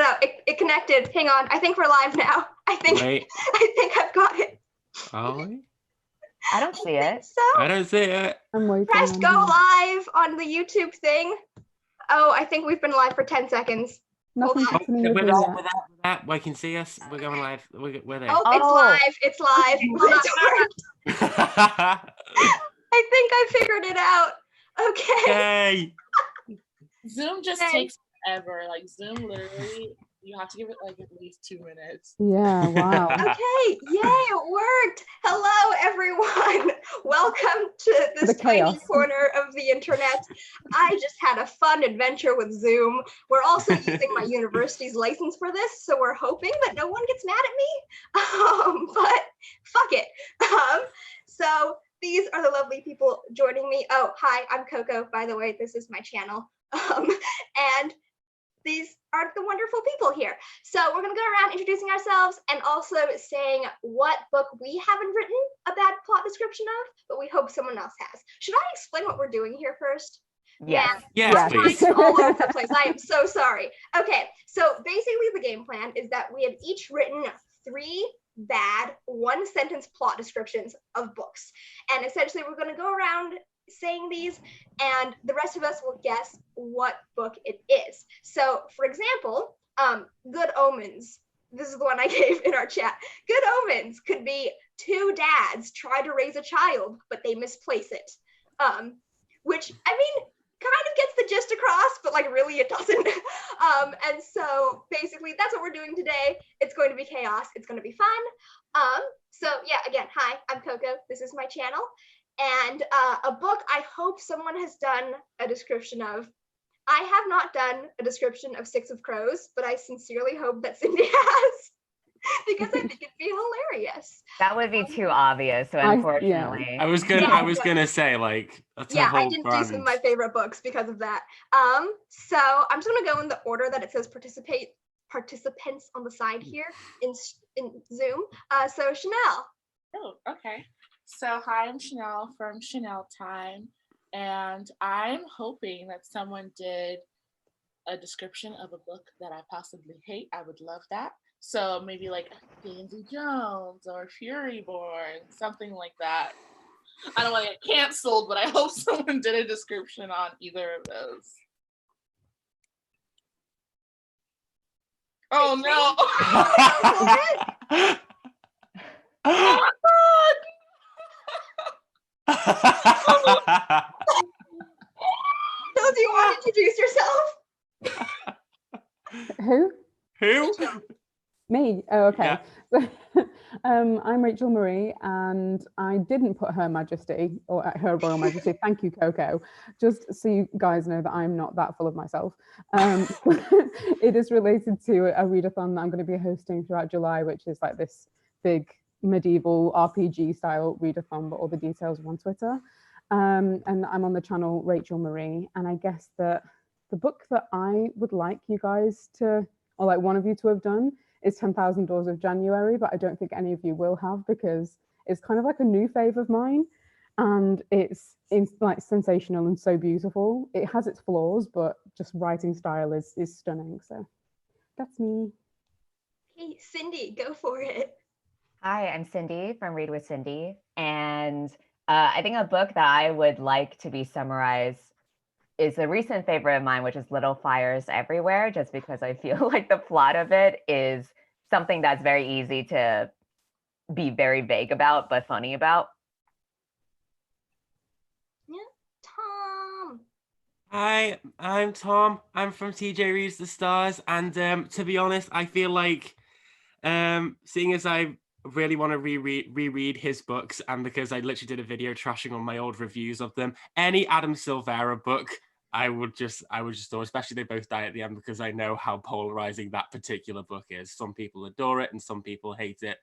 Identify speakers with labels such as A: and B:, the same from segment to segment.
A: go. It connected. Hang on. I think we're live now. I think I've got it.
B: Oh.
C: I don't see it.
A: So
B: I don't see it.
D: I'm waiting.
A: Press go live on the YouTube thing. Oh, I think we've been live for 10 seconds.
D: Nothing's happening with me
B: Without
D: yet.
B: that, we can see us. We're going live. We're there.
A: Oh, it's live. It's live. I think I figured it out. Okay.
B: Yay.
E: Zoom just takes forever. Like Zoom literally, you have to give it like at least 2 minutes.
D: Yeah, wow.
A: Okay, yay, it worked. Hello, everyone. Welcome to this tiny corner of the internet. I just had a fun adventure with Zoom. We're also using my university's license for this, so we're hoping that no one gets mad at me. But fuck it. So these are the lovely people joining me. Oh, hi, I'm Coco, by the way. This is my channel. And these are the wonderful people here. So we're gonna go around introducing ourselves and also saying what book we haven't written a bad plot description of, but we hope someone else has. Should I explain what we're doing here first?
C: Yes.
B: Yes, please.
A: All over the place. I am so sorry. Okay, so basically the game plan is that we have each written 3 bad 1-sentence plot descriptions of books. And essentially we're gonna go around saying these and the rest of us will guess what book it is. So for example, Good Omens, this is the one I gave in our chat. Good Omens could be 2 dads try to raise a child but they misplace it, which I mean kind of gets the gist across, but like really it doesn't. And so basically that's what we're doing today. It's going to be chaos. It's going to be fun. So yeah, again, hi, I'm Coco. This is my channel. And a book I hope someone has done a description of. I have not done a description of Six of Crows, but I sincerely hope that Cindy has, because I think it'd be hilarious.
C: That would be too obvious, so unfortunately.
B: I was gonna say, like, that's
A: I didn't do some of my favorite books because of that. So I'm just gonna go in the order that it says participants on the side here in Zoom. So Chanelle.
E: Oh, okay. So hi, I'm Chanelle from Chanelle Time, and I'm hoping that someone did a description of a book that I possibly hate. I would love that. So maybe like Daisy Jones or Furyborn, something like that. I don't want to get canceled, but I hope someone did a description on either of those. Oh no! Oh my God!
A: So do you want to introduce yourself?
D: Who? Me? Oh, okay. Yeah. I'm Rachael Marie, and I didn't put Her Majesty or Her Royal Majesty. Thank you, Coco. Just so you guys know that I'm not that full of myself. It is related to a readathon that I'm going to be hosting throughout July, which is like this big medieval RPG style readathon, but all the details are on Twitter. And I'm on the channel Rachael Marie, and I guess that the book that I would like you guys to, or like one of you to have done, is 10,000 Doors of January, but I don't think any of you will have, because it's kind of like a new fave of mine, and it's like sensational and so beautiful. It has its flaws, but just writing style is stunning. So that's me.
A: Hey, Cindy, go for it.
C: Hi, I'm Cindy from Read with Cindy, and I think a book that I would like to be summarized is a recent favorite of mine, which is Little Fires Everywhere, just because I feel like the plot of it is something that's very easy to be very vague about, but funny about.
A: Yeah, Tom.
B: Hi, I'm Tom. I'm from TJ Reads the Stars, and to be honest, I feel like seeing as I really want to reread his books, and because I literally did a video trashing on my old reviews of them, any Adam Silvera book I would just adore, especially they both die at the end, because I know how polarizing that particular book is. Some people adore it and some people hate it.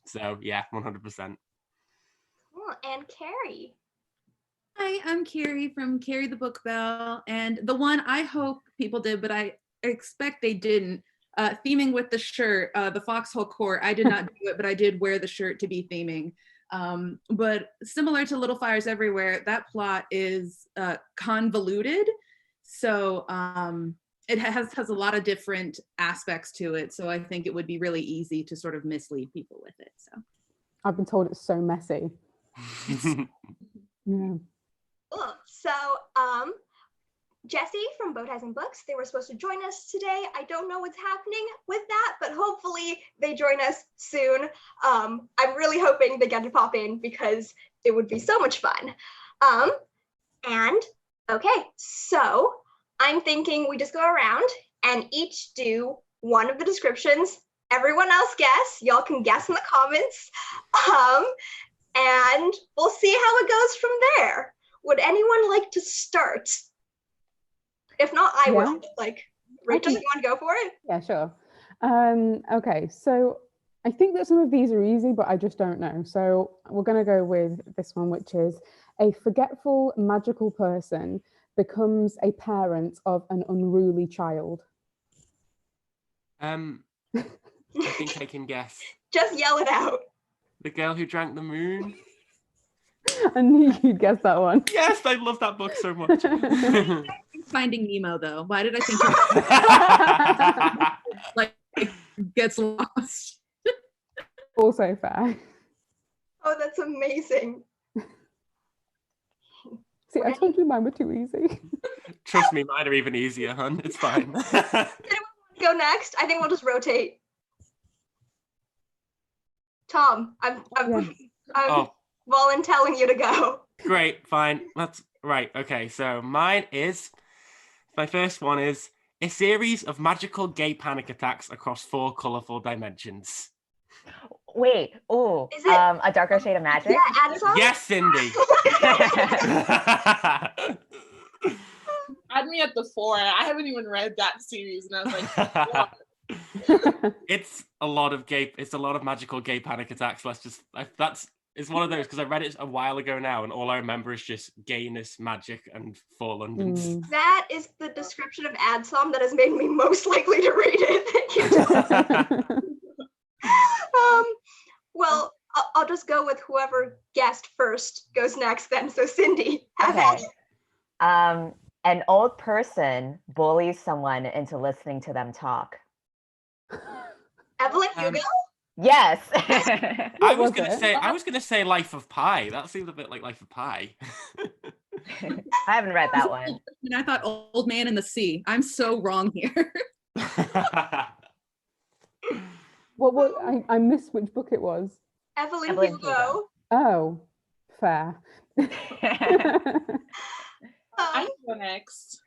B: So yeah, 100%.
A: Cool. And Kerri.
F: Hi, I'm Kerri from Kerri the Book Bell, and the one I hope people did, but I expect they didn't, theming with the shirt, the Foxhole Court. I did not do it, but I did wear the shirt to be theming. But similar to Little Fires Everywhere, that plot is convoluted. So it has a lot of different aspects to it. So I think it would be really easy to sort of mislead people with it. So
D: I've been told it's so messy. Yeah.
A: Cool. So, Jesse from Bow Ties and Books, they were supposed to join us today. I don't know what's happening with that, but hopefully they join us soon. I'm really hoping they get to pop in because it would be so much fun. And okay, so I'm thinking we just go around and each do one of the descriptions. Everyone else guess. Y'all can guess in the comments. And we'll see how it goes from there. Would anyone like to start? If not, I will. Like, Rachel, you want to go for it?
D: Yeah, sure. Okay, so I think that some of these are easy, but I just don't know. So we're going to go with this one, which is a forgetful, magical person becomes a parent of an unruly child.
B: I think I can guess.
A: Just yell it out.
B: The Girl Who Drank the Moon.
D: I knew you'd guess that one.
B: Yes, I love that book so much.
F: Finding Nemo, though. Why did I think like gets lost?
D: Also fair.
A: Oh, that's amazing.
D: See, I told you mine were too easy.
B: Trust me, mine are even easier, hun. It's fine.
A: Anyone want to go next? I think we'll just rotate. Tom, I'm volunteering you to go.
B: Great, fine. That's right. Okay, so my first one is a series of magical gay panic attacks across 4 colorful dimensions.
C: Wait,
A: Is it
C: a darker shade of magic?
A: Yeah, add some?
B: Yes, Cindy.
E: Add me at the 4. I haven't even read that series, and I was like, what?
B: It's a lot of magical gay panic attacks. It's one of those because I read it a while ago now, and all I remember is just gayness, magic, and 4 Londons.
A: That is the description of Adsom that has made me most likely to read it. Thank you. Well, I'll just go with whoever guessed first goes next then. So Cindy, have at it.
C: An old person bullies someone into listening to them talk.
A: Evelyn, you go?
C: Yes.
B: I was gonna say Life of Pi. That seemed a bit like Life of Pi.
C: I haven't read that one.
F: And I thought Old Man in the Sea. I'm so wrong here.
D: What? I missed which book it was.
A: Evelyn,
C: Evelyn
A: you go.
D: Oh, fair.
E: I can go next.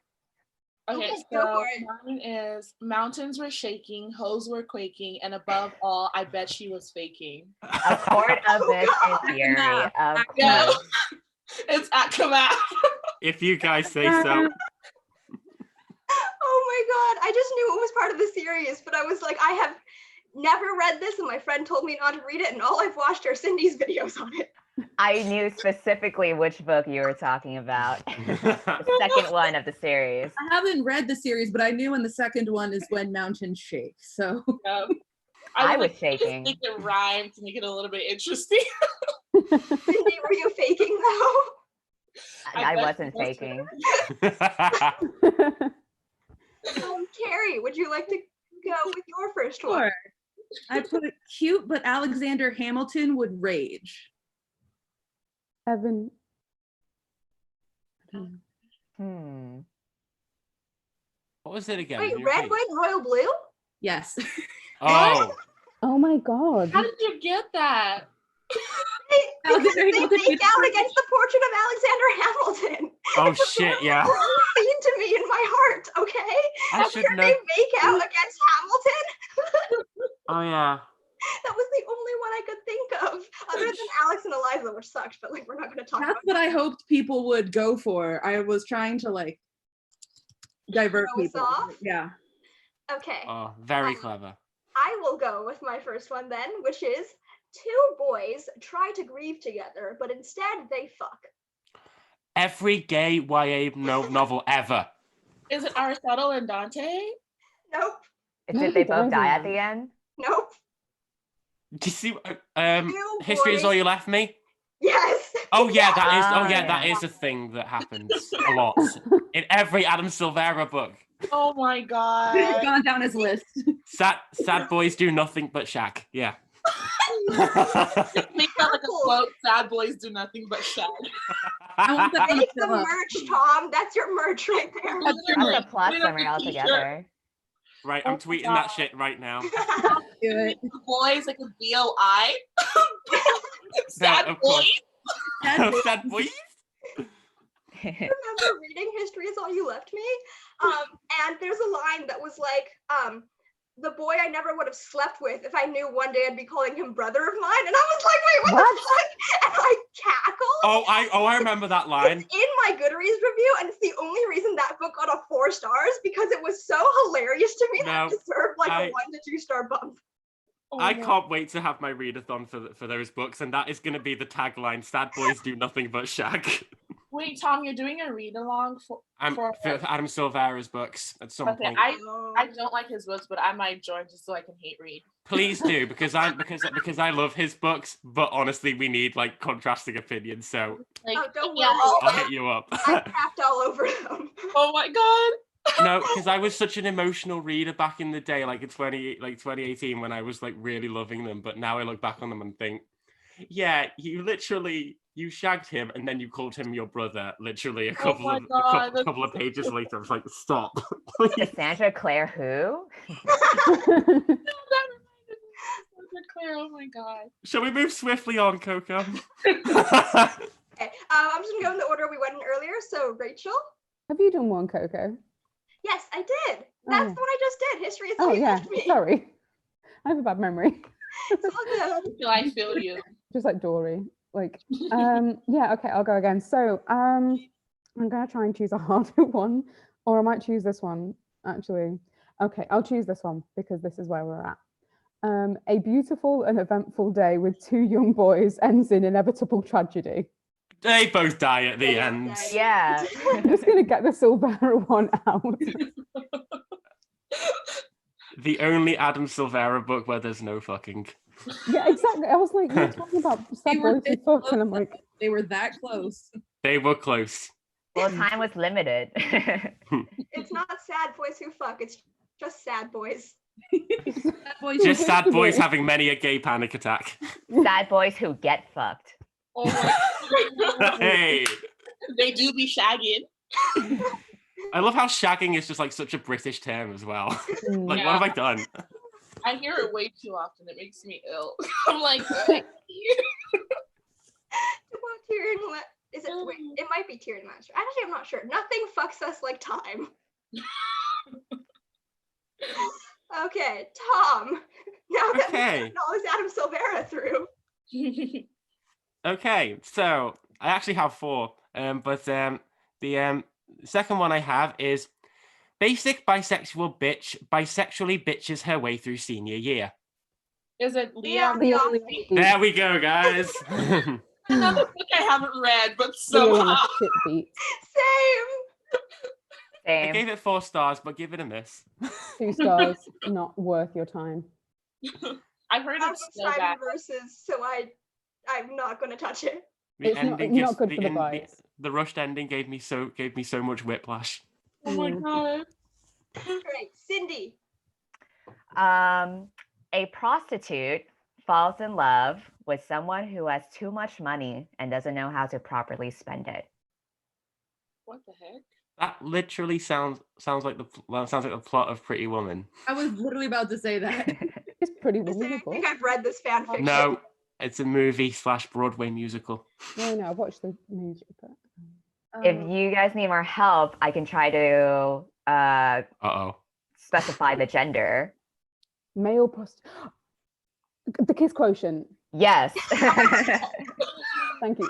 E: Okay,
A: go
E: so
A: for it.
E: mine is mountains were shaking, hoes were quaking, and above all, I bet she was faking.
C: A court of this and theory of
E: Yeah. It's Akama.
B: If you guys say so.
A: Oh my god, I just knew it was part of the series, but I was like, I have never read this, and my friend told me not to read it, and all I've watched are Cindy's videos on it.
C: I knew specifically which book you were talking about. The second one of the series.
F: I haven't read the series, but I knew in the second one is when mountains shake. So
C: I was
E: just
C: shaking.
E: make it rhyme to make it a little bit interesting.
A: Cindy, were you faking though?
C: I wasn't faking.
A: Kerri, would you like to go with your first one?
F: sure. I put it cute, but Alexander Hamilton would rage.
D: Evan.
B: What was it again?
A: Wait,
B: Can you
A: red,
B: repeat?
A: white, royal blue?
F: Yes.
B: Oh,
D: Oh my god.
E: How did you get that?
A: Because they make out against the portrait of Alexander Hamilton.
B: oh
A: It's a
B: shit, yeah.
A: scene to me in my heart, okay?
B: I should
A: After
B: know.
A: they make out against Hamilton,
B: Oh yeah.
A: that was the only one I could think of, other than Alex and Eliza, which sucked, but like we're not going to talk
F: That's
A: about
F: what I hoped people would go for. I was trying to like divert
A: Throw us
F: people.
A: off?
F: Yeah.
A: it. Okay,
B: Oh, very clever.
A: I will go with my first one then, which is 2 boys try to grieve together, but instead they fuck.
B: Every gay YA novel ever.
E: Is it Aristotle and Dante?
A: Nope,
C: Did they both die at the end?
A: nope,
B: Do you see?
A: Two
B: History is
A: boys.
B: all you left me.
A: yes.
B: Oh yeah, that is. Oh
C: Ah,
B: yeah, that
C: yeah.
B: is a thing that happens a lot in every Adam Silvera book.
E: Oh my
F: It's
E: god.
F: gone down his list.
B: Sad boys do nothing but shag. Yeah.
E: Make that like a quote. Sad boys do nothing but shag.
F: I want that on a
A: Make the
F: pillow.
A: merch, Tom. That's your merch right there.
E: That's your
C: That's a
E: merch.
C: plot
E: Put it on
C: summary
E: a t-shirt.
C: altogether.
B: Right,
E: Oh
B: I'm
E: my
B: tweeting
E: God.
B: that shit right now.
F: Do it.
E: The boys like a BOI. Sad
B: of course.
E: boys.
B: Sad boys.
A: Remember reading History Is All You Left Me? And there's a line that was like, the boy I never would have slept with if I knew one day I'd be calling him brother of mine. And I was like, wait, what? The fuck? And I cackled.
B: I remember that line.
A: It's in my Goodreads review, and it's the only reason that book got a 4 stars, because it was so hilarious to me that it deserved like a 1 to 2 star bump.
E: Oh
B: I
E: my-
B: can't wait to have my readathon for those books, and that is going to be the tagline: "Sad boys do nothing but shag."
E: Wait, Tom, you're doing a read along for
B: Adam Silvera's books at some
E: Okay,
B: point.
E: I don't like his books, but I might join just so I can hate read.
B: Please do, because I love his books, but honestly, we need like contrasting opinions. So
E: Like,
A: Oh, don't
E: yeah,
A: worry.
B: I'll hit you up.
A: I crapped all over them.
E: oh my god.
B: No, because I was such an emotional reader back in the day, like in 2018, when I was like really loving them. But now I look back on them and think, yeah, you shagged him and then you called him your brother. Literally a couple
E: my God,
B: of pages later. I was like, stop.
C: Cassandra Clare who?
E: Claire, oh my god.
B: Shall we move swiftly on, Coco?
A: Okay, I'm just gonna go in the order we went in earlier. So Rachel.
D: Have you done one, Coco?
A: Yes, I did. That's
D: yeah.
A: the one I just did. History Is
D: Oh
A: All You
D: yeah,
A: Left Me.
D: sorry. I have a bad memory.
A: It's all good.
E: I feel you.
D: Just like Dory. Like, yeah, okay, I'll go again. So I'm gonna try and choose a harder one, or I might choose this one, actually. Okay, I'll choose this one because this is where we're at. A beautiful and eventful day with 2 young boys ends in inevitable tragedy.
B: They both die at the
A: They both
B: end.
A: die.
C: Yeah.
D: I'm just gonna get the Silvera one out.
B: The only Adam Silvera book where there's no fucking.
D: Yeah, exactly. I was like, you're talking about sad
F: were
D: boys who
F: this
D: fuck, and I'm like,
F: They were that close.
B: They were close.
C: Well, time was limited.
A: It's not sad boys who fuck. It's just sad boys.
F: That boy
B: Just sad boys
D: Possibly.
B: having many a gay panic attack.
C: Sad boys who get fucked.
E: Oh my god.
B: Hey,
E: They do be shagging.
B: I love how shagging is just like such a British term as well. Like,
E: Yeah.
B: what have I done?
E: I hear it way too often. It makes me ill. I'm like, "Ugh."
A: Well, Tyrion is it? Wait, it might be Tyrion Lannister. Actually, I'm not sure. Nothing fucks us like time. Okay, Tom. Now that
B: Okay.
A: we've gotten all this Adam Silvera through.
B: Okay, so I actually have 4, but the second one I have is basic bisexual bitch bisexually bitches her way through senior year.
E: Is it
A: Yeah,
E: Leon?
B: There we go, guys.
E: Another book I haven't read, but
D: Leon
E: somehow.
D: is shit beat.
A: Same.
B: I
C: Same.
B: gave it 4 stars, but give it a miss.
D: 2 stars, not worth your time.
E: I heard
A: Out of
E: it's so
A: time
E: bad.
A: verses, so I'm not gonna touch it.
B: The
D: It's not-
B: ending
D: not good for the bites.
B: the rushed ending gave me so much whiplash.
E: Oh my god.
A: Great, Cindy.
C: A prostitute falls in love with someone who has too much money and doesn't know how to properly spend it.
E: What the heck?
B: That literally sounds like the plot of Pretty Woman.
F: I was literally about to say that.
D: It's pretty
A: I
D: reasonable.
A: think I've read this fanfiction.
B: No, it's a movie / Broadway musical.
D: No, I've watched the music. But...
C: If you guys need more help, I can try to
B: Uh-oh.
C: specify the gender.
D: Male the kiss quotient.
C: Yes.
D: Thank you.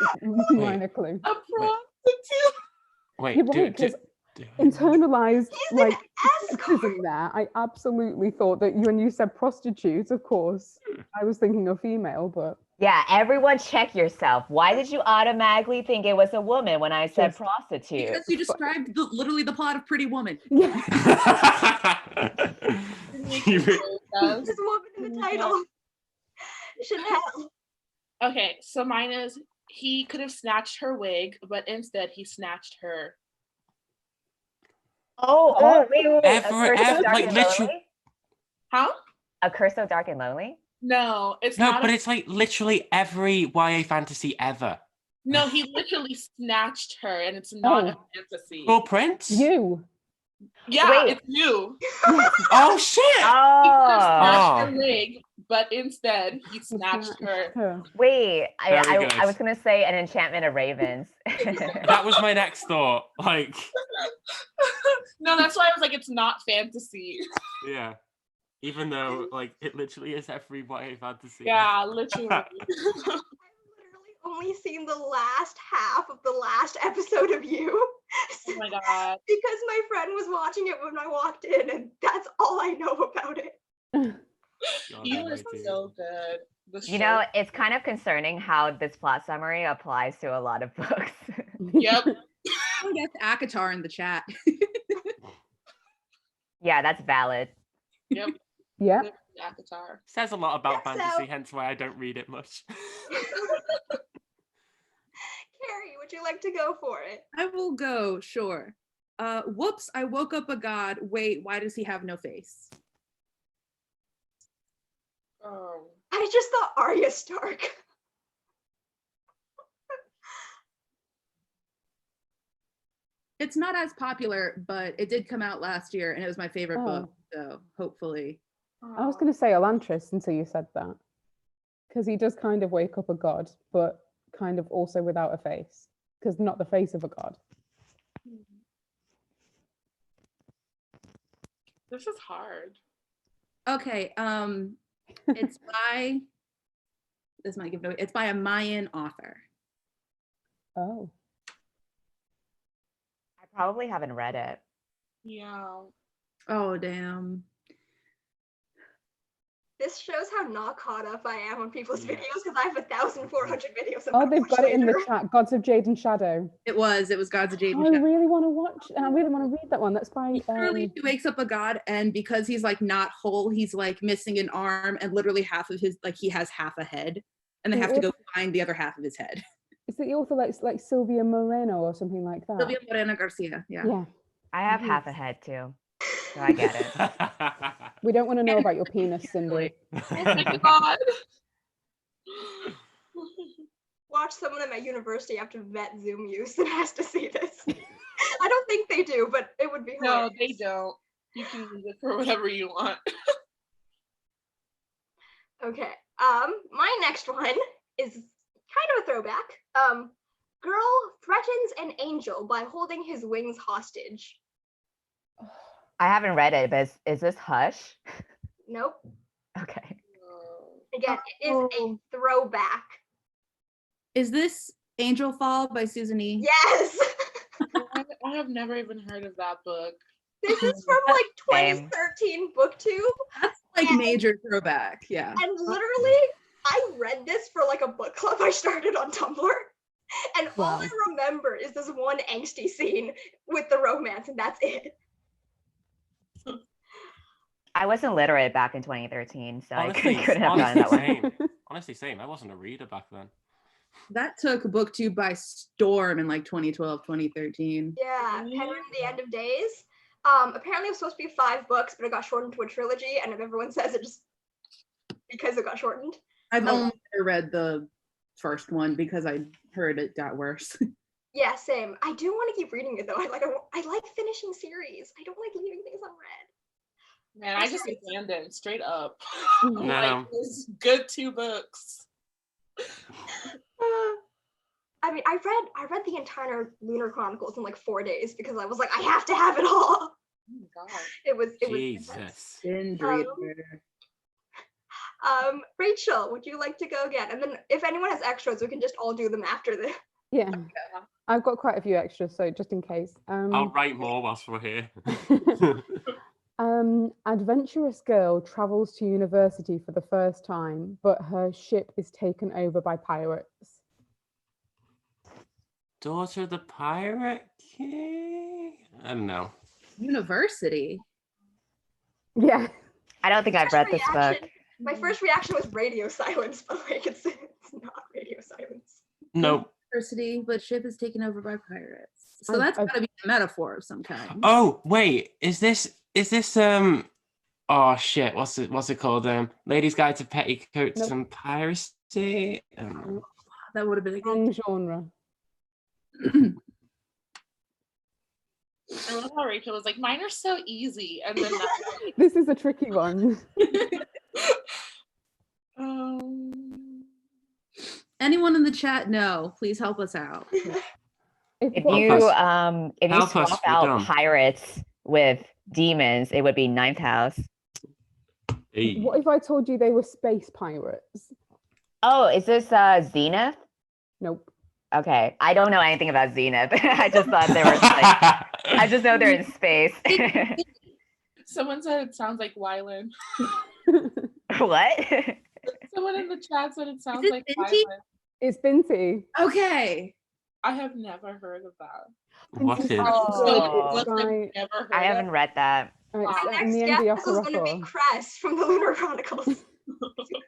D: Minor clue.
E: A prostitute.
B: Wait,
D: You're right, 'cause internalized
A: He's an
D: like
A: escort.
D: sexism there. I absolutely thought that when you said prostitutes, of course, I was thinking of female, but
C: Yeah, everyone check yourself. Why did you automatically think it was a woman when I said
D: Yes.
C: prostitute?
F: Because you described literally the plot of Pretty Woman.
D: yeah.
A: There's a woman in the title. Chanelle.
E: Okay, so mine is he could have snatched her wig, but instead he snatched her.
C: Wait. A Curse of Dark
B: like
C: and
B: literally.
C: Lonely?
E: Huh?
C: A Curse of Dark and Lonely?
E: No, it's
B: No,
E: not.
B: but it's like literally every YA fantasy ever.
E: No, he literally snatched her, and it's not a fantasy.
B: Full Prince?
D: You.
E: Yeah,
C: Wait.
E: it's you.
B: Oh shit!
E: He could have
C: Oh.
E: snatched her leg, but instead he snatched her.
C: Wait,
B: Very
C: I
B: good.
C: was gonna say An Enchantment of Ravens.
B: That was my next thought. Like,
E: No, that's why I was like, it's not fantasy.
B: yeah. Even though, like, it literally is every YA fantasy.
E: Yeah, literally.
A: I've literally only seen the last half of the last episode of You.
E: Oh my god.
A: Because my friend was watching it when I walked in, and that's all I know about it.
B: God,
E: You
B: I
E: is
B: do.
E: so good.
C: You know, it's kind of concerning how this plot summary applies to a lot of books.
E: Yep.
F: Someone gets Akatar in the chat.
C: Yeah, that's valid.
E: Yep.
D: Yeah.
E: Avatar.
B: Says a lot about
A: Yeah, so-
B: fantasy, hence why I don't read it much.
A: Kerri, would you like to go for it?
F: I will go, sure. Whoops, I woke up a god. Wait, why does he have no face?
A: I just thought Arya Stark.
F: It's not as popular, but it did come out last year and it was my favorite book. So hopefully.
D: I was going to say Elantris until you said that. Because he does kind of wake up a god, but kind of also without a face. Because not the face of a god.
E: This is hard.
F: Okay, it's by, this might give no, it's by a Mayan author.
D: Oh.
C: I probably haven't read it.
E: Yeah.
F: Oh, damn.
A: This shows how not caught up I am on people's videos because I have 1,400 videos.
D: Oh, they've got it in the chat. Gods of Jade and Shadow.
F: It was Gods of Jade and
D: I
F: Shadow.
D: really want to watch. I really want to read that one. That's by.
F: Literally, he wakes up a god, and because he's like not whole, he's like missing an arm, and literally half of his, like he has half a head, and they have to go find the other half of his head.
D: Is it the author like Sylvia Moreno or something like that?
F: Sylvia Moreno Garcia. Yeah.
D: Yeah.
C: I have half a head too, so I get it.
D: We don't want to know about your penis, Cindy.
E: Oh my god.
A: Watch someone at my university have to vet Zoom use and has to see this. I don't think they do, but it would be hilarious.
E: No, they don't. You can use it for whatever you want.
A: Okay. My next one is kind of a throwback. Girl threatens an angel by holding his wings hostage.
C: I haven't read it, but is this Hush?
A: Nope.
C: Okay.
A: Again, it is a throwback.
F: Is this Angel Fall by Susan E?
A: Yes.
E: I have never even heard of that book.
A: This is from like 2013 booktube.
F: That's like major throwback. Yeah.
A: And literally, I read this for like a book club I started on Tumblr. And all I remember is this one angsty scene with the romance, and that's it.
C: I wasn't literate back in 2013, so
B: Honestly,
C: I couldn't have gotten that one.
B: same. Honestly, same. I wasn't a reader back then.
F: That took BookTube by storm in like 2012, 2013.
A: Yeah, Penguin the End of Days. Apparently it was supposed to be 5 books, but it got shortened to a trilogy, and if everyone says it just because it got shortened.
F: I've only read the first one because I heard it got worse.
A: Yeah, same. I do want to keep reading it though. I like finishing series. I don't like leaving things unread.
E: Man, I just abandoned straight up.
B: No.
E: Like, it's good 2 books.
A: I mean, I read the entire Lunar Chronicles in like 4 days because I was like, I have to have it all.
E: Oh my god.
A: It was
B: Jesus.
A: Rachel, would you like to go again? And then if anyone has extras, we can just all do them after this.
D: Yeah. I've got quite a few extras, so just in case.
B: I'll write more whilst we're here.
D: Adventurous girl travels to university for the first time, but her ship is taken over by pirates.
B: Daughter of the Pirate King? I don't know.
F: University?
D: Yeah.
C: I don't think I've read this book.
A: My first reaction was radio silence, but like it's not radio silence.
B: Nope.
F: University, but ship is taken over by pirates. So that's gotta be a metaphor of some kind.
B: Oh wait, is this oh shit, what's it called? Ladies Guide to Petticoats
D: Nope.
B: and Piracy.
F: That would have been a good
D: Wrong genre.
E: I love how Rachel was like, mine are so easy. And then
D: This is a tricky one.
F: Anyone in the chat know? Please help us out.
C: If
B: Help
C: you
B: Help us,
C: swap
B: we're
C: out
B: done.
C: pirates with demons, it would be ninth house.
B: Hey.
D: What if I told you they were space pirates?
C: Oh, is this Zenith?
D: Nope.
C: Okay, I don't know anything about Zenith. I just thought they were like, I just know they're in space.
E: someone said it sounds like Wyland.
C: What?
E: Someone in the chat said it sounds
F: it
E: like
F: Binti?
E: Wyland.
D: It's Binti.
F: Okay.
E: I have never heard of that.
B: What is?
C: Oh.
D: It's
E: I've
D: by,
E: never heard
C: I haven't read that.
A: My
D: it's
A: next
D: Nian
A: guess is going to be
D: Diokorofor.
A: Cress from the Lunar Chronicles.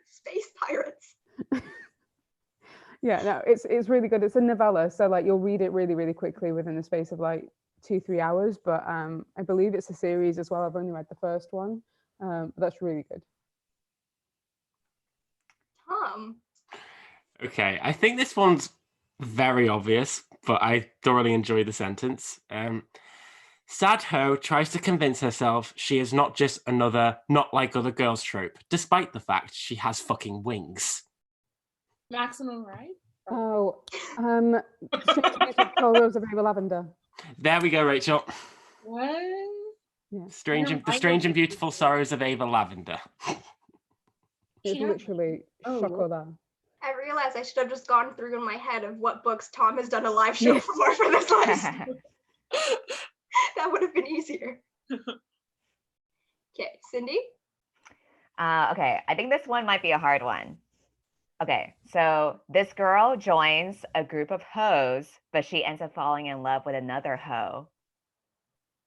A: Space pirates.
D: Yeah, no, it's really good. It's a novella, so like you'll read it really, really quickly within the space of like 2-3 hours. But I believe it's a series as well. I've only read the first one. But that's really good.
A: Tom.
B: Okay, I think this one's very obvious, but I thoroughly enjoy the sentence. Sad Ho tries to convince herself she is not just another not like other girls trope, despite the fact she has fucking wings.
E: Maximum Ride?
D: Oh, Strange Beautiful Rose of Ava Lavender.
B: There we go, Rachel.
E: What?
D: Yeah,
B: The Strange and Beautiful Sorrows of Ava Lavender.
D: it's
E: She
D: literally
E: Oh,
D: chocolat.
A: I realized I should have just gone through in my head of what books Tom has done a live show for this list. That would have been easier. Okay, Cindy?
C: Okay, I think this one might be a hard one. Okay, so this girl joins a group of hoes, but she ends up falling in love with another hoe.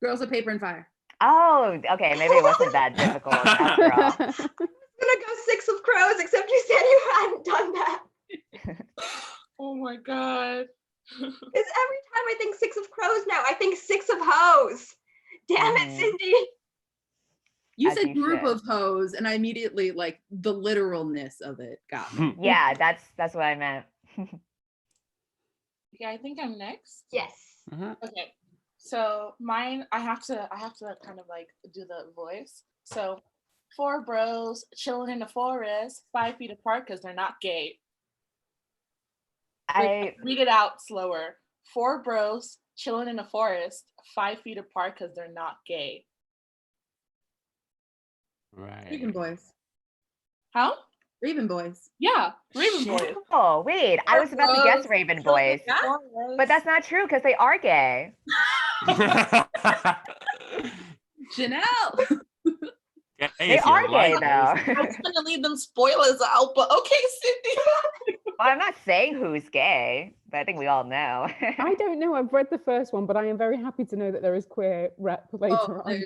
F: Girls of Paper and Fire.
C: Oh, okay, maybe it wasn't that difficult after all.
A: I'm gonna go Six of Crows, except you said you hadn't done that.
E: Oh my god.
A: Because every time I think Six of Crows now, I think Six of Hoes. Damn it,
C: Mhm.
A: Cindy.
F: You
C: As
F: said
C: you
F: group
C: should.
F: of hoes, and I immediately like the literalness of it got me.
C: Yeah, that's what I meant.
E: Yeah, I think I'm next.
A: Yes.
E: Okay. So mine, I have to kind of like do the voice. So 4 bros chilling in the forest, 5 feet apart because they're not gay.
C: I
E: Read it out slower. 4 bros chilling in the forest, 5 feet apart because they're not gay.
F: Raven
B: Right.
F: Boys.
E: How?
F: Raven Boys.
E: Yeah, Raven
B: Shit.
E: Boys.
C: oh wait, I was about to guess Raven Boys,
F: Yeah.
C: but that's not true because they are gay.
F: Janelle.
C: They are gay though.
E: I was gonna leave them spoilers out, but okay, Cindy.
C: Well, I'm not saying who's gay, but I think we all know.
D: I don't know. I've read the first one, but I am very happy to know that there is queer rep later on.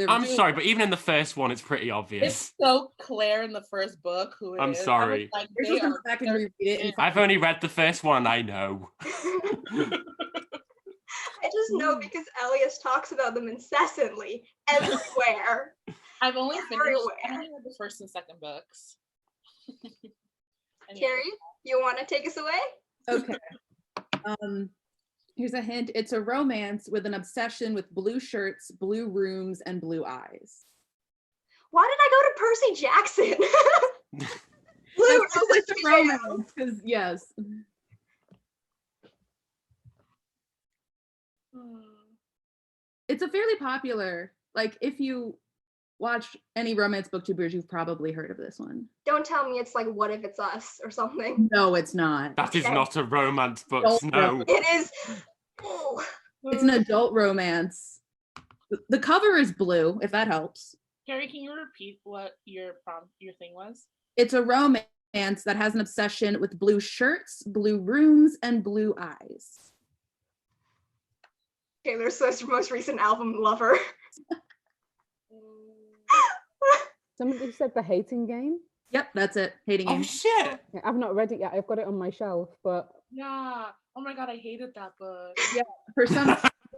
B: I'm sorry, but even in the first one, it's pretty obvious.
E: It's so clear in the first book who it
B: I'm
E: is.
B: sorry.
E: I was like,
F: Rachel
E: they
F: comes
E: are
F: back and reread it. And
B: I've only read the first one, and I know.
A: I just know because Elias talks about them incessantly everywhere.
E: I've only finished.
A: Everywhere.
E: I only read the first and second books.
A: Carrie, you want to take us away?
F: Okay. Here's a hint. It's a romance with an obsession with blue shirts, blue rooms, and blue eyes.
A: Why did I go to Percy Jackson? Blue
F: That's
A: is
F: it's a romance, because yes. It's a fairly popular, like if you watch any romance booktubers, you've probably heard of this one.
A: Don't tell me it's like What If It's Us or something.
F: No, it's not.
B: That is
A: Okay.
B: not a romance book.
F: Don't
B: No.
A: It is. Oh.
F: It's an adult romance. The cover is blue, if that helps.
E: Kerri, can you repeat what your thing was?
F: It's a romance that has an obsession with blue shirts, blue rooms, and blue eyes.
A: Taylor Swift's most recent album, Lover.
D: Somebody said The Hating Game.
F: Yep, that's it. Hating
B: Oh
F: Game.
B: shit!
D: Yeah, I've not read it yet. I've got it on my shelf, but
E: Yeah. Oh my god, I hated that book.
F: Yeah, for some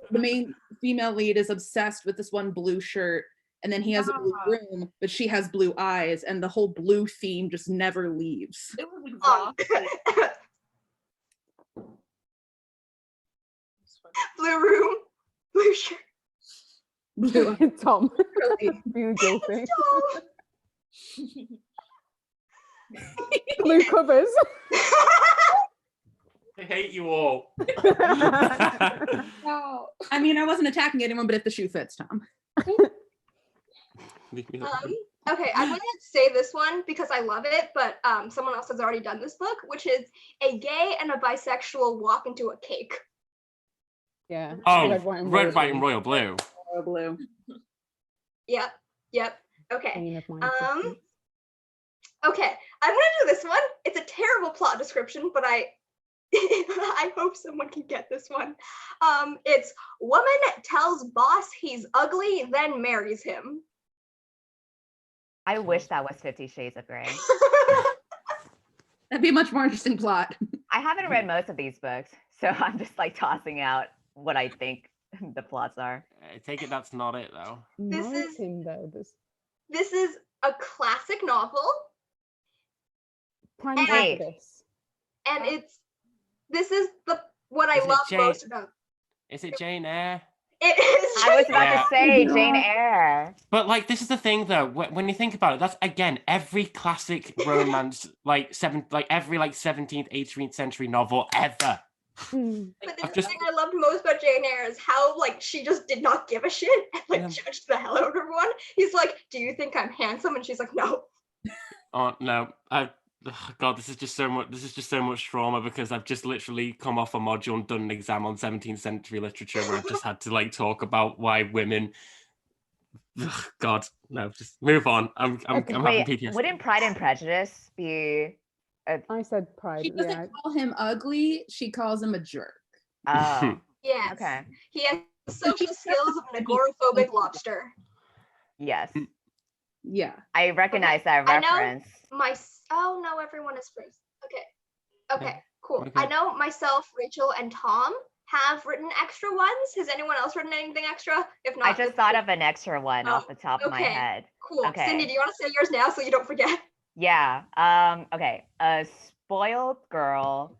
F: the main female lead is obsessed with this one blue shirt, and then he has a blue room, but she has blue eyes, and the whole blue theme just never leaves.
E: It was exhausting.
A: Blue room, blue shirt.
F: Blue
D: Tom.
F: Really?
D: Being guilty.
A: Tom.
D: Blue covers.
B: I hate you all.
E: Wow.
F: I mean, I wasn't attacking anyone, but if the shoe fits, Tom.
A: Okay, I'm gonna say this one because I love it, but someone else has already done this book, which is a gay and a bisexual walk into a cake.
D: Yeah.
B: Oh,
D: Red, white, and
B: royal blue.
F: Royal blue.
A: Yep. Okay.
D: Queen of my existence.
A: Okay, I'm gonna do this one. It's a terrible plot description, but I I hope someone can get this one. It's woman tells boss he's ugly, then marries him.
C: I wish that was 50 Shades of Grey.
F: That'd be a much more interesting plot.
C: I haven't read most of these books, so I'm just like tossing out what I think the plots are.
B: I take it that's not it though.
A: This
D: Nice
A: is-
D: him, though.
A: This is a classic novel,
D: Prime
A: And-
D: Prejudice.
A: and this is what I
B: Is it
A: love
B: Jane?
A: most about
B: Is it Jane Eyre?
A: it. Is
C: I was
A: Jane
C: about
B: Yeah.
C: to say
D: Yeah.
C: Jane Eyre.
B: But like, this is the thing though. When you think about it, that's again every classic romance, like every 17th, 18th century novel ever.
D: Mm.
A: But this
B: I've
A: is
B: just-
A: the thing I loved most about Jane Eyre is how like she just did not give a shit and like
B: Yeah.
A: judged the hell out of everyone. He's like, "Do you think I'm handsome?" And she's like, "No."
B: Oh no, God, this is just so much. This is just so much trauma because I've just literally come off a module and done an exam on 17th century literature where I've just had to like talk about why women. Ugh, God, no, just move on. I'm having
C: Wait,
B: PTSD.
C: wouldn't Pride and Prejudice be?
D: I said Pride.
F: She doesn't
D: Yeah.
F: call him ugly, she calls him a jerk.
C: Oh,
A: Yes.
C: okay.
A: He has the social skills of an agoraphobic lobster.
C: Yes,
F: Yeah.
C: I recognize that
A: I know-
C: reference.
A: Oh no, everyone is first. Okay, cool.
B: Okay.
A: I know myself, Rachel, and Tom have written extra ones. Has anyone else written anything extra? If not,
C: I just thought of an extra one
A: Oh,
C: off the top of my
A: okay.
C: head.
A: cool.
C: okay.
A: Cindy, do you want to say yours now so you don't forget?
C: Yeah. Okay. A spoiled girl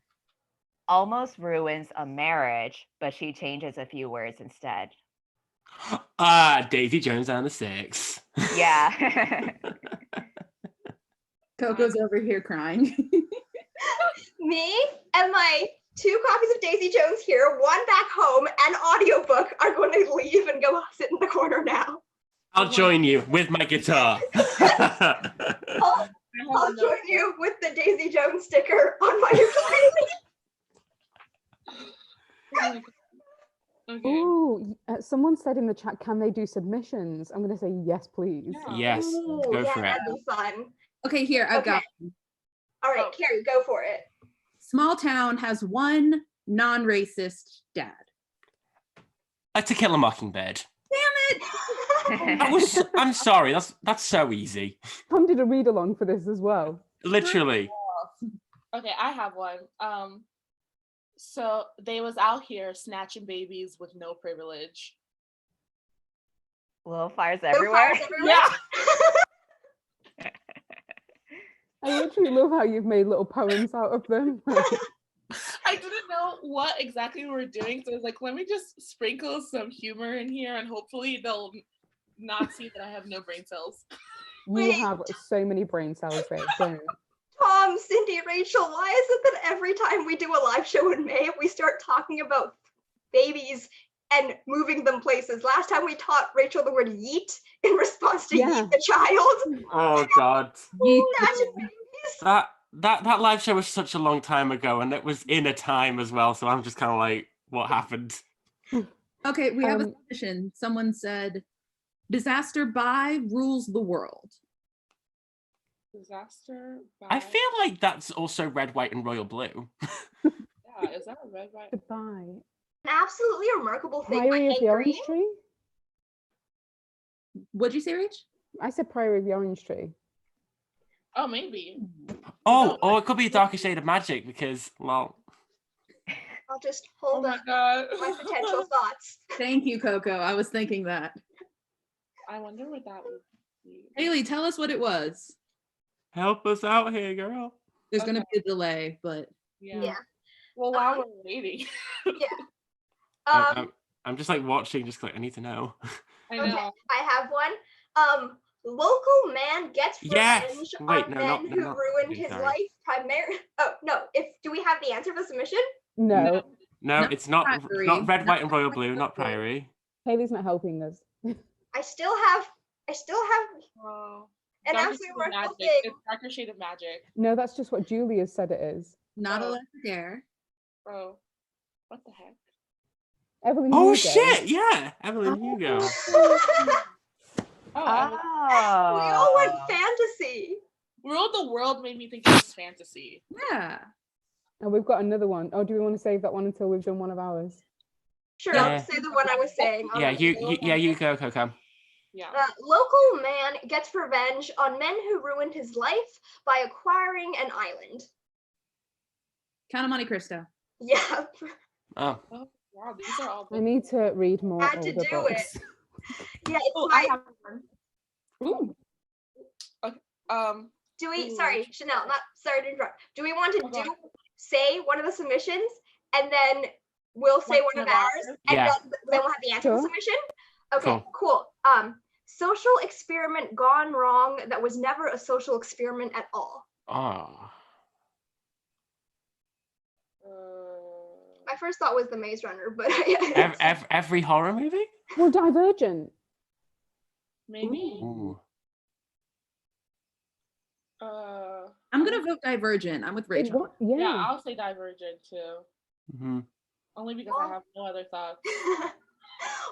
C: almost ruins a marriage, but she changes a few words instead.
B: Davy Jones and the Six.
C: Yeah.
F: Coco's over here crying.
A: Me and my 2 copies of Daisy Jones here, one back home, and audiobook are going to leave and go sit in the corner now.
B: I'll join you with my guitar.
A: I'll join you with the Daisy Jones sticker on my ukulele.
E: Okay.
D: Ooh, someone said in the chat, can they do submissions? I'm going to say yes, please.
B: Yes,
A: Ooh,
B: go
A: yeah,
B: for it.
A: that'd be fun.
F: Okay, here, I've got
A: All right, Kerri, go for it.
F: small town has one non-racist dad.
B: To Kill a Mockingbird.
C: Oh,
B: I'm sorry. That's so easy.
D: Tom did a read along for this as well.
B: Literally.
E: Okay, I have one. So they was out here snatching babies with no privilege.
C: Little fires
A: No
C: everywhere.
A: fires everywhere.
D: I literally love how you've made little poems out of them.
E: I didn't know what exactly we were doing, so I was like, let me just sprinkle some humor in here, and hopefully they'll not see that I have no brain cells.
D: You
A: Wait.
D: have so many brain cells, babe. Don't.
A: Tom, Cindy, Rachel, why is it that every time we do a live show in May, we start talking about babies and moving them places? Last time we taught Rachel the word yeet in response to
D: Yeah.
A: yeet the child.
B: Oh God.
A: Snatching babies.
B: That live show was such a long time ago, and it was in a time as well. So I'm just kind of like, what happened?
F: Okay, we have a
D: Um,
F: submission. Someone said, disaster by rules the world.
E: Disaster.
B: I feel like that's also red, white, and royal blue.
E: Yeah, is that a red, white?
D: Goodbye.
A: An absolutely remarkable thing. by
D: Priory of
A: Hank
D: the Orange
A: Green.
D: Tree?
F: What'd you say, Rach?
D: I said Priory of the Orange Tree.
E: Oh, maybe.
B: Oh, or it could be a darker shade of magic because, well,
A: I'll just
E: Oh
A: hold
E: my
A: up
E: god.
A: my potential thoughts.
F: Thank you, Coco. I was thinking that.
E: I wonder what that would be.
F: Haley, tell us what it was.
B: Help us out here, girl.
F: There's gonna be a delay, but
E: Yeah. Well, while we're waiting.
B: I'm just like watching, just like I need to know.
E: I know.
A: Okay, I have one. Local man gets
B: Yes!
A: revenge
B: Wait,
A: on
B: no,
A: men
B: not-
A: who
B: not-
A: ruined
B: okay,
A: his
B: sorry.
A: life primarily. Oh no! Do we have the answer for submission?
D: No,
B: No,
F: Not
B: it's not
F: Priory.
B: not red, white, and
F: Not
B: royal
F: Red,
B: blue,
F: White,
B: not
F: Blue.
B: Priory.
D: Haley's not helping us.
A: I still have
E: Oh.
A: an
E: Darker
A: answer
E: Shade of
A: for a
E: Magic.
A: whole thing.
E: It's Darker Shade of Magic.
D: No, that's just what Julia said it is.
F: not
E: Oh.
F: electric air.
E: Bro. What the heck?
D: Evelyn
B: Oh
D: Hugo.
B: shit! Yeah, Evelyn Hugo.
E: Oh,
A: We all went fantasy.
E: Rule the World made me think it was fantasy.
F: Yeah.
D: And we've got another one. Oh, do we want to save that one until we've done one of ours?
A: Sure,
B: Yeah.
A: I'll just say the one I was saying.
B: Yeah, you go, Coco.
E: Yeah.
A: Local man gets revenge on men who ruined his life by acquiring an island.
F: Count of Monte Cristo.
A: Yeah.
B: Oh,
E: Oh, wow, these are all
D: I need to read more
A: Had to
D: older
A: do
D: books.
A: Yeah, it's
E: Oh, I
A: my,
E: have one.
F: Ooh.
A: do we,
E: Ooh.
A: sorry, Chanelle, sorry to interrupt. Do we want to
E: Okay.
A: say one of the submissions and then we'll say one of ours and
B: Yeah.
A: then we'll have the answer for
D: Sure.
A: submission? Okay,
B: Cool.
A: cool. Social experiment gone wrong that was never a social experiment at all.
B: oh.
A: My first thought was The Maze Runner, but
B: Every horror movie?
D: Well, Divergent.
E: Maybe.
B: Ooh.
F: I'm gonna vote Divergent. I'm with Rachel.
D: What?
E: Yeah,
D: Yeah.
E: I'll say Divergent too.
B: Mhm.
E: Only because I have no other thoughts.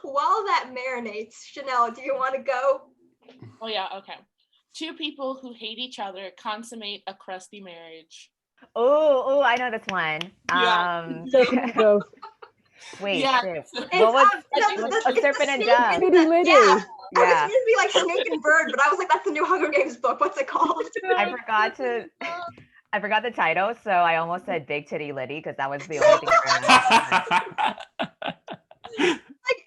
A: while that marinates, Chanelle, do you want to go?
E: Oh yeah, okay. Two people who hate each other consummate a crusty marriage.
C: Oh, I know this one.
E: Yeah.
D: Serpent and Dove.
C: Wait,
E: Yeah.
C: shit.
A: It's,
C: What was
A: it's
C: a
A: the
C: serpent and
A: snake
C: dove?
A: and
D: Bitty Liddy.
A: Yeah. I was
C: Yeah,
A: going to be like Snake and Bird, but I was like, that's the new Hunger Games book. What's it called?
C: I forgot the title, so I almost said Big Titty Liddy because that was the only thing I remember.
A: Like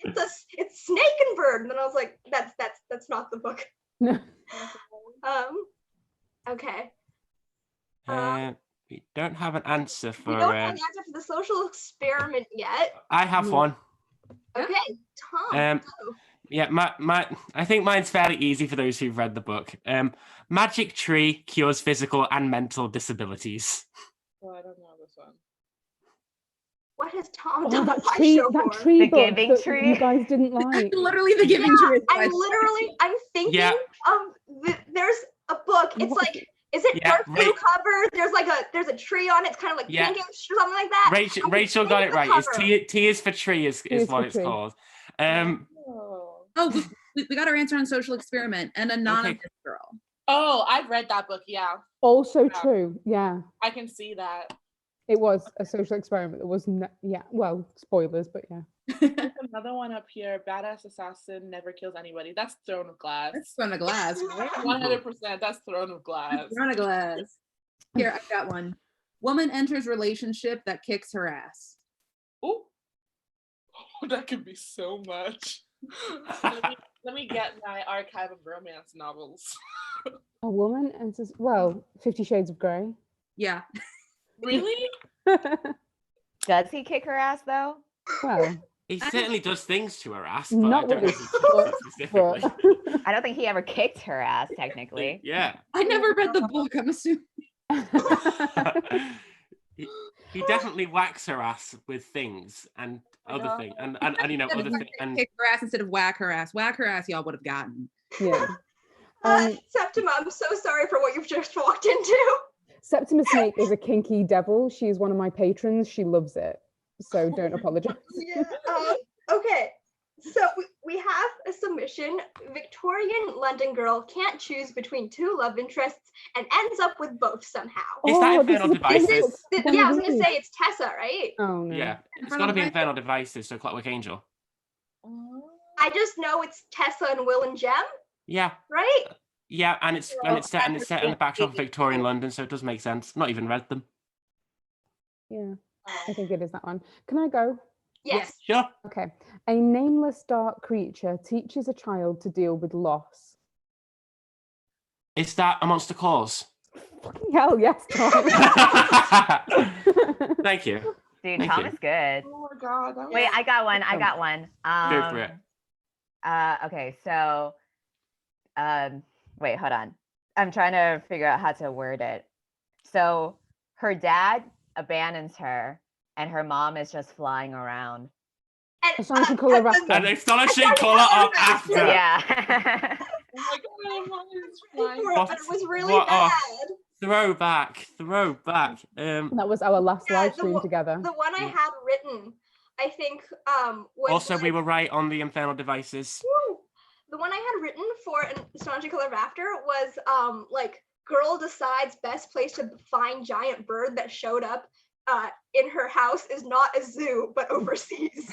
A: it's Snake and Bird, and then I was like, that's not the book.
D: No.
A: Okay.
B: We don't have an answer
A: We
B: for.
A: don't have an answer for the social experiment yet.
B: I have
D: No.
B: one.
A: Okay, Tom. go.
B: Yeah, I think mine's fairly easy for those who've read the book. Magic tree cures physical and mental disabilities.
E: Oh, I don't know this one.
A: What has Tom
D: Oh,
A: done
D: that
A: my
D: tree,
A: show
D: that
A: for?
D: tree
C: The
D: book
C: Giving
D: that
C: Tree.
D: you guys didn't like.
F: Literally the Giving Tree.
A: I'm thinking of there's a book. It's
D: What?
A: like, is it
B: Yeah,
A: dark blue cover? There's a tree on it. It's kind of like
B: Yeah.
A: pinkish or something like that.
B: Rachel got it
A: the
B: right. It's
A: cover.
B: T is for tree is
D: T is
B: what
D: for
B: it's
D: tree.
B: called.
F: Oh, we got our answer on Social Experiment and Anonymous Girl.
E: Oh, I've read that book. Yeah,
D: Also
E: Yeah.
D: true. Yeah.
E: I can see that.
D: It was a social experiment. It was yeah. Well, spoilers, but yeah.
E: There's another one up here. Badass assassin never kills anybody. That's Throne of Glass.
F: That's Throne of Glass, right?
E: 100%. That's Throne of Glass.
F: Throne of Glass. Here, I got one. Woman enters relationship that kicks her ass.
E: Ooh. Oh, that could be so much. let me get my archive of romance novels.
D: A woman enters. Well, 50 Shades of Grey.
F: Yeah.
E: Really?
C: Does he kick her ass though?
D: Well,
B: He certainly does things to her ass,
D: Not
B: but I don't
D: with
B: know
D: his
B: if he
D: foot,
B: does it specifically.
C: I don't think he ever kicked her ass technically.
B: Yeah.
F: I never read the book, I'm assuming.
B: he definitely whacks her ass with things and other things and you know other things and
F: Kick her ass instead of whack her ass. Whack her ass, y'all would have gotten.
D: yeah.
A: Septima, I'm so sorry for what you've just walked into.
D: Septima Snake is a kinky devil. She's one of my patrons. She loves it. So don't apologize.
A: Yeah. Okay. So we have a submission. Victorian London girl can't choose between two love interests and ends up with both somehow.
B: Is that
D: this
B: Infernal
D: is-
B: Devices?
A: Yeah, I was gonna say it's Tessa, right?
D: Oh no.
B: yeah, it's
F: Infernal
B: got to be
F: Devices.
B: Infernal Devices, so Clockwork Angel.
A: I just know it's Tessa and Will and Jem,
B: Yeah,
A: right?
B: yeah, and it's set in the backdrop of Victorian London, so it does make sense. Not even read them.
D: Yeah. I think it is that one. Can I go?
A: Yes.
B: Sure.
D: Okay. A nameless dark creature teaches a child to deal with loss.
B: Is that A Monster Calls?
D: Fucking hell, yes, Tom.
B: Thank you.
C: Dude,
B: Thank
C: Tom
B: you.
C: is good.
E: Oh my god. That
C: Wait,
E: was-
C: I got one. I got one.
B: Go for it.
C: Okay, so wait, hold on. I'm trying to figure out how to word it. So her dad abandons her and her mom is just flying around.
A: And,
D: Astonishing Colour
A: and
D: Raptor.
B: An astonishing colour of after.
C: Yeah.
E: Oh my god, mine is flying.
A: for it, but it was really
B: What- oh.
A: bad.
B: Throwback.
D: That was our last
A: Yeah,
D: live
A: the
D: stream
A: one-
D: together.
A: The one I had written, I think, was
B: Also, we
A: like-
B: were right on the infernal devices.
A: Woo! The one I had written for an Astonishing Colour Raptor was like girl decides best place to find giant bird that showed up in her house is not a zoo but overseas.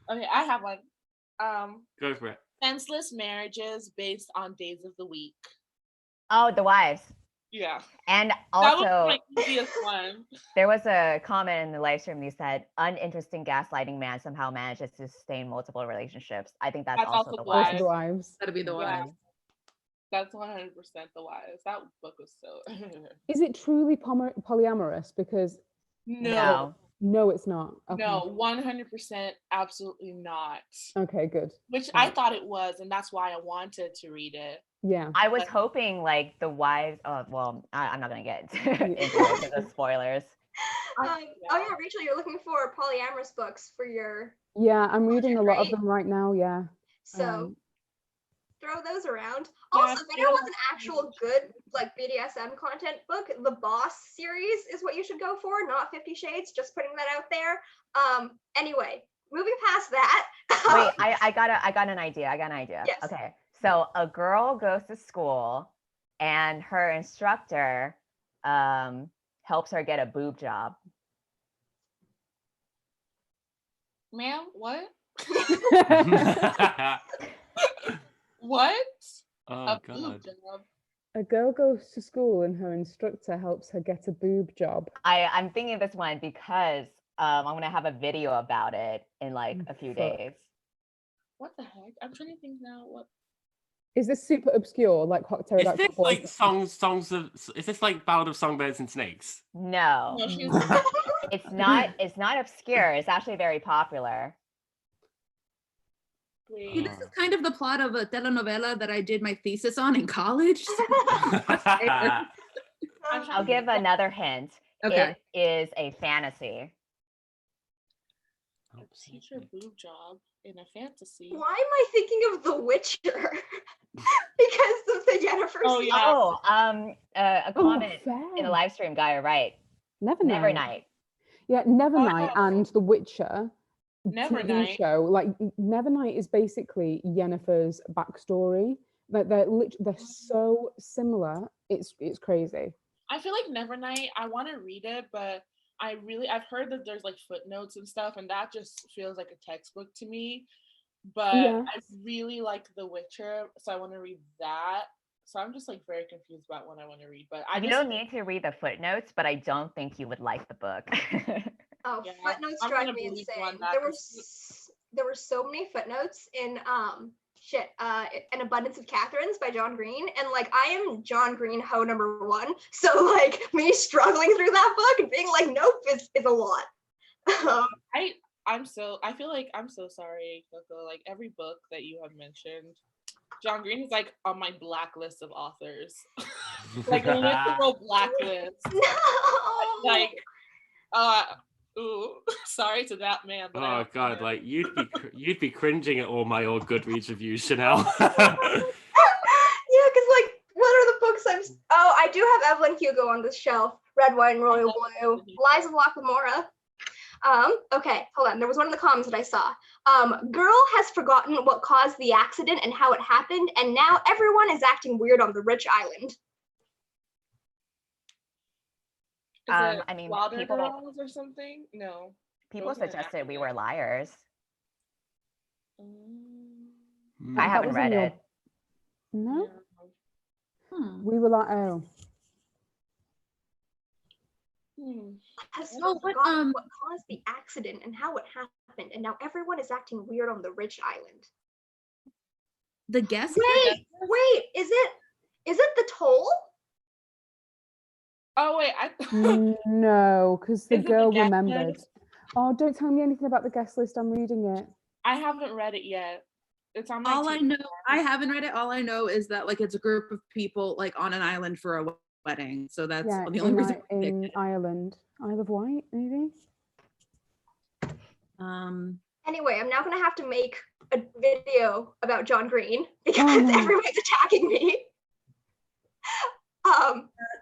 E: Okay, I have one.
B: Go for it.
E: Senseless marriages based on days of the week.
C: Oh, The Wives.
E: Yeah.
C: And
E: That
C: also,
E: was my easiest one.
C: there was a comment in the live stream that said, uninteresting gaslighting man somehow manages to sustain multiple relatiamonships. I think that's also The
D: Also
C: Wives.
D: the wives.
F: That'd be The
E: Yeah.
F: Wives.
E: That's 100% The Wives. That book was so.
D: Is it truly polyamorous? Because
E: No.
D: no, it's not. Okay.
E: No, 100% absolutely not.
D: Okay, good.
E: Which I
D: Right.
E: thought it was, and that's why I wanted to read it.
D: Yeah.
C: I was
E: But-
C: hoping like The Wives. Oh, well, I'm not going to get into it because of spoilers.
A: Oh yeah, Rachel, you're looking for polyamorous books for your
D: Yeah, I'm reading a lot of
A: right?
D: them right now. Yeah.
A: so throw those around.
E: Yeah,
A: Also, if anyone
E: yeah.
A: wants an actual good like BDSM content book, the Boss series is what you should go for, not 50 Shades. Just putting that out there. Anyway, moving past that.
C: Wait, I got an idea.
A: Yes.
C: Okay. So a girl goes to school and her instructor helps her get a boob job.
E: Ma'am, what?
B: Oh
E: What? A boob
B: god.
E: job.
D: A girl goes to school and her instructor helps her get a boob job.
C: I'm thinking of this one because I'm gonna have a video about it in like a few
D: Fuck.
C: days.
E: What the heck? I'm trying to think now. What?
D: Is this super obscure, like Hot
B: Is
D: Pterodactyl
B: this like
D: Boys?
B: songs of? Is this like Ballad of Songbirds and Snakes?
C: No,
E: No, she's.
C: it's not. It's not obscure. It's actually very popular.
F: See,
E: Wait.
F: this is kind of the plot of a telenovela that I did my thesis on in college.
E: I'm
C: I'll
E: trying to
C: give
E: think.
C: another hint.
F: Okay.
C: It is a fantasy.
E: Teacher boob job in a fantasy.
A: Why am I thinking of The Witcher? Because of the Yennefer
E: Oh,
A: scene.
E: yeah.
C: Oh, a comment in the
D: fair.
C: live stream got it right.
D: Nevernight.
C: Nevernight.
D: Yeah, Nevernight
E: Oh.
D: and The Witcher TV
E: Nevernight.
D: show. Like Nevernight is basically Yennefer's backstory. Like they're so similar. It's crazy.
E: I feel like Nevernight, I want to read it, but I've heard that there's like footnotes and stuff, and that just feels like a textbook to me. But
D: Yeah.
E: I really like The Witcher, so I want to read that. So I'm just like very confused about what I want to read. But I
C: You
E: just
C: don't need to read the footnotes, but I don't think you would like the book.
A: Oh,
E: Yeah,
A: footnotes
E: I'm
A: drive
E: gonna
A: me
E: believe
A: insane.
E: one that
A: There were so many footnotes in An Abundance of Catherines by John Green, and like I am John Green ho number one, so like me struggling through that book and being like nope is a lot.
E: I feel like I'm so sorry, Coco. Like every book that you have mentioned, John Green is like on my blacklist of authors. Like a literal blacklist.
A: No.
E: Like ooh, sorry to that man. But I
B: Oh
E: don't
B: god,
E: care.
B: like you'd be cringing at all my old Goodreads reviews, Chanelle.
A: Yeah, because like, what are the books I do have Evelyn Hugo on this shelf. Red Wine, Royal Blue, Lies of Locke Lamora. Okay, hold on. There was one in the comments that I saw. Girl has forgotten what caused the accident and how it happened, and now everyone is acting weird on the rich island.
E: Is it
C: I mean,
E: Wilder
C: people-
E: Girls or something? No.
C: People
E: Wasn't an
C: suggested we
E: accident.
C: were liars.
E: Mm,
C: I
D: That
C: haven't
D: was in
C: read
D: your-
C: it.
D: No,
E: yeah.
F: Hmm.
D: we were like, oh,
A: Has
F: Oh, but,
A: forgotten what caused the accident and how it happened, and now everyone is acting weird on the rich island.
F: the guest.
A: Wait, is it the toll?
E: Oh wait,
D: No, because the
E: Is it the
D: girl
E: guest
D: remembered.
E: list?
D: Oh, don't tell me anything about the guest list. I'm reading it.
E: I haven't read it yet. It's on my
F: All I
E: TV.
F: know, I haven't read it. All I know is that like it's a group of people like on an island for a wedding. So that's
D: Yeah,
F: the only reason.
D: in Ireland, Isle of Wight, maybe.
A: Anyway, I'm now gonna have to make a video about John Green because
D: no.
A: everyone's attacking me.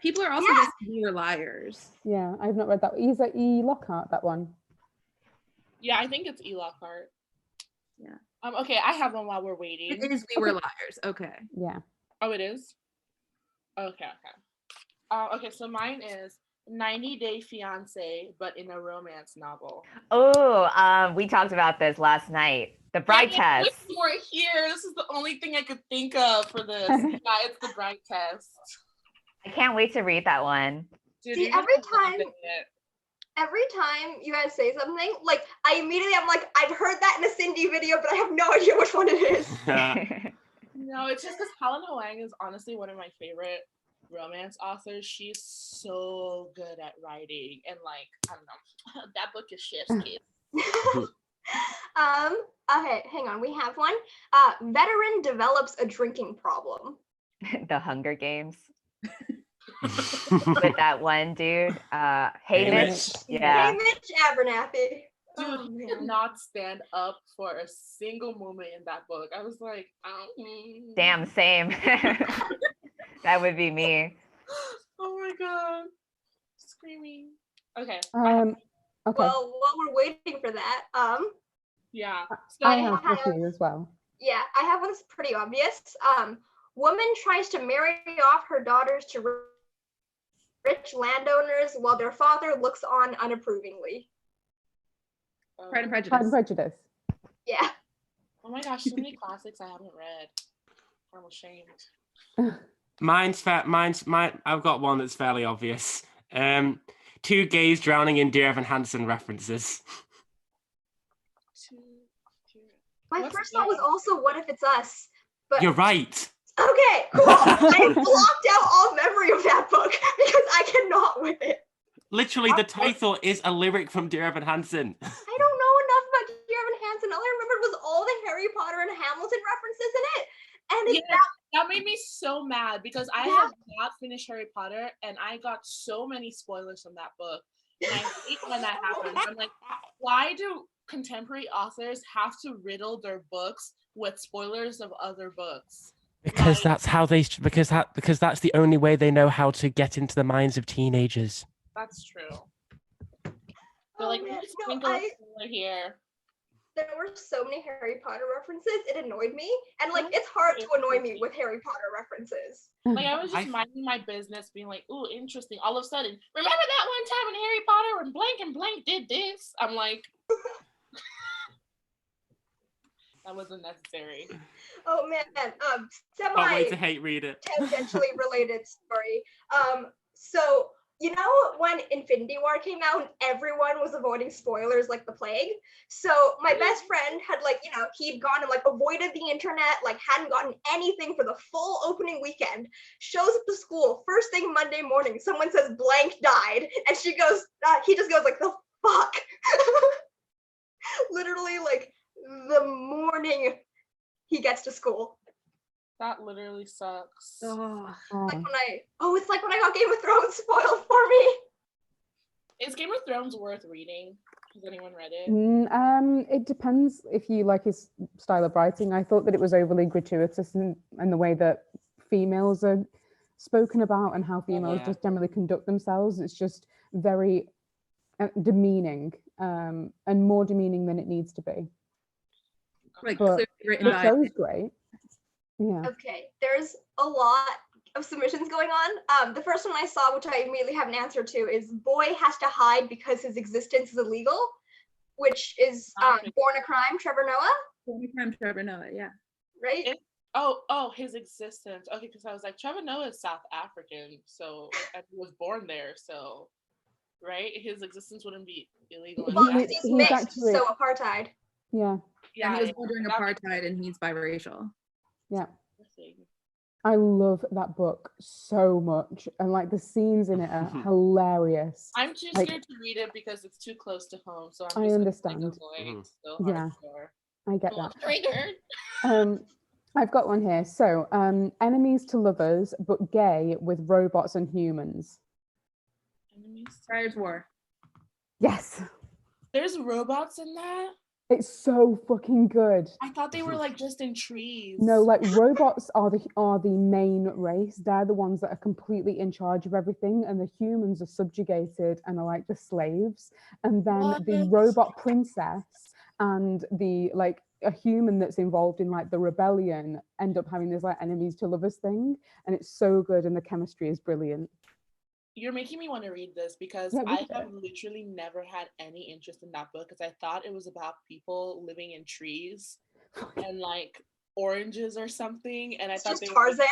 F: People are also
A: Yeah.
F: just we were liars.
D: Yeah, I've not read that. Is it E. Lockhart, that one?
E: Yeah, I think it's E. Lockhart.
F: Yeah.
E: Okay, I have one while we're waiting.
F: It is we were liars. Okay.
D: Yeah.
E: Oh, it is? Okay. Okay, so mine is 90 Day Fiancé, but in a romance novel.
C: Oh, we talked about this last night. The bride
E: I wish
C: test.
E: you were here. This is the only thing I could think of for this. Yeah, it's the bride test.
C: I can't wait to read that one.
E: Dude,
A: See,
E: you're gonna love it.
A: every time you guys say something, like I'm like, I've heard that in a Cindy video, but I have no idea which one it is.
E: No, it's just because Helen Hoang is honestly one of my favorite romance authors. She's so good at writing, and like, I don't know, that book is chef's kiss.
A: Okay, hang on, we have one. Veteran develops a drinking problem.
C: The Hunger Games. With that one dude, Hamish. Yeah.
A: Hamish Abernathy.
E: Dude, he did not stand up for a single moment in that book. I was like,
C: Damn, same. That would be me.
E: Oh my god, screaming. Okay.
D: Okay.
A: Well, while we're waiting for that,
E: Yeah. So
D: I have a few as well.
A: yeah, I have one that's pretty obvious. Woman tries to marry off her daughters to rich landowners while their father looks on unapprovingly.
F: Pride and Prejudice.
D: Pride and Prejudice.
A: Yeah.
E: Oh my gosh, so many classics I haven't read. I'm ashamed.
B: I've got one that's fairly obvious. Two gays drowning in Dear Evan Hansen references.
A: My first thought was also What If It's Us? But
B: You're right.
A: okay, cool. I blocked out all memory of that book because I cannot with it.
B: Literally, the title is a lyric from Dear Evan Hansen.
A: I don't know enough about Dear Evan Hansen. All I remembered was all the Harry Potter and Hamilton references in it. And it's
E: that made me so mad because I have not finished Harry Potter and I got so many spoilers from that book. And I hate when that happens. I'm like, why do contemporary authors have to riddle their books with spoilers of other books?
B: Because that's how they. Because that's the only way they know how to get into the minds of teenagers.
E: That's true. They're like, sprinkle a spoiler here.
A: There were so many Harry Potter references, it annoyed me. And like, it's hard to annoy me with Harry Potter references.
E: Like, I was just minding my business, being like, ooh, interesting. All of a sudden, remember that one time in Harry Potter when blank and blank did this? I'm like, that wasn't necessary.
A: Oh man,
B: Can't wait to hate read it.
A: Tangentially related story. So you know when Infinity War came out and everyone was avoiding spoilers like the plague? So my best friend had he'd gone and avoided the internet, hadn't gotten anything for the full opening weekend, shows up to school, first thing Monday morning, someone says blank died, and he just goes like, the fuck? Literally the morning he gets to school.
E: That literally sucks.
A: It's like when I got Game of Thrones spoiled for me.
E: Is Game of Thrones worth reading? Has anyone read it?
D: It depends if you like his style of writing. I thought that it was overly gratuitous in the way that females are spoken about and how females just generally conduct themselves. It's just very demeaning, and more demeaning than it needs to be.
F: Like,
D: but the show is great. Yeah.
A: Okay, there's a lot of submissions going on. The first one I saw, which I immediately have an answer to, is boy has to hide because his existence is illegal, which is Born a Crime, Trevor Noah.
F: Born a Crime, Trevor Noah, yeah.
A: Right?
E: His existence. Okay, because I was like, Trevor Noah is South African, so and he was born there, so right? His existence wouldn't be illegal.
A: Well,
D: He-
A: because he's
D: he's
A: mixed,
D: actually-
A: so apartheid.
D: Yeah,
F: Yeah, he was
E: yeah.
F: born during
E: That-
F: apartheid and he's biracial.
D: yeah.
E: Interesting.
D: I love that book so much, and like the scenes in it are hilarious.
E: I'm too
D: Like-
E: scared to read it because it's too close to home. So I'm just
D: I
E: gonna,
D: understand.
E: Like, avoid
B: Mhm.
E: so
D: Yeah.
E: hardcore.
D: I get
E: Cool.
D: that.
E: Triggered.
D: I've got one here. So, enemies to lovers, but gay with robots and humans.
E: Enemies.
F: Friars War.
D: Yes,
E: There's robots in that.
D: it's so fucking good.
E: I thought they were like just in trees.
D: No, like robots are the main race. They're the ones that are completely in charge of everything, and the humans are subjugated and are like the slaves. And then the
E: What?
D: robot princess and the like a human that's involved in like the rebellion end up having this like enemies to lovers thing, and it's so good, and the chemistry is brilliant.
E: You're making me want to read this because
D: Yeah,
E: I
D: read
E: have
D: it.
E: literally never had any interest in that book because I thought it was about people living in trees and like oranges or something. And I
A: It's
E: thought
A: just
E: they were
A: Tarzan.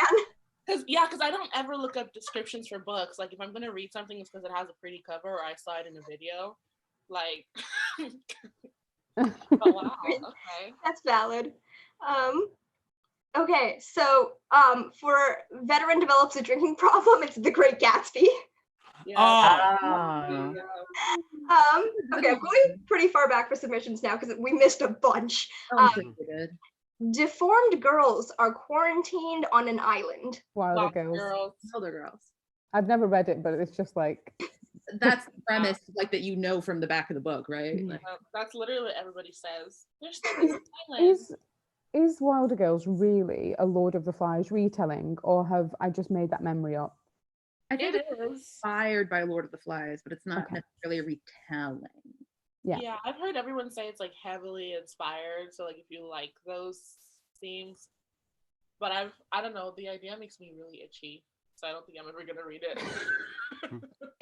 E: because I don't ever look up descriptions for books. Like if I'm gonna read something, it's because it has a pretty cover or I saw it in a video. Like, oh wow, okay.
A: That's valid. Okay, so for veteran develops a drinking problem, it's The Great Gatsby.
E: Yeah.
C: Oh.
A: Okay, I'm going pretty far back for submissions now because we missed a bunch.
F: I'm sure we did.
A: Deformed girls are quarantined on an island.
D: Wilder
E: Wow,
D: Girls.
E: girls.
F: Elder Girls.
D: I've never read it, but it's just like
F: That's the premise, like that you know from the back of the book, right?
D: Mm.
F: Like,
E: That's literally what everybody says. There's still this island.
D: is Wilder Girls really a Lord of the Flies retelling, or have I just made that memory up?
F: I think
E: It
F: it's
E: is.
F: inspired by Lord of the Flies, but it's not
D: Okay.
F: necessarily a retelling.
D: Yeah.
E: Yeah, I've heard everyone say it's like heavily inspired. So like if you like those themes, but I don't know, the idea makes me really itchy. So I don't think I'm ever gonna read it.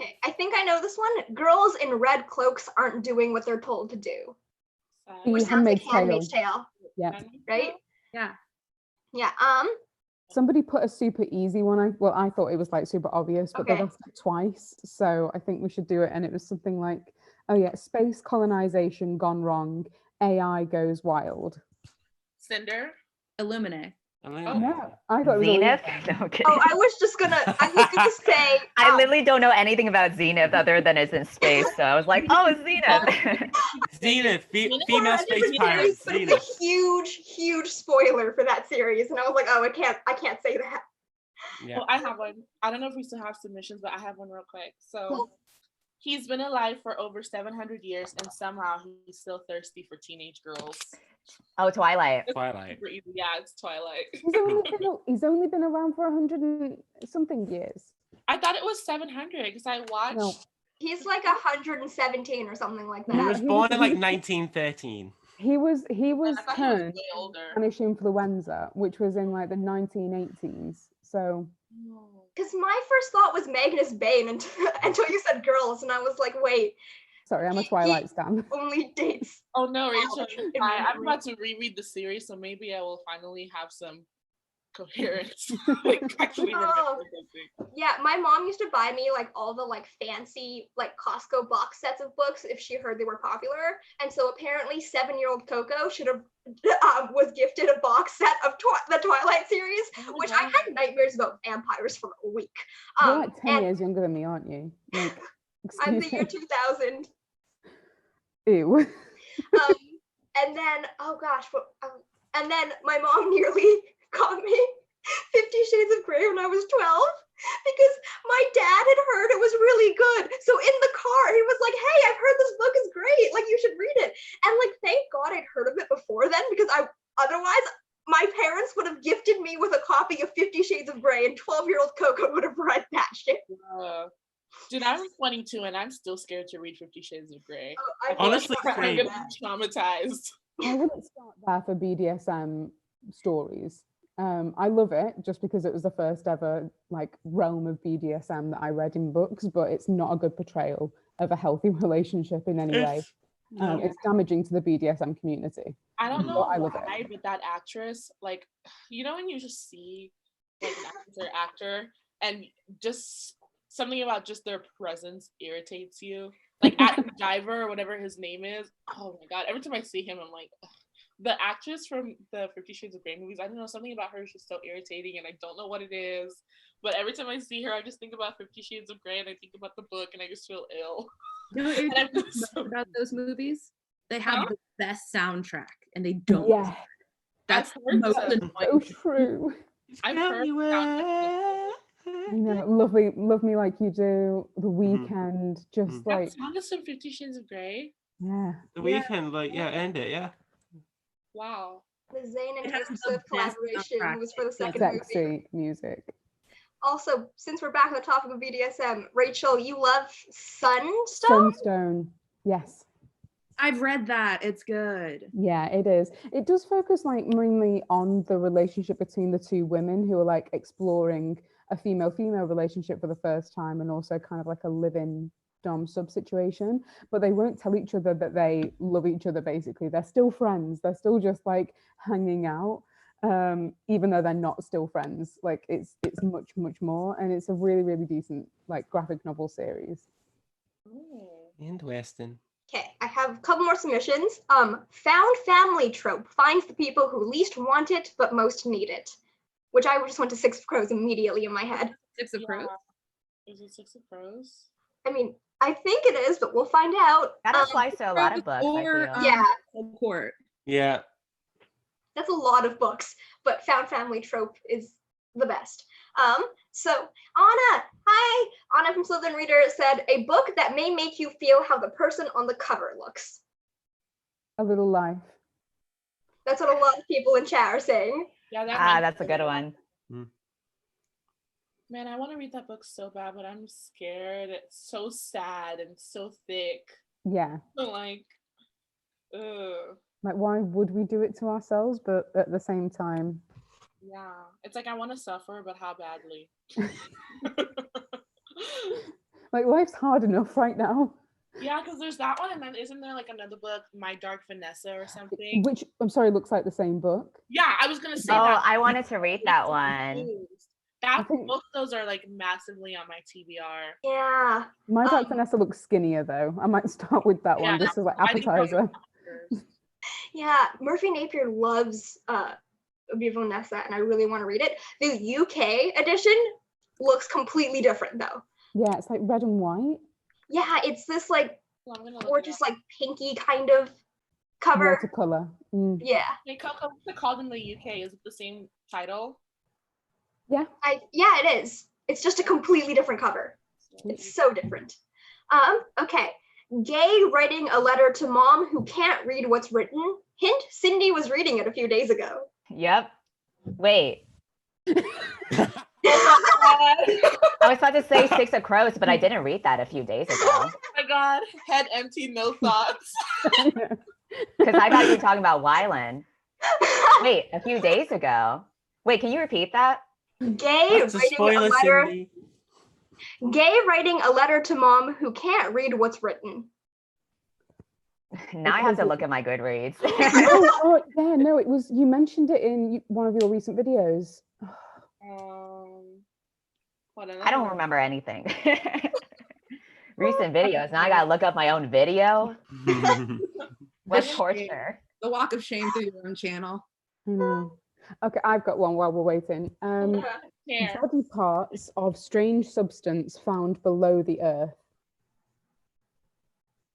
A: Okay, I think I know this one. Girls in red cloaks aren't doing what they're told to do.
D: The
A: Which sounds like
D: Handmaid's Tale.
A: Handmaid's Tale,
D: Yeah.
A: right?
F: Yeah.
A: Yeah.
D: Somebody put a super easy one. I thought it was like super obvious, but
A: Okay.
D: they've asked it twice, so I think we should do it. And it was something like, oh yeah, space colonization gone wrong. AI goes wild.
E: Cinder.
F: Illuminate.
D: No, I thought it was
C: Zenith?
D: Elysium.
C: No, I'm kidding.
A: Oh, I was gonna say.
C: I literally don't know anything about Zenith other than it's in space. So I was like, oh, it's Zenith.
B: Zenith, female
A: 400
B: space
A: series,
B: pirates.
A: but it's
B: Zenith.
A: a huge spoiler for that series, and I was like, oh, I can't say that.
B: Yeah.
E: Well, I have one. I don't know if we still have submissions, but I have one real quick. So he's been alive for over 700 years, and somehow he's still thirsty for teenage girls.
C: Oh, Twilight.
B: Twilight.
E: Super easy. Yeah, it's Twilight.
D: He's only been around for 100 and something years.
E: I thought it was 700 because I watched.
D: No.
A: He's like 117 or something like
B: He
A: that.
B: was
D: he
B: born
D: was-
B: in like 1913.
D: He was
E: I thought he was
D: turned
E: way older.
D: Spanish influenza, which was in like the 1918s. So
A: Because my first thought was Magnus Bane until you said girls, and I was like, wait,
D: sorry, I'm a Twilight stan.
A: only dates.
E: Oh no, Rachel!
A: It
E: I'm
A: really-
E: about to reread the series, so maybe I will finally have some coherence. Like actually remember
A: Oh.
E: something.
A: Yeah, my mom used to buy me like all the like fancy like Costco box sets of books if she heard they were popular, and so apparently 7-year-old Coco should have was gifted a box set of the Twilight series,
E: Oh my
A: which
E: God.
A: I had nightmares about vampires for a week.
D: You're like 10
A: and
D: years younger than me, aren't you? Like,
A: I'm the
D: excuse
A: year
D: me.
A: 2000.
D: Ew.
A: And then and then my mom nearly got me 50 Shades of Grey when I was 12 because my dad had heard it was really good. So in the car, he was like, "Hey, I've heard this book is great. Like you should read it." And like, thank God I'd heard of it before then because otherwise my parents would have gifted me with a copy of 50 Shades of Grey, and 12-year-old Coco would have read that shit.
E: Dude, I'm 22 and I'm still scared to read 50 Shades of Grey.
A: I
B: Honestly,
A: feel
E: I'm
B: same.
E: gonna be traumatized.
D: I wouldn't start there for BDSM stories. I love it just because it was the first ever like realm of BDSM that I read in books, but it's not a good portrayal of a healthy relationship in any way.
B: No.
D: It's damaging to the BDSM community.
E: I don't
B: Mhm.
E: know
D: Well, I love
E: why, but that actress, like, you know, when you just see like an actor and just something about just their presence irritates you. Like Adam Driver or whatever his name is. Oh my god! Every time I see him, I'm like, ugh. The actress from the 50 Shades of Grey movies. I don't know, something about her is just so irritating, and I don't know what it is. But every time I see her, I just think about 50 Shades of Grey, and I think about the book, and I just feel ill.
F: You know what
E: And I'm
F: irritates me
E: so-
F: about those movies? They have
E: Huh?
F: the best soundtrack, and they don't.
D: Yeah,
F: That's
E: I've
F: the
E: heard
F: most
E: so.
D: so
F: annoying.
D: true.
E: I've heard soundtracks.
D: You know, lovely, love me like you do. The
B: Mhm.
D: Weekend, just
B: Mhm.
D: like
E: That song is from 50 Shades of Grey.
D: yeah.
B: The
F: Yeah.
B: Weekend, like, yeah, earned it, yeah.
E: Wow.
A: The Zayn and
F: It has
A: Taylor
F: the
A: Swift
F: best
A: collaboration
F: soundtrack.
A: was for the
F: It's
A: second movie.
D: Sexy music.
A: Also, since we're back on the topic of BDSM, Rachel, you love Sunstone?
D: Sunstone. Yes.
F: I've read that. It's good.
D: Yeah, it is. It does focus like mainly on the relationship between the two women who are like exploring a female-female relationship for the first time, and also kind of like a live-in dom sub situation. But they won't tell each other that they love each other. Basically, they're still friends. They're still just like hanging out, even though they're not still friends. Like it's much more, and it's a really really decent like graphic novel series.
B: Interesting.
A: Okay, I have a couple more submissions. Found family trope finds the people who least want it but most need it, which I just went to Six of Crows immediately in my head.
F: Six of Crows.
E: Is it Six of Crows?
A: I mean, I think it is, but we'll find out.
C: That applies to a lot of books, I
F: Or
C: feel.
A: Yeah.
F: Court.
B: Yeah.
A: That's a lot of books, but found family trope is the best. So Anna, hi, Anna from Slytherin Reader said a book that may make you feel how the person on the cover looks.
D: A Little Life.
A: That's what a lot of people in chat are saying.
E: Yeah,
C: That's a good one.
E: Man, I want to read that book so bad, but I'm scared. It's so sad and so thick.
D: Yeah.
E: Like, ugh.
D: Like, why would we do it to ourselves? But at the same time,
E: Yeah. It's like I want to suffer, but how badly?
D: like life's hard enough right now.
E: Yeah, because there's that one, and then isn't there like another book, My Dark Vanessa or something?
D: Which I'm sorry, looks like the same book.
E: Yeah, I was gonna say
C: Oh,
E: that.
C: I wanted to read that one.
E: That
D: think-
E: both of those are like massively on my TBR.
A: Yeah.
D: My Dark Vanessa looks skinnier though. I might start with that
E: Yeah,
D: one just as like
E: I think probably
D: appetizer.
A: Yeah. Murphy Napier loves Beautiful Vanessa, and I really want to read it. The UK edition looks completely different though.
D: Yeah, it's like red and white.
A: Yeah, it's this like
E: Well, I'm gonna look
A: gorgeous,
E: it
A: like pinky kind of cover.
D: Watercolor. Mm.
A: Yeah.
E: Hey, Coco, what's it called in the UK? Is it the same title?
A: Yeah, it is. It's just a completely different cover. It's so different. Okay. Gay writing a letter to mom who can't read what's written. Hint, Cindy was reading it a few days ago.
C: Yep. Wait.
E: Oh
C: I was about to say Six of Crows, but I didn't read that a few days ago.
E: my god, head empty, no thoughts.
C: Because I thought you were talking about Wyland. Wait, a few days ago. Wait, can you repeat that?
A: Gay
B: That's a
A: writing a
B: spoiler,
A: letter.
B: Cindy.
A: Gay writing a letter to mom who can't read what's written.
C: Now I have to look at my Goodreads.
D: Oh, yeah, no, it was, you mentioned it in one of your recent videos.
C: I don't remember anything. Recent videos. Now I gotta look up my own video. What torture.
F: The walk of shame through your own channel.
D: I know. Okay, I've got one while we're waiting.
E: Here.
D: Body parts of strange substance found below the earth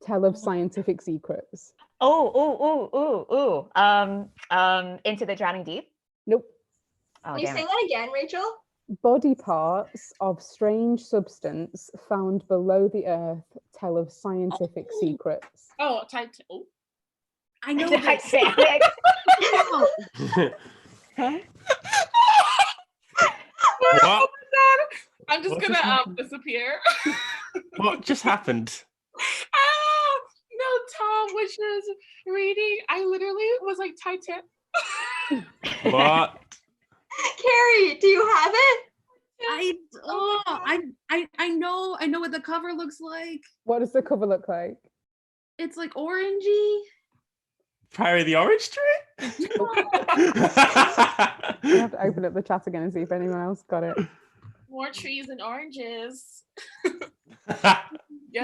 D: tell of scientific secrets.
C: Into the Drowning Deep?
D: Nope.
C: Oh,
A: Can you
C: damn
A: say
C: it.
A: that again, Rachel?
D: Body parts of strange substance found below the earth tell of scientific secrets.
E: Oh,
F: I know this.
C: Titanic.
D: Huh?
B: What?
E: I'm just
B: What
E: gonna
B: just happened?
E: disappear.
B: What just happened?
E: No, Tom, when she was reading, I literally was like Titanic.
B: What?
A: Carrie, do you have it?
F: I know what the cover looks like.
D: What does the cover look like?
F: It's like orangey.
B: Prairie the Orange Tree?
D: I have to open up the chat again and see if anyone else got it.
E: More trees and oranges. Get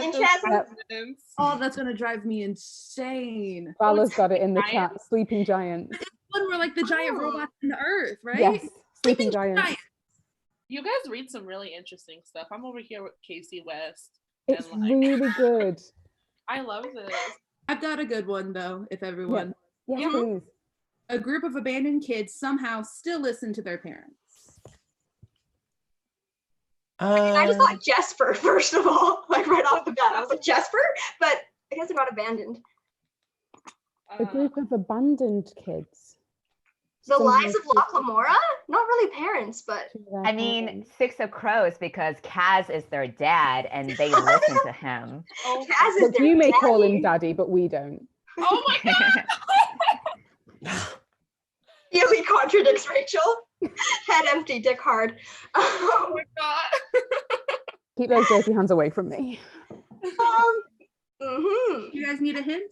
A: And
E: those
A: Jasmine-
E: vitamins.
F: Oh, that's gonna drive me insane.
D: Vala's got it in the
E: giant.
D: chat. Sleeping giants.
F: One where like the giant
A: Oh.
F: robots in the earth, right?
D: Yes, sleeping giants.
F: giants.
E: You guys read some really interesting stuff. I'm over here with Casey West.
D: It's
E: and, like,
D: really good.
E: I love this.
F: I've got a good one though, if everyone.
D: Yes,
E: Yeah.
D: please.
F: A group of abandoned kids somehow still listen to their parents.
A: I just thought Jesper, first of all, like right off the bat. I was like, Jesper? But I guess they're not abandoned.
D: A group of abandoned kids.
A: The
D: Somehow
A: Lives of La Clamora? Not really parents, but
D: to their
C: I mean,
D: parents.
C: Six of Crows because Kaz is their dad and they listen to him.
E: Oh,
A: Kaz is
D: Look,
A: their
D: you may call
A: daddy.
D: him daddy, but we don't.
E: oh my god!
A: He really contradicts Rachel. Head empty, dick hard.
E: Oh my god!
D: Keep those dirty hands away from me.
F: You guys need a hint?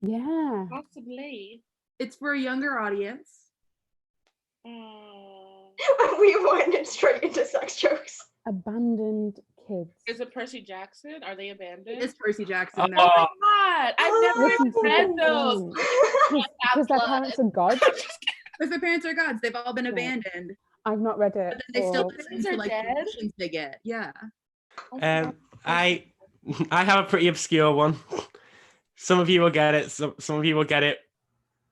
D: Yeah.
E: Possibly.
F: It's for a younger audience.
A: We went straight into sex jokes.
D: Abandoned kids.
E: Is it Percy Jackson? Are they abandoned?
F: It's Percy Jackson.
B: Oh.
F: Now.
E: God, I've never
D: Listen
E: even
D: to
E: read
D: them.
E: those.
D: Because their parents are gods.
F: Because their parents are gods. They've all been
D: Right.
F: abandoned.
D: I've not read it.
F: But then they still
D: or-
F: listen
E: Parents
F: to
E: are
F: like the
E: dead?
F: missions they get. Yeah.
B: I have a pretty obscure one. Some of you will get it. Some of you will get it,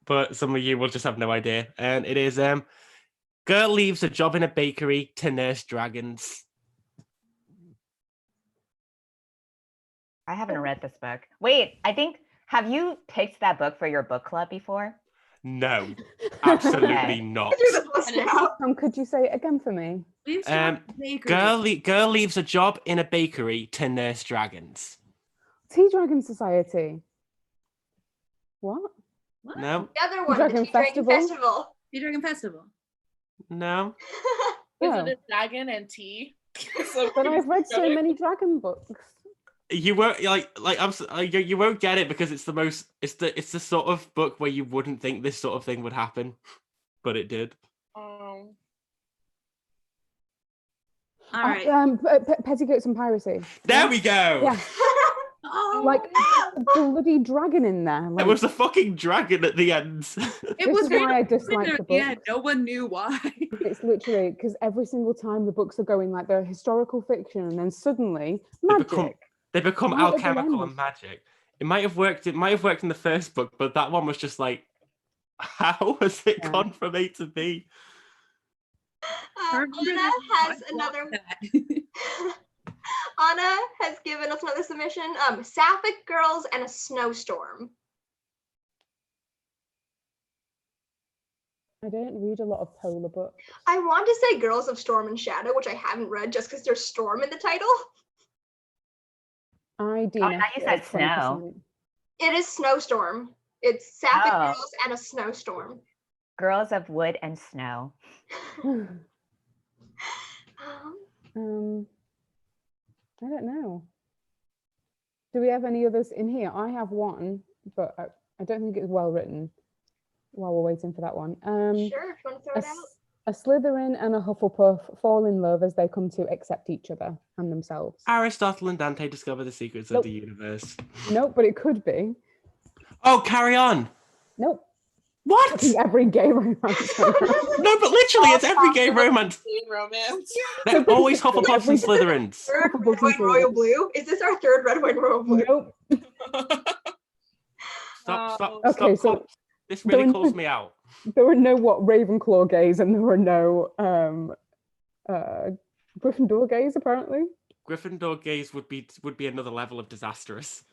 B: but some of you will just have no idea. And it is girl leaves a job in a bakery to nurse dragons.
C: I haven't read this book. Wait, have you picked that book for your book club before?
B: No, absolutely not.
A: Through the list now.
D: Could you say it again for me?
F: Leaves
B: Um, Girl leaves a job in a bakery to nurse dragons.
D: Tea Dragon Society. What?
B: No,
A: The other one,
D: Dragon
A: the Tea Dragon
D: Festival?
A: Festival.
F: Sea Dragon Festival.
B: no.
E: Is
D: Oh.
E: it a dragon and tea? So
D: But I've read so many dragon books.
B: You won't you won't get it because it's the sort of book where you wouldn't think this sort of thing would happen, but it did.
F: All right.
D: Petticoats and Piracy.
B: There we go.
D: Yeah,
F: Oh,
D: like a bloody dragon in there.
B: There
D: Like,
B: was a fucking dragon at the end.
F: it
D: this
F: was
D: is why I
F: random
D: dislike
F: at
D: the
F: the end.
D: book.
F: No one knew why.
D: It's literally because every single time the books are going like they're historical fiction, and then suddenly magic.
B: They become
D: Right at the
B: alchemical
D: end.
B: and magic. It might have worked in the first book, but that one was just like, how has it
D: Yeah.
B: gone from A to B?
F: Remember
A: Anna
F: that?
A: has
F: I
A: another.
F: love that.
A: Anna has given us another submission. Sapphic Girls and a Snowstorm.
D: I don't read a lot of polar books.
A: I want to say Girls of Storm and Shadow, which I haven't read just because there's storm in the title.
D: I do.
C: Oh, I thought you said snow.
A: It is Snowstorm. It's Sapphic
C: Oh.
A: Girls and a Snowstorm.
C: Girls of Wood and Snow.
D: I don't know. Do we have any others in here? I have one, but I don't think it's well written. While we're waiting for that one,
A: Sure, if you want to throw
D: a,
A: it out.
D: a Slytherin and a Hufflepuff fall in love as they come to accept each other and themselves.
B: Aristotle and Dante discover the secrets
D: Nope.
B: of the universe.
D: Nope, but it could be.
B: Oh, Carry On.
D: Nope. I
B: What?
D: think every gay romance.
B: No, but literally, it's every gay romance.
E: romance.
B: They're always Hufflepuffs and Slytherins.
A: Third
D: Hufflepuff
A: Red, White,
D: and
A: Royal
D: Slytherin.
A: Blue. Is this our third Red, White, Royal Blue?
D: Nope.
B: Stop.
D: Okay, so
B: This really
D: don't-
B: calls me out.
D: There were no Ravenclaw gays, and there were no Gryffindor gays apparently.
B: Gryffindor gays would be another level of disastrous.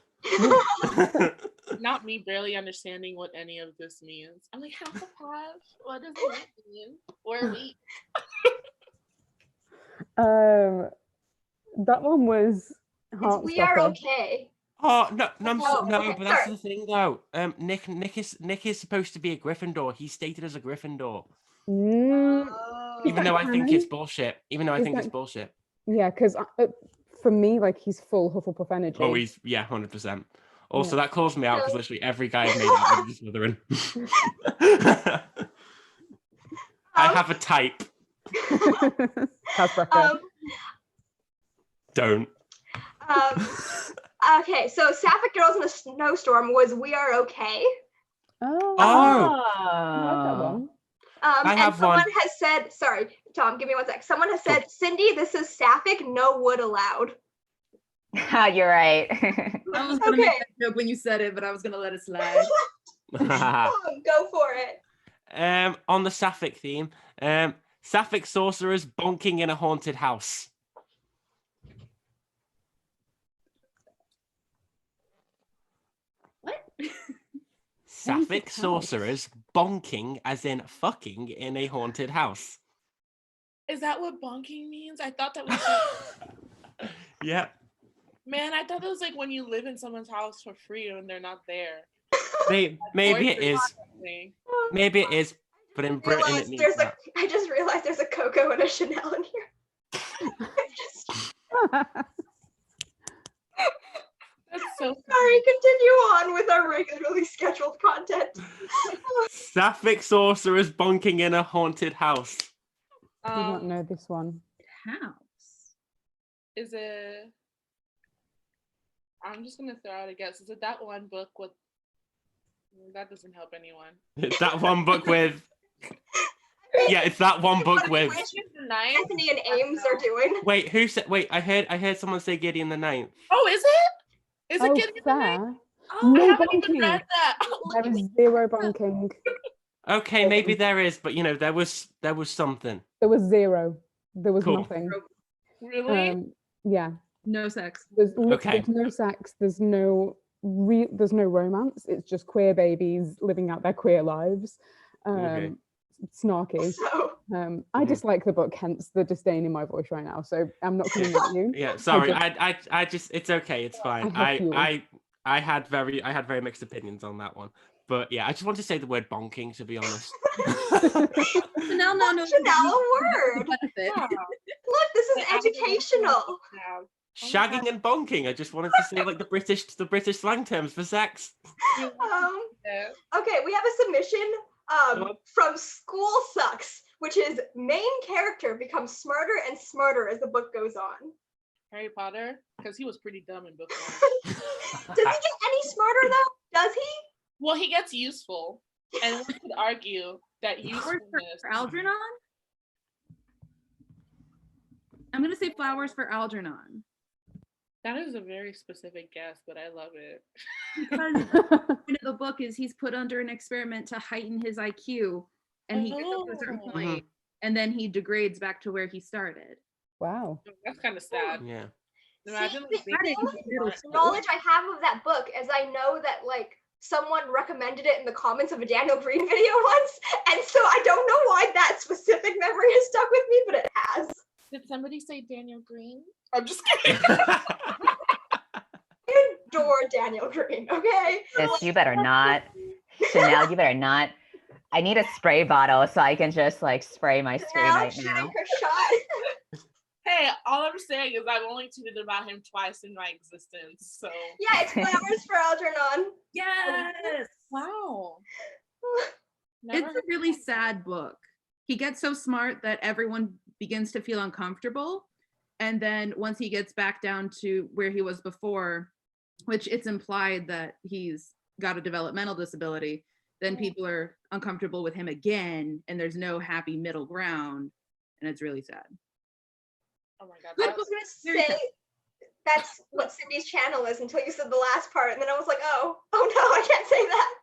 E: Not me barely understanding what any of this means. I'm like, Hufflepuff? What does it mean? We're weak.
D: That one was
A: It's We Are
D: Heartstopper.
A: Okay.
B: Oh no, no,
A: okay,
B: but that's
A: sorry.
B: the thing though. Nick is supposed to be a Gryffindor. He's stated as a Gryffindor,
D: Mm,
B: even
D: that
B: though I think
D: canon?
B: it's bullshit. Even though I
D: Is
B: think it's
D: that-
B: bullshit.
D: yeah, because for me, like he's full Hufflepuff energy.
B: Oh, he's 100%. Also, that calls me out because
A: So-
B: literally every guy I've made out with is Slytherin. I have a type.
D: Casbreaker.
B: Don't.
A: Okay, so Sapphic Girls in a Snowstorm was We Are Okay.
D: Oh, I like that one.
B: I
A: And
B: have
A: someone
B: one.
A: has said, sorry, Tom, give me one sec. Someone has said, Cindy, this is Sapphic, no wood allowed.
C: You're right.
F: I was gonna
A: Okay.
F: make that joke when you said it, but I was gonna let it slide.
A: Tom, go for it.
B: On the Sapphic theme, Sapphic sorcerers bonking in a haunted house.
F: What?
B: Sapphic
D: house.
B: sorcerers bonking, as in fucking, in a haunted house.
E: Is that what bonking means? I thought that was
B: Yeah.
E: man, I thought that was like when you live in someone's house for free and they're not there.
B: Maybe it is.
E: Thing.
B: Maybe it is. But in Britain, it means that.
A: I just realized there's a Coco and a Chanelle in here.
E: That's so
A: Sorry, continue on with our regularly scheduled content.
B: Sapphic sorcerers bonking in a haunted house.
D: I do not know this one.
F: House.
E: Is it? I'm just gonna throw out a guess. Is it that one book with? That doesn't help anyone.
B: That one book with. Yeah, it's that one book with.
E: Which is the ninth?
A: Anthony and Ames are doing.
B: Wait, who said? Wait, I heard someone say Gideon the Ninth.
E: Oh, is it? Is it
D: Oh,
E: getting the ninth?
D: fair.
E: Oh, I
D: No
E: haven't even
D: bonking.
E: read that. Oh,
D: There is zero bonking.
B: Okay, maybe there is, but there was something.
D: There was zero. There was
B: Cool.
D: nothing.
E: really?
D: Yeah.
F: No sex.
D: There's
B: Okay.
D: there's no sex. There's no romance. It's just queer babies living out their queer lives.
B: Okay.
D: Snarky.
A: So,
D: I dislike the book, hence the disdain in my voice right now. So I'm not coming at you.
B: Yeah, sorry.
D: just-
B: I just it's okay. It's fine.
D: I have fuel.
B: I had very mixed opinions on that one. But yeah, I just want to say the word bonking, to be honest.
F: Chanelle now knows
A: Chanelle, a word.
F: benefit.
E: Yeah.
A: Look, this is educational.
B: Shagging and bonking. I just wanted to say like the British slang terms for sex.
A: Okay, we have a submission from School Sucks, which is main character becomes smarter and smarter as the book goes on.
E: Harry Potter, because he was pretty dumb in book one.
A: Does he get any smarter though? Does he?
E: Well, he gets useful, and we could argue that usefulness.
F: For Algernon? I'm gonna say flowers for Algernon.
E: That is a very specific guess, but I love it.
F: Because the point of the book is he's put under an experiment to heighten his IQ, and he gets up to a certain point, and then he degrades back to where he started.
D: Wow.
E: That's kind of sad.
B: Yeah.
E: Imagine
A: See,
E: like,
A: the only knowledge I have of that book is I know that like someone recommended it in the comments of a Daniel Green video once, and so I don't know why that specific memory has stuck with me, but it has.
E: Did somebody say Daniel Green? I'm just kidding.
A: I adore Daniel Green, okay?
C: Yes, you better not. Chanelle, you better not. I need a spray bottle so I can just like spray my screen
A: Now
C: right
A: shooting
C: now.
A: her shot.
E: Hey, all I'm saying is I've only tweeted about him twice in my existence. So
A: Yeah, it's flowers for Algernon.
F: Yes.
E: wow.
F: It's a really sad book. He gets so smart that everyone begins to feel uncomfortable. And then once he gets back down to where he was before, which it's implied that he's got a developmental disability, then people are uncomfortable with him again, and there's no happy middle ground, and it's really sad.
E: Oh my god.
A: I
E: That
A: was
E: was,
A: gonna say that's what Cindy's channel is until you said the last part, and then I was like, oh no, I can't say that.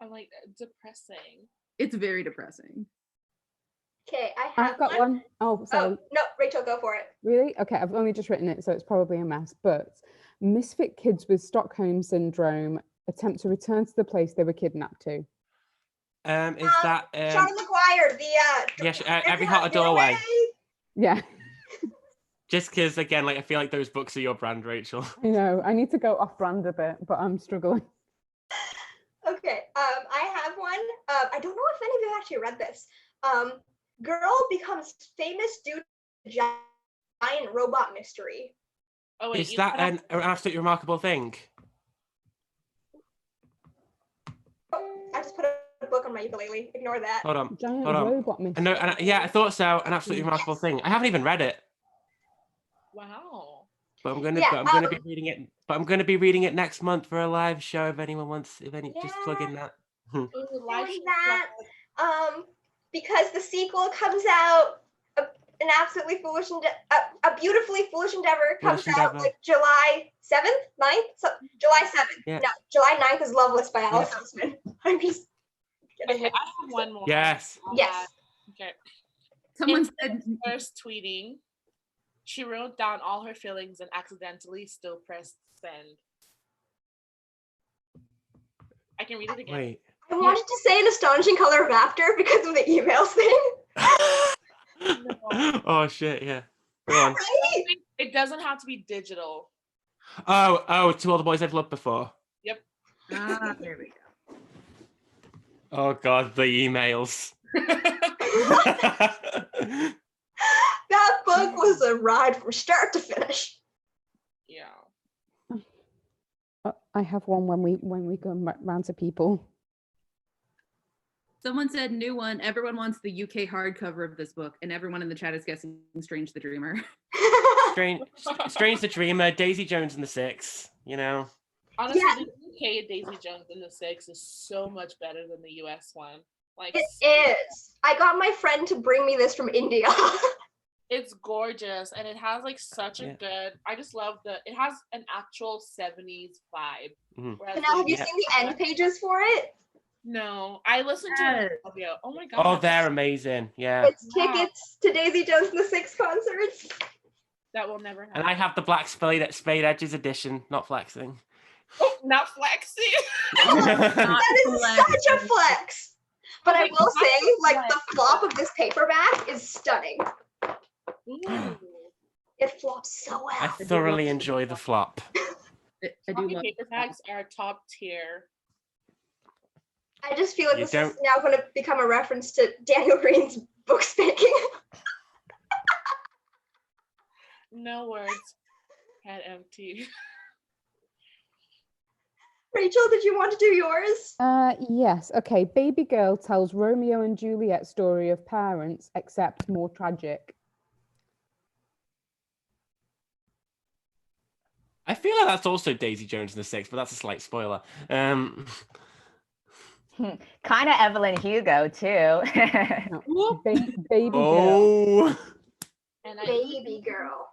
E: I'm like depressing.
F: It's very depressing.
A: Okay, I have
D: I've got one. Oh, sorry.
A: Oh no, Rachel, go for it.
D: Really? Okay, I've only just written it, so it's probably a mess. But misfit kids with Stockholm syndrome attempt to return to the place they were kidnapped to.
B: Is that
A: Charlie McGuire, the
B: yes? Every Heart a Doorway.
D: Yeah,
B: Just because, again, like I feel like those books are your brand, Rachel.
D: I know. I need to go off brand a bit, but I'm struggling.
A: Okay, I have one. I don't know if any of you actually read this. Girl becomes famous due to giant robot mystery.
E: Oh wait,
B: Is that an absolutely remarkable thing?
A: I just put a a book on my ukulele. Ignore that.
B: Hold on.
D: Giant
B: Hold on.
D: robot mystery.
B: No, I thought so. An absolutely remarkable thing. I haven't even read it,
E: Wow.
B: but I'm gonna,
A: Yeah,
B: but I'm gonna be reading it. But I'm gonna be reading it next month for a live show. If anyone wants, just plug in that.
E: Ooh, live
A: Doing
E: show
A: that.
E: plug.
A: Because the sequel comes out, an absolutely foolish, a beautifully foolish endeavor comes
B: Foolish
A: out
B: Endeavor.
A: like July 7th, 9th? So, July 7th.
B: Yeah.
A: No, July 9th is Loveless by Alice Oseman. I'm just
E: Okay,
A: kidding.
E: I have one more.
B: Yes.
A: Yes.
E: Okay.
F: Someone
E: In
F: said,
E: first tweeting, she wrote down all her feelings and accidentally still pressed send. I can read it again.
B: Wait.
A: I wanted to say an astonishing color of after because of the emails thing.
B: Oh shit! Yeah. Go on.
A: Right?
E: It doesn't have to be digital.
B: Oh! To all the boys I've loved before.
E: Yep.
F: there we go.
B: Oh god, the emails.
A: That book was a ride from start to finish.
E: Yeah.
D: I have one when we go round to people.
F: Someone said new one. Everyone wants the UK hardcover of this book, and everyone in the chat is guessing Strange the Dreamer.
B: Strange the Dreamer, Daisy Jones and the Six. You know.
E: Honestly,
A: Yeah.
E: the UK Daisy Jones and the Six is so much better than the US one. Like
A: It is. I got my friend to bring me this from India.
E: it's gorgeous and it has like such a good. I just love it has an actual 70s vibe.
B: Mm-hmm.
A: Now, have you seen the end pages for it?
E: No, I listened to the audio. Oh my god.
B: Oh, they're amazing. Yeah.
A: It's tickets to Daisy Jones and the Six concerts.
E: That will never happen.
B: And I have the black spade edges edition, not flexing.
E: Oh, not flexing.
A: That is such a flex. But I will say, like, the flop of this paperback is stunning.
E: Ooh.
A: It flops so well.
B: I thoroughly enjoy the flop.
F: I do love
E: Paperbacks are top tier.
A: I just feel like
B: You
A: this
B: don't-
A: is now going to become a reference to Daniel Green's book spanking.
E: No words. Head empty.
A: Rachel, did you want to do yours?
D: Yes. Okay. Baby girl tells Romeo and Juliet story of parents, except more tragic.
B: I feel like that's also Daisy Jones and the Six, but that's a slight spoiler.
C: Kind of Evelyn Hugo too.
D: No. Baby girl.
B: Oh.
E: And
A: Baby girl.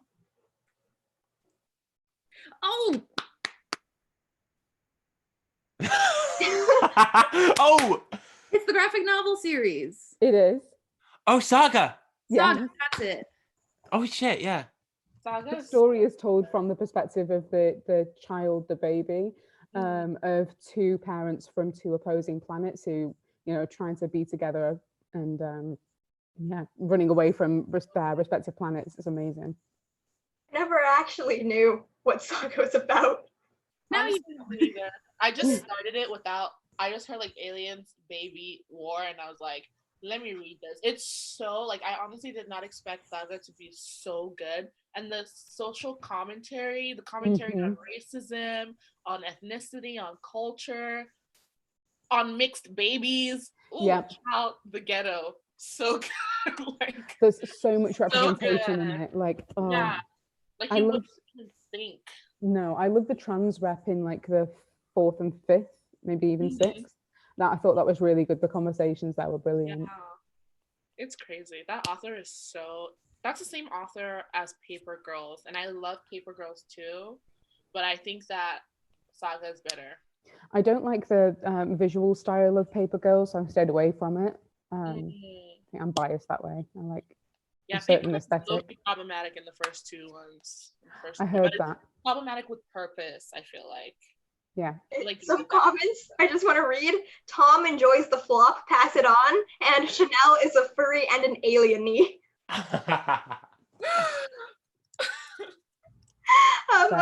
F: Oh,
B: Oh.
F: it's the graphic novel series.
D: It is.
B: Oh, Saga.
D: Yeah.
F: Saga, that's it.
B: Oh shit, yeah.
D: The
E: Saga.
D: story is told from the perspective of the child, the baby, of two parents from two opposing planets who, trying to be together and running away from their respective planets. It's amazing.
A: I never actually knew what Saga was about.
F: Now you
E: Honestly, neither. I just started it without. I just heard like aliens, baby, war, and I was like, let me read this. It's so like I honestly did not expect Saga to be so good. And the social commentary, the commentary on racism, on ethnicity, on culture, on mixed babies. Ooh, out the ghetto. So good. Like
D: There's so much representation in it. Like,
E: yeah. Like
D: I
E: you
D: love.
E: wouldn't even think.
D: No, I love the trans rep in like the 4th and 5th, maybe even 6th. I thought that was really good. The conversations there were brilliant.
E: Yeah. It's crazy. That author is so. That's the same author as Paper Girls, and I love Paper Girls too, but I think that Saga is better.
D: I don't like the visual style of Paper Girls, so I stayed away from it. I think I'm biased that way. I like a certain aesthetic.
E: Problematic in the first two ones.
D: I heard that.
E: Problematic with purpose, I feel like.
D: Yeah.
E: Like
A: some comments I just want to read. Tom enjoys the flop, pass it on, and Chanelle is a furry and an alienee.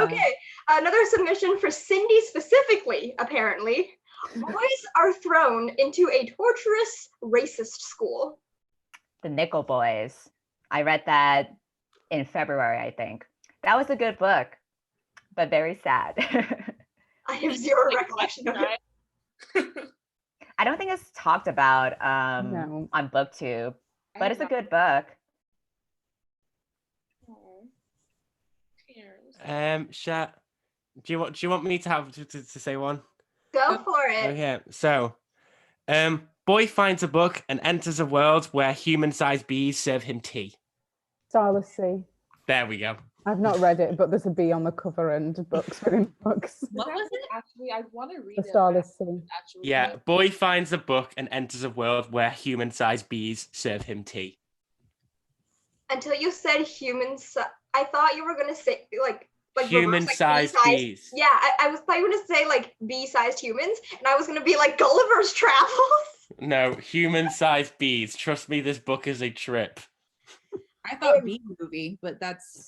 A: Okay, another submission for Cindy specifically, apparently. Boys are thrown into a torturous racist school.
C: The Nickel Boys. I read that in February, I think. That was a good book, but very sad.
A: I have zero recollection of it.
C: I don't think it's talked about
D: No.
C: on BookTube,
E: I
C: but
E: have
C: it's a
E: not-
C: good book.
E: Oh, tears.
B: Do you want me to have to say one?
A: Go for it.
B: Okay, so boy finds a book and enters a world where human-sized bees serve him tea.
D: Starless Sea.
B: There we go.
D: I've not read it, but there's a bee on the cover and books within books.
F: What was it?
E: Actually, I want to read
D: The
E: it.
D: Starless Sea.
E: Actually,
B: Yeah, boy finds a book and enters a world where human-sized bees serve him tea.
A: Until you said humans, I thought you were gonna say like
B: Human-sized
A: bee-sized.
B: bees.
A: Yeah, I thought you were gonna say like bee-sized humans, and I was gonna be like Gulliver's Travels.
B: No, human-sized bees. Trust me, this book is a trip.
F: I thought B movie, but that's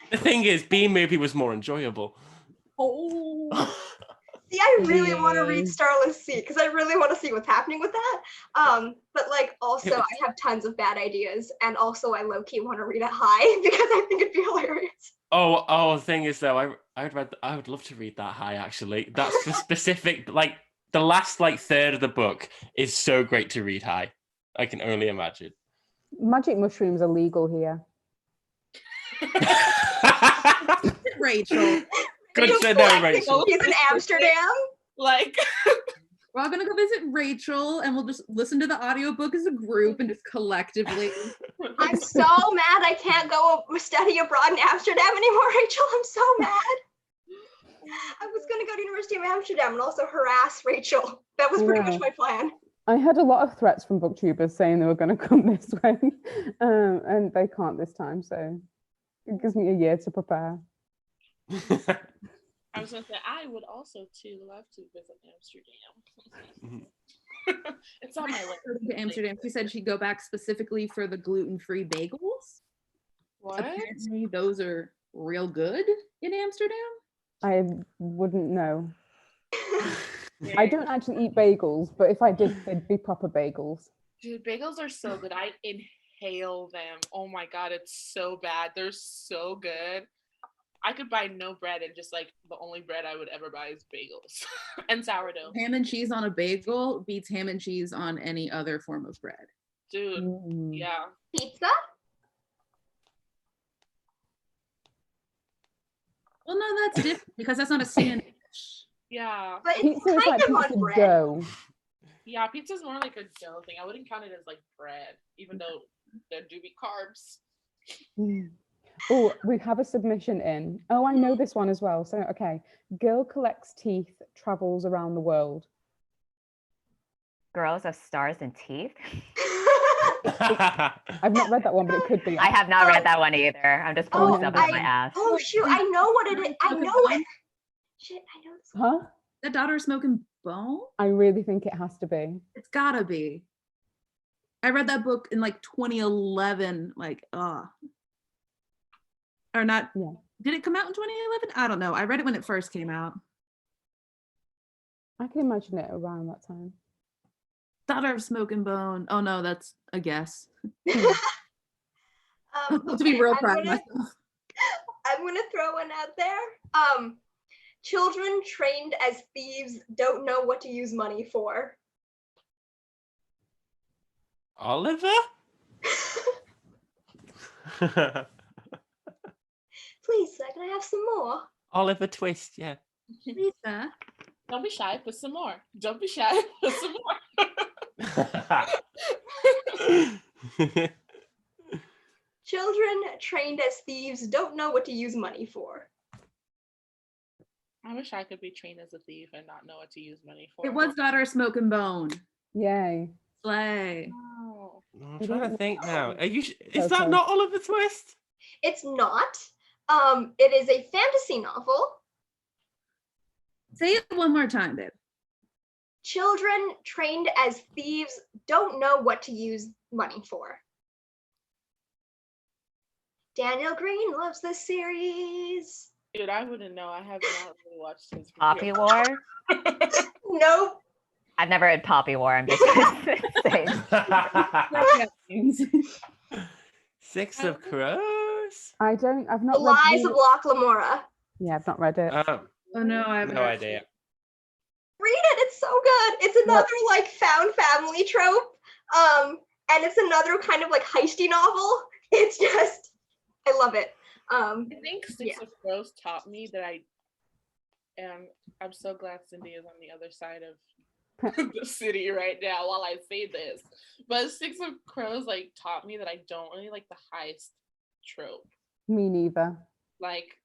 B: The thing is, Bee Movie was more enjoyable.
E: Oh,
A: See, I really want to read Starless Sea because I really want to see what's happening with that. But like also I have tons of bad ideas, and also I low-key want to read it high because I think it'd be hilarious.
B: The thing is though, I would love to read that high actually. That's the specific, like the last like third of the book is so great to read high. I can only imagine.
D: Magic mushrooms are legal here.
F: Rachel.
B: Good to know, Rachel.
A: He's in Amsterdam.
E: like
F: We're all gonna go visit Rachel, and we'll just listen to the audiobook as a group and just collectively.
A: I'm so mad I can't go study abroad in Amsterdam anymore, Rachel. I'm so mad. I was gonna go to University of Amsterdam and also harass Rachel. That was pretty much my plan.
D: I had a lot of threats from booktubers saying they were going to come this way, and they can't this time. So it gives me a year to prepare.
E: I was gonna say, I would also too love to visit Amsterdam. It's on my list.
F: To Amsterdam. She said she'd go back specifically for the gluten-free bagels.
E: What?
F: Apparently, those are real good in Amsterdam.
D: I wouldn't know. I don't actually eat bagels, but if I did, they'd be proper bagels.
E: Dude, bagels are so good. I inhale them. Oh my god, it's so bad. They're so good. I could buy no bread and just like the only bread I would ever buy is bagels and sourdough.
F: Ham and cheese on a bagel beats ham and cheese on any other form of bread.
E: Dude, yeah.
A: Pizza?
F: Well, no, that's different because that's not a sandwich.
E: Yeah.
A: But it's
D: Pizza is
A: kind
D: like
A: of on
D: pizza
A: bread.
D: dough.
E: Yeah, pizza's more like a dough thing. I wouldn't count it as like bread, even though there do be carbs.
D: Oh, we have a submission in. Oh, I know this one as well. So, okay. Girl collects teeth, travels around the world.
C: Girls of Stars and Teeth.
D: I've not read that one, but it could be.
C: I have not read that one either. I'm just pulling stuff out of my ass.
A: Oh shoot, I know what it is. I know it. Shit, I know this one.
D: Huh?
F: The Daughter of Smoke and Bone?
D: I really think it has to be.
F: It's gotta be. I read that book in like 2011. Or not.
D: Yeah.
F: Did it come out in 2011? I don't know. I read it when it first came out.
D: I can imagine it around that time.
F: Daughter of Smoke and Bone. Oh no, that's a guess.
A: Okay,
F: To be real proud of myself.
A: I'm gonna throw one out there. Children trained as thieves don't know what to use money for.
B: Oliver?
A: Please, sir, can I have some more?
B: Oliver Twist, yeah.
F: Lisa.
E: Don't be shy, put some more. Don't be shy, put some more.
A: Children trained as thieves don't know what to use money for.
E: I wish I could be trained as a thief and not know what to use money for.
F: It was Daughter of Smoke and Bone.
D: Yay.
F: Slay.
E: Oh.
B: I'm trying to think now. Is
D: Okay.
B: that not Oliver Twist?
A: It's not. It is a fantasy novel.
F: Say it one more time, babe.
A: Children trained as thieves don't know what to use money for. Daniel Green loves this series.
E: Dude, I wouldn't know. I have not really watched his
C: Poppy War?
A: Nope.
C: I've never read Poppy War. I'm just saying.
B: Six of Crows?
D: I've not
A: The
D: read
A: Lies of Loch Lamora.
D: Yeah, I've not read it.
F: Oh no, I haven't.
B: No idea.
A: Read it. It's so good. It's another like found family trope. And it's another kind of like heisty novel. It's just, I love it.
E: I think Six of Crows taught me that I'm so glad Cindy is on the other side of the city right now while I say this. But Six of Crows like taught me that I don't really like the heist trope.
D: Me neither.
E: Like,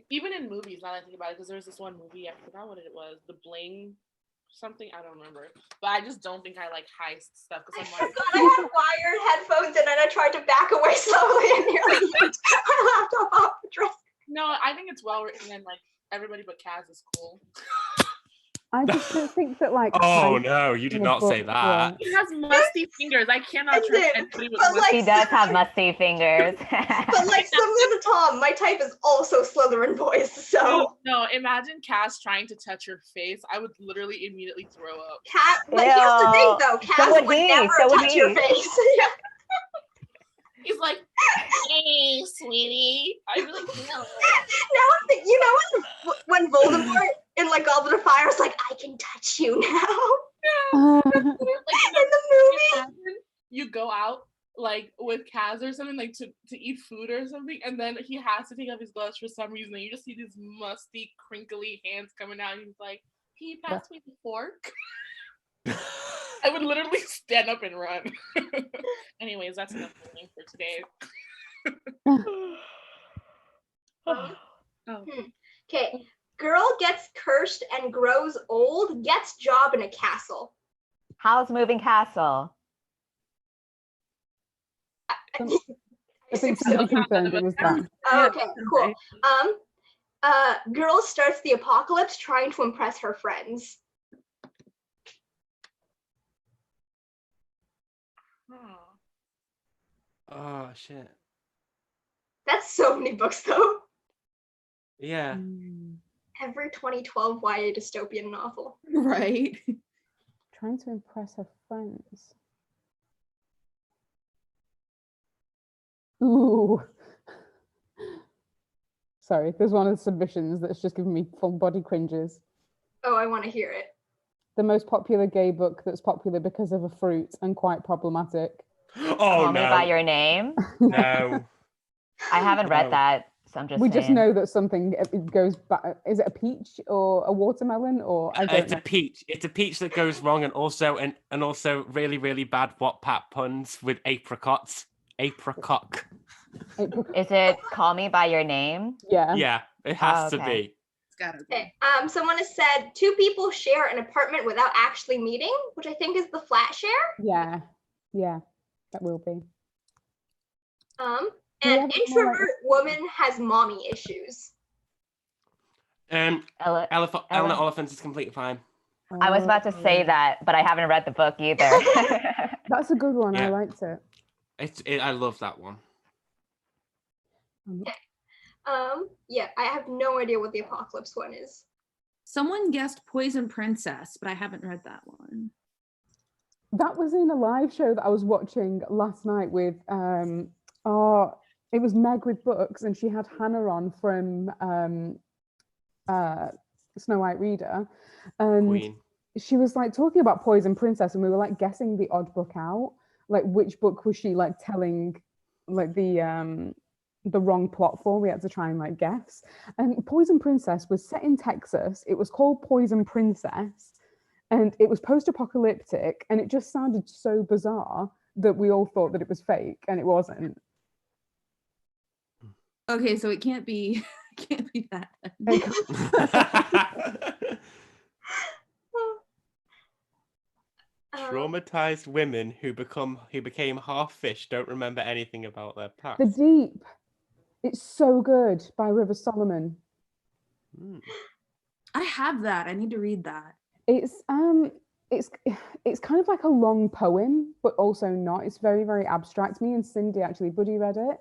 E: even in movies, now that I think about it, because there's this one movie, I forgot what it was, The Bling something, I don't remember. But I just don't think I like heist stuff.
A: I
E: Because I'm like,
A: forgot I had wired headphones in and I tried to back away slowly and nearly hit my laptop off the dresser.
E: no, I think it's well written and like everybody but Kaz is cool.
D: I just don't think that like.
B: Oh
D: heist
B: no, you did
D: in a
B: not say
D: book
B: that.
E: He has musty fingers. I cannot trust anybody with
A: But,
E: musty
A: like,
C: He does have musty fingers.
A: But like similar to Tom, my type is also Slytherin boys, so
E: No, imagine Cass trying to touch your face. I would literally immediately throw up.
A: But here's the thing though,
C: So
A: Kaz
C: would
A: would
C: he,
A: never
C: so would
A: touch your
C: he.
A: face.
E: He's like, hey, sweetie. I really can't.
A: Now I'm thinking, you know when Voldemort in like Goblet of Fire is like, I can touch you now.
E: Like,
A: In the movie.
E: imagine you go out like with Kaz or something, like to eat food or something, and then he has to take off his gloves for some reason, and you just see these musty, crinkly hands coming out, and he's like, can you pass me the fork? I would literally stand up and run. Anyways, that's enough for today.
A: Okay. Girl gets cursed and grows old, gets job in a castle.
C: How's Moving Castle?
D: I think somebody confirmed it was that.
A: Okay, cool. Girl starts the apocalypse trying to impress her friends.
B: Oh shit.
A: That's so many books though.
B: Yeah.
A: Every 2012 YA dystopian novel.
F: Right.
D: Trying to impress her friends. Ooh. Sorry, there's one of the submissions that's just giving me full body cringes.
A: Oh, I want to hear it.
D: The most popular gay book that's popular because of a fruit and quite problematic.
B: Oh
C: Call Me by
B: no.
C: Your Name.
B: No.
C: I haven't read
B: No.
C: that, so I'm just
D: We
C: saying.
D: just know that something it goes back. Is it a peach or a watermelon or I don't
B: It's
D: know.
B: a peach. It's a peach that goes wrong, and also really, really bad Wattpad puns with apricots. Apricot.
C: Is it Call Me by Your Name?
D: Yeah.
B: Yeah, it has to
C: okay.
B: be.
F: It's gotta be.
A: Okay. Someone has said 2 people share an apartment without actually meeting, which I think is the flat share.
D: Yeah. Yeah. That will be.
A: An
D: have more, like,
A: introvert woman has mommy issues.
B: Eleanor
C: Ella-
B: Oliphant is completely fine.
C: I was about to say that, but I haven't read the book either.
D: That's a good one. I
B: Yeah.
D: liked it.
B: I love that one.
A: Yeah, I have no idea what the apocalypse one is.
F: Someone guessed Poison Princess, but I haven't read that one.
D: That was in a live show that I was watching last night with it was Meg with books, and she had Hannah on from Snow White Reader, and
B: Queen.
D: she was like talking about Poison Princess, and we were like guessing the odd book out, like which book was she like telling like the wrong plot for. We had to try and like guess, and Poison Princess was set in Texas. It was called Poison Princess, and it was post-apocalyptic, and it just sounded so bizarre that we all thought that it was fake, and it wasn't.
F: Okay, so it can't be that.
B: Traumatized women who became half fish don't remember anything about their past.
D: The Deep. It's so good by River Solomon.
F: I have that. I need to read that.
D: It's kind of like a long poem, but also not. It's very, very abstract. Me and Cindy actually, Buddy read it.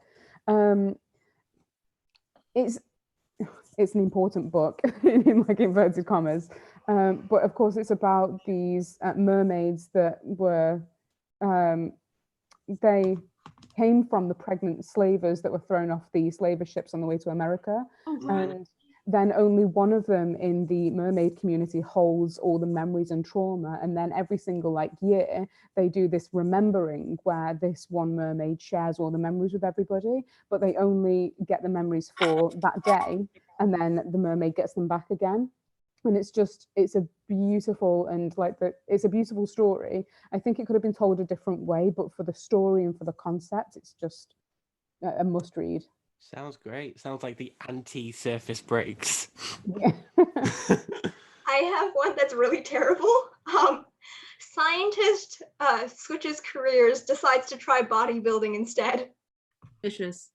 D: It's an important book in like inverted commas, but of course it's about these mermaids that were they came from the pregnant slavers that were thrown off the slaver ships on the way to America.
F: Oh, right.
D: And then only one of them in the mermaid community holds all the memories and trauma. And then every single like year, they do this remembering where this one mermaid shares all the memories with everybody, but they only get the memories for that day. And then the mermaid gets them back again. And it's a beautiful and it's a beautiful story. I think it could have been told a different way, but for the story and for the concept, it's just a must read.
B: Sounds great. Sounds like the anti-surface breaks.
D: Yeah.
A: I have one that's really terrible. Scientist switches careers, decides to try bodybuilding instead.
F: Vicious.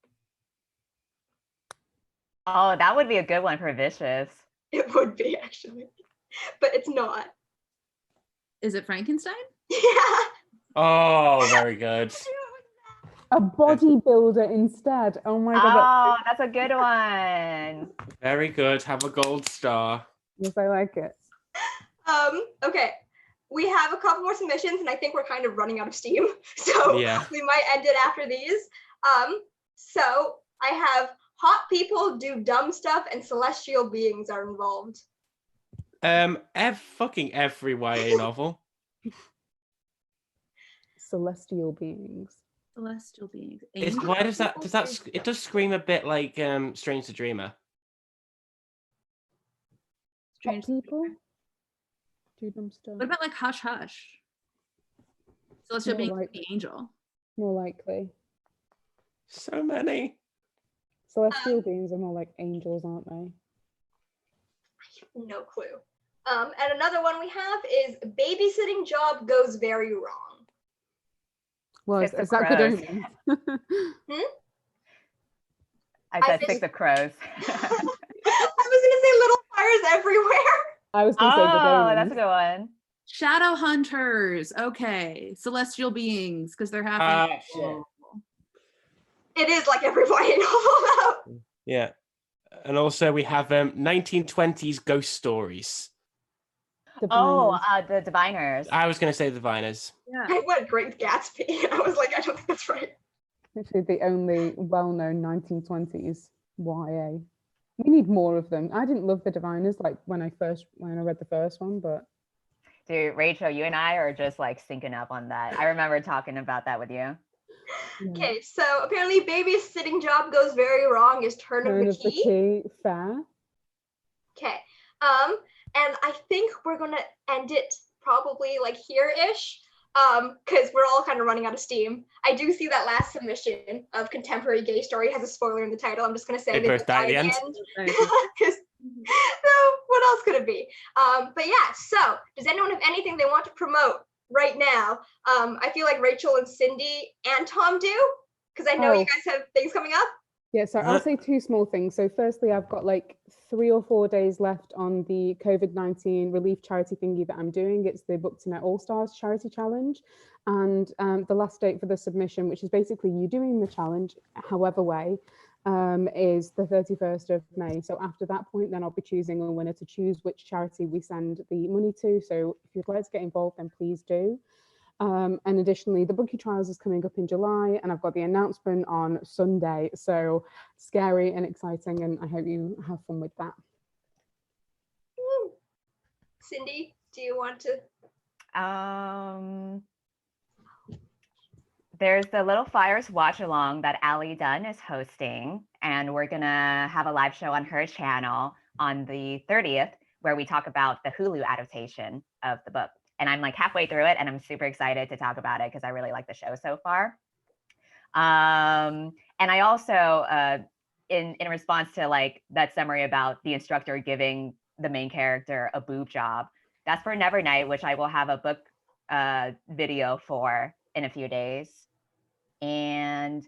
C: Oh, that would be a good one for Vicious.
A: It would be, actually, but it's not.
F: Is it Frankenstein?
A: Yeah.
B: Oh, very good.
D: A bodybuilder instead. Oh my god.
C: Oh, that's a good one.
B: Very good. Have a gold star.
D: Yes, I like it.
A: Okay. We have a couple more submissions, and I think we're kind of running out of steam. So
B: Yeah.
A: we might end it after these. So I have hot people do dumb stuff and celestial beings are involved.
B: Fucking every YA novel.
D: Celestial beings.
F: Celestial beings.
B: Why does that it does scream a bit like Strange the Dreamer.
F: Strange
D: Hot people do dumb stuff.
F: What about like Hush Hush? Celestial
D: More
F: beings
D: like-
F: the angel.
D: More likely.
B: So many.
D: Celestial beings are more like angels, aren't they?
A: No clue. And another one we have is babysitting job goes very wrong.
D: Well,
C: Six of
D: is that good
C: Crows.
D: omen?
C: I said
A: I
C: Six of Crows.
A: I was gonna say little fires everywhere.
D: I was going to say good
C: Oh,
D: omen.
C: that's a good one.
F: Shadow hunters. Okay. Celestial beings, because they're happy.
B: Shit.
A: It is like every YA novel though.
B: Yeah. And also we have 1920s ghost stories.
C: Oh,
D: Diviners.
C: the Diviners.
B: I was going to say the Viners.
F: Yeah.
A: I went Great Gatsby. I was like, I don't think that's right.
D: Literally the only well-known 1920s YA. We need more of them. I didn't love the Diviners like when I read the first one, but
C: Dude, Rachel, you and I are just like syncing up on that. I remember talking about that with you.
D: yeah.
A: Okay, so apparently babysitting job goes very wrong is turn
D: Turn
A: of the key.
D: fair.
A: Okay. And I think we're gonna end it probably like here-ish. Because we're all kind of running out of steam. I do see that last submission of contemporary gay story has a spoiler in the title. I'm just gonna say
B: They both die at the end.
A: 'Cause- so what else could it be? But yeah, so does anyone have anything they want to promote right now? I feel like Rachel and Cindy and Tom do, because I know you guys have things coming up.
D: Yeah, so I'll say two small things. So firstly, I've got like 3 or 4 days left on the COVID-19 relief charity thingy that I'm doing. It's the Book to Net All Stars charity challenge. And the last date for the submission, which is basically you doing the challenge, however way, is the 31st of May. So after that point, then I'll be choosing a winner to choose which charity we send the money to. So if you'd like to get involved, then please do. And additionally, the Bookie Trials is coming up in July, and I've got the announcement on Sunday. So scary and exciting, and I hope you have fun with that.
A: Woo. Cindy, do you want to?
C: There's the Little Fires watch along that Ali Dunn is hosting, and we're gonna have a live show on her channel on the 30th where we talk about the Hulu adaptation of the book. And I'm like halfway through it, and I'm super excited to talk about it because I really like the show so far. And I also, in response to like that summary about the instructor giving the main character a boob job, that's for Nevernight, which I will have a book video for in a few days. And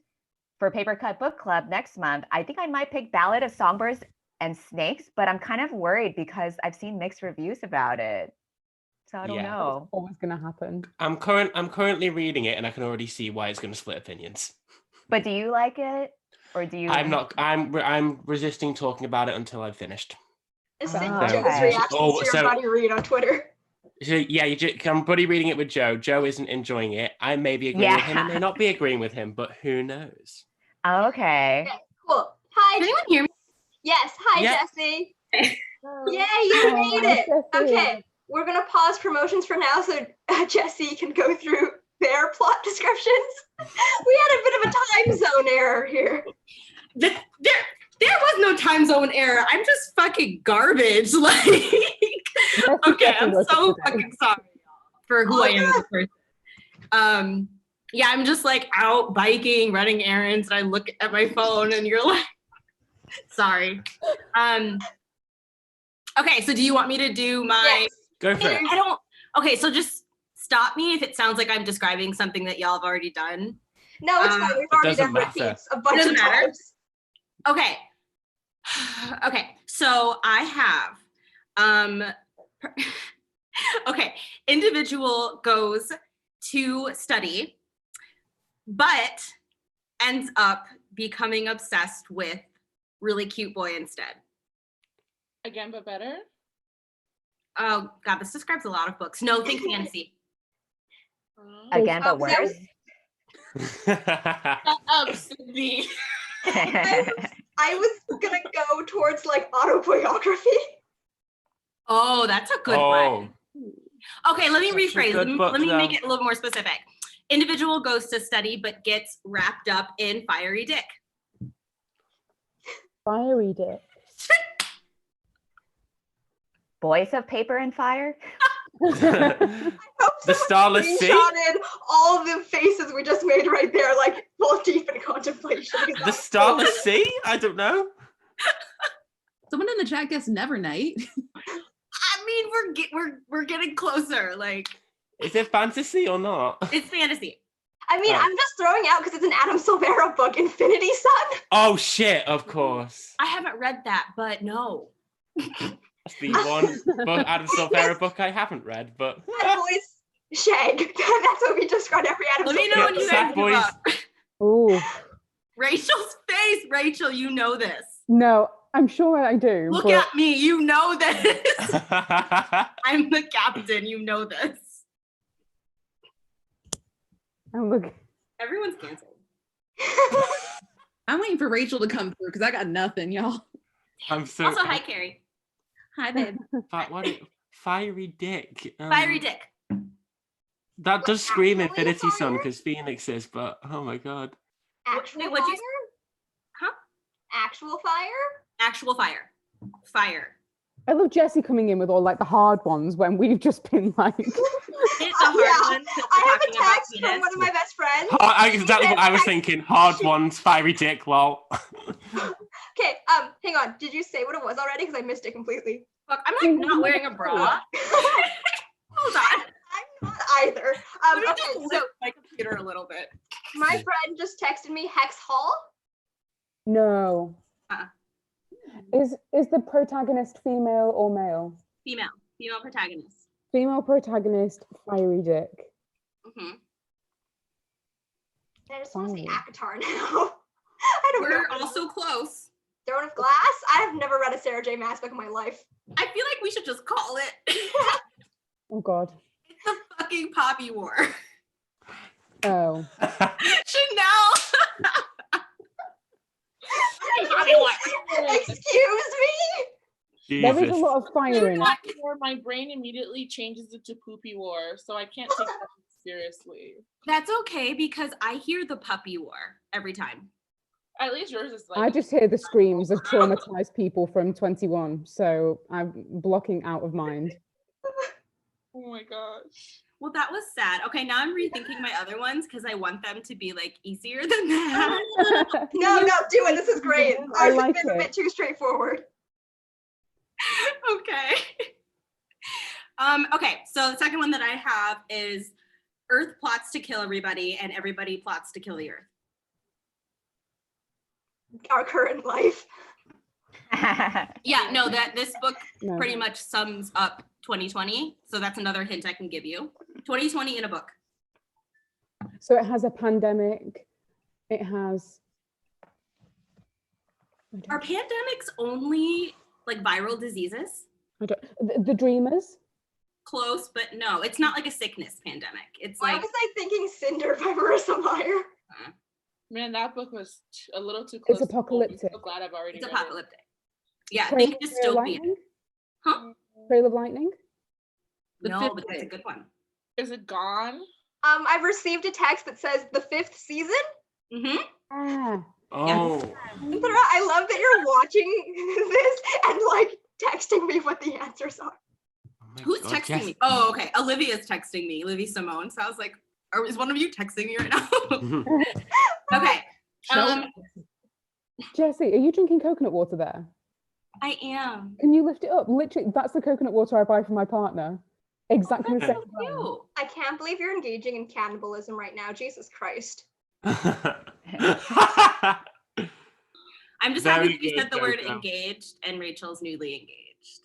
C: for Paper Cut Book Club next month, I think I might pick Ballad of Songbirds and Snakes, but I'm kind of worried because I've seen mixed reviews about it. So I don't know.
D: It's always going to happen.
B: I'm currently reading it, and I can already see why it's going to split opinions.
C: But do you like it, or do you?
B: I'm resisting talking about it until I've finished.
A: Send
C: Oh,
A: Joe's
C: okay.
A: reactions to your buddy read on Twitter.
B: So, yeah, I'm buddy reading it with Joe. Joe isn't enjoying it. I may be agreeing with him. I may not be agreeing with him, but who knows?
C: Okay.
A: Okay, cool. Hi.
F: Can anyone hear me?
A: Yes. Hi,
B: Yeah.
A: Jesse. Yay, you made it.
D: Jessie.
A: Okay, we're gonna pause promotions for now so Jesse can go through their plot descriptions. We had a bit of a time zone error here.
G: There was no time zone error. I'm just fucking garbage. Like, okay, I'm so fucking sorry for who I am as a person. Yeah, I'm just like out biking, running errands, and I look at my phone and you're like, sorry. Okay, so do you want me to do my?
A: Yes.
B: Go for it.
G: I don't. Okay, so just stop me if it sounds like I'm describing something that y'all have already done.
A: No, it's fine. We've already
B: doesn't
A: done
B: matter.
A: repeats a bunch
G: Doesn't
A: of
G: matter.
A: times.
G: Okay. Okay, so I have okay, individual goes to study, but ends up becoming obsessed with really cute boy instead.
E: Again, but better.
G: Oh God, this describes a lot of books. No, think fantasy.
C: Again, but
A: There
C: worse.
G: Shut up, Cindy.
A: I was gonna go towards like autobiography.
G: Oh, that's a good one. Okay, let me
B: Such a
G: rephrase.
B: good book,
G: Let me make
B: though.
G: it a little more specific. Individual goes to study but gets wrapped up in fiery dick.
D: Fiery dick.
C: Boys of Paper and Fire.
A: I hope
B: The
A: someone
B: Starless Sea?
A: screenshotted all the faces we just made right there, like full deep in contemplation. because
B: The
A: that was
B: Starless Sea? I don't know.
F: Someone in the chat guessed Nevernight.
G: I mean, we're getting closer. Like,
B: Is it fantasy or not?
G: it's fantasy.
A: I mean,
B: Oh.
A: I'm just throwing out because it's an Adam Silvera book, Infinity Sun.
B: Oh shit, of course.
G: I haven't read that, but no.
B: That's the one book, Adam Silvera book I haven't read, but
A: Sad boys shag. That's what we just got every Adam
G: Let me
A: Silvera
G: know when you
A: book.
G: guys give
B: boys.
G: up.
D: Ooh.
G: Rachel's face. Rachel, you know this.
D: No, I'm sure I do.
G: Look
D: but
G: at me. You know this. I'm the captain. You know this.
D: I'm looking.
G: Everyone's canceled.
F: I'm waiting for Rachel to come through because I got nothing, y'all.
B: I'm so
G: Also, hi, Kerri.
F: Hi, babe.
B: Fiery dick.
G: Fiery dick.
B: That does scream
A: Actually
B: Infinity Sun
A: fire?
B: because Phoenix is, but oh my god.
A: Actual
G: Wait, what'd you
A: fire?
G: Huh?
A: Actual fire?
G: Actual fire. Fire.
D: I love Jessie coming in with all like the hard ones when we've just been like.
G: Hit the hard one. 'cause
A: I
G: we're
A: have a
G: talking about
A: text from
G: penis.
A: one of my best friends.
B: Exactly what I was thinking. Hard ones, fiery dick, lol.
A: Okay, hang on. Did you say what it was already? Because I missed it completely.
G: Fuck, I'm like not wearing a bra. Hold on.
A: I'm not either.
G: Let me just
A: Okay, so
G: lift my computer a little bit.
A: my friend just texted me Hex Hall.
D: No.
G: Uh-uh.
D: Is the protagonist female or male?
G: Female protagonist.
D: Female protagonist, fiery dick.
G: Mm-hmm.
A: I just want to say
D: Fire.
A: Akatar now. I don't know.
G: We're also close.
A: Throne of Glass? I have never read a Sarah J. Maas book in my life.
G: I feel like we should just call it.
D: Oh God.
G: It's the fucking Poppy War.
D: Oh.
G: Chanelle. Poppy War.
A: Excuse me?
D: There is a
B: Jesus.
D: lot of fire in it.
E: Or my brain immediately changes it to Poopy War, so I can't take that seriously.
G: That's okay because I hear the Puppy War every time.
E: At least yours is like.
D: I just hear the screams of traumatized people from 21, so I'm blocking out of mind.
E: Oh my gosh.
G: Well, that was sad. Okay, now I'm rethinking my other ones because I want them to be like easier than that.
A: No, do it. This is great.
D: I
A: Ours has
D: like
A: been a
D: it.
A: bit too straightforward.
G: Okay. Okay, so the second one that I have is Earth plots to kill everybody and everybody plots to kill the Earth.
A: Our current life.
G: Yeah, no, this book
D: No.
G: pretty much sums up 2020. So that's another hint I can give you. 2020 in a book.
D: So it has a pandemic. It has.
G: Are pandemics only like viral diseases?
D: The Dreamers.
G: Close, but no, it's not like a sickness pandemic. It's
A: Why
G: like
A: was I thinking Cinder by Marissa Meyer?
E: Man, that book was a little too close.
D: It's
E: to home. I'm
D: apocalyptic.
E: so glad I've already
G: it's
E: read
G: apocalyptic. Yeah,
D: Trail
G: think
D: of
G: dystopian.
D: Lightning?
G: Huh?
D: Trail of Lightning?
E: The
G: No,
E: fifth
G: but that's a
E: one.
G: good one.
E: Is it gone?
A: I've received a text that says the 5th season.
G: Mm-hmm.
D: Ah.
B: Oh,
A: Sarah, I love that you're watching this and like texting me what the answers are.
B: oh my
G: Who's
B: God,
G: texting
B: Jess-
G: me? Oh, okay. Olivia's texting me, Livy Simone. So I was like, is one of you texting me right now? Okay.
D: Jesse, are you drinking coconut water there?
G: I am.
D: Can you lift it up? Literally, that's the coconut water I buy for my partner. Exactly the
G: That's
D: same.
G: so
D: brand.
G: cute.
A: I can't believe you're engaging in cannibalism right now. Jesus Christ.
G: I'm just
B: Very
G: happy that you said the
B: good,
G: word
B: Coco.
G: engaged and Rachel's newly engaged.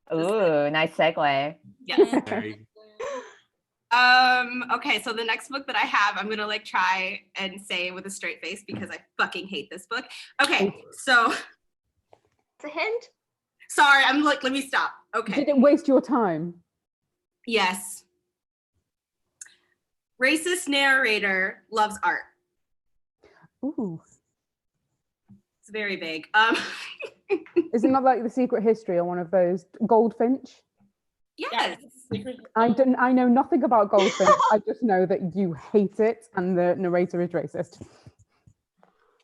G: So
C: Ooh, nice segue.
G: yes.
B: Very-
G: Okay, so the next book that I have, I'm gonna like try and say with a straight face because I fucking hate this book. Okay, so
A: It's a hint.
G: sorry, I'm like, let me stop. Okay.
D: Did it waste your time?
G: Yes. Racist narrator loves art.
D: Ooh.
G: It's very big.
D: Is it not like The Secret History or one of those? Goldfinch?
G: Yes.
D: I know nothing about Goldfinch. I just know that you hate it and the narrator is racist.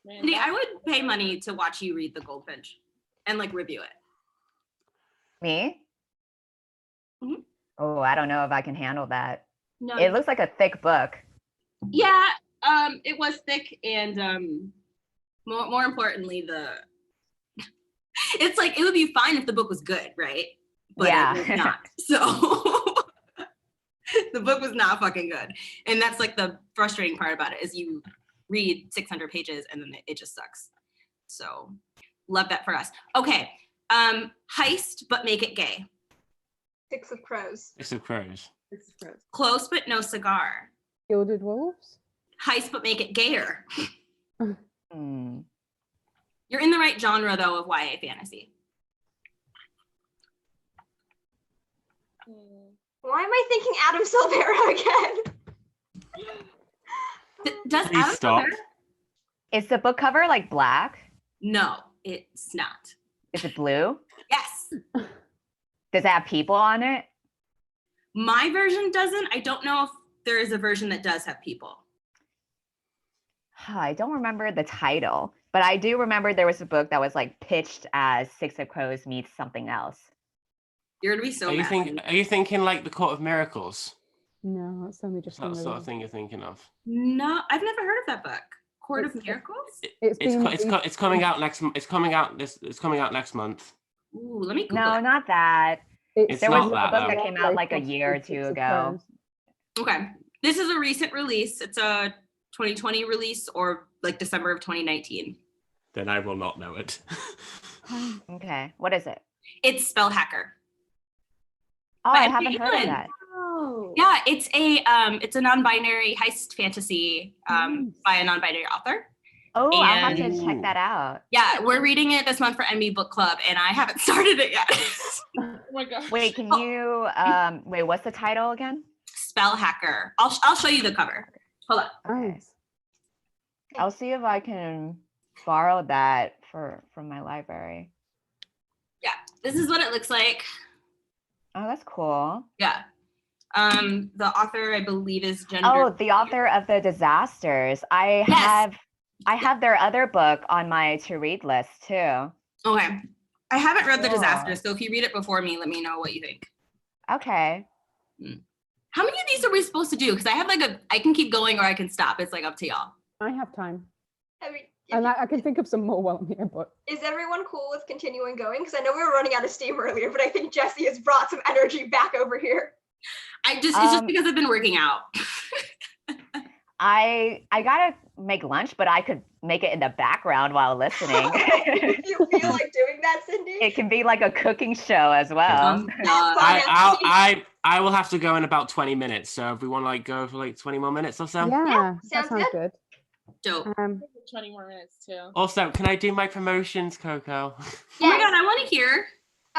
E: Man,
G: Cindy,
E: that-
G: I would pay money to watch you read The Goldfinch and like review it.
C: Me?
G: Mhm.
C: Oh, I don't know if I can handle that.
G: No.
C: It looks like a thick book.
G: Yeah, it was thick and more importantly, it's like it would be fine if the book was good, right? But
C: Yeah.
G: it was not. So the book was not fucking good. And that's like the frustrating part about it is you read 600 pages and then it just sucks. So love that for us. Okay. Heist, but make it gay.
A: 6 of Crows.
B: Six of Crows.
G: Close, but no cigar.
D: Gilded Wolves?
G: Heist, but make it gayer.
C: Hmm.
G: You're in the right genre though of YA fantasy.
A: Why am I thinking Adam Silvera again?
G: Does
B: Please
G: Adam
B: stop.
G: Silvera?
C: Is the book cover like black?
G: No, it's not.
C: Is it blue?
G: Yes.
C: Does it have people on it?
G: My version doesn't. I don't know if there is a version that does have people.
C: I don't remember the title, but I do remember there was a book that was like pitched as Six of Crows meets something else.
G: You're gonna be so
B: Are you
G: mad.
B: are you thinking like the Court of Miracles?
D: No, that's only
B: Is
D: just
B: that the
D: one
B: sort of
D: of
B: thing you're thinking of?
G: No, I've never heard of that book. Court of
D: It's-
G: Miracles?
D: It's
B: It's coming out next. It's coming out next month.
G: Ooh, let me Google
C: No,
G: it.
C: not that.
B: It's
C: There
B: not
C: was a
B: that,
C: book
B: though.
C: that came out like a year or two ago.
G: Okay. This is a recent release. It's a 2020 release or like December of 2019.
B: Then I will not know it.
C: Okay, what is it?
G: It's Spell Hacker.
C: Oh,
G: By
C: I
G: Emily
C: haven't heard of
G: Ewan.
C: that.
F: Oh.
G: Yeah, it's a non-binary heist fantasy by a non-binary author.
C: Oh, I'll have to
B: And-
C: check that out.
G: Yeah, we're reading it this month for MB Book Club, and I haven't started it yet.
E: Oh my gosh.
C: Wait, can you wait, what's the title again?
G: Spell Hacker. I'll show you the cover. Hold on.
D: Nice.
C: I'll see if I can borrow that from my library.
G: This is what it looks like.
C: Oh, that's cool.
G: Yeah. The author, I believe, is gender.
C: Oh, the author of The Disasters. I have their other book on my to read list too.
G: Okay. I haven't read The
C: Cool.
G: Disasters, so if you read it before me, let me know what you think.
C: Okay.
G: How many of these are we supposed to do? Because I have I can keep going or I can stop. It's like up to y'all.
D: I have time.
A: I mean,
D: And I can think of some more while I'm here, but
A: is everyone cool with continuing going? Because I know we were running out of steam earlier, but I think Jesse has brought some energy back over here.
G: It's just because I've been working out.
C: I gotta make lunch, but I could make it in the background while listening.
A: Do you feel like doing that, Cindy?
C: It can be like a cooking show as well.
B: I will have to go in about 20 minutes. So if we want to like go for like 20 more minutes or so.
D: yeah, that
A: sounds
D: sounds good.
G: Dope.
E: 20 more minutes too.
B: Also, can I do my promotions, Coco?
G: Oh my god, I want to hear.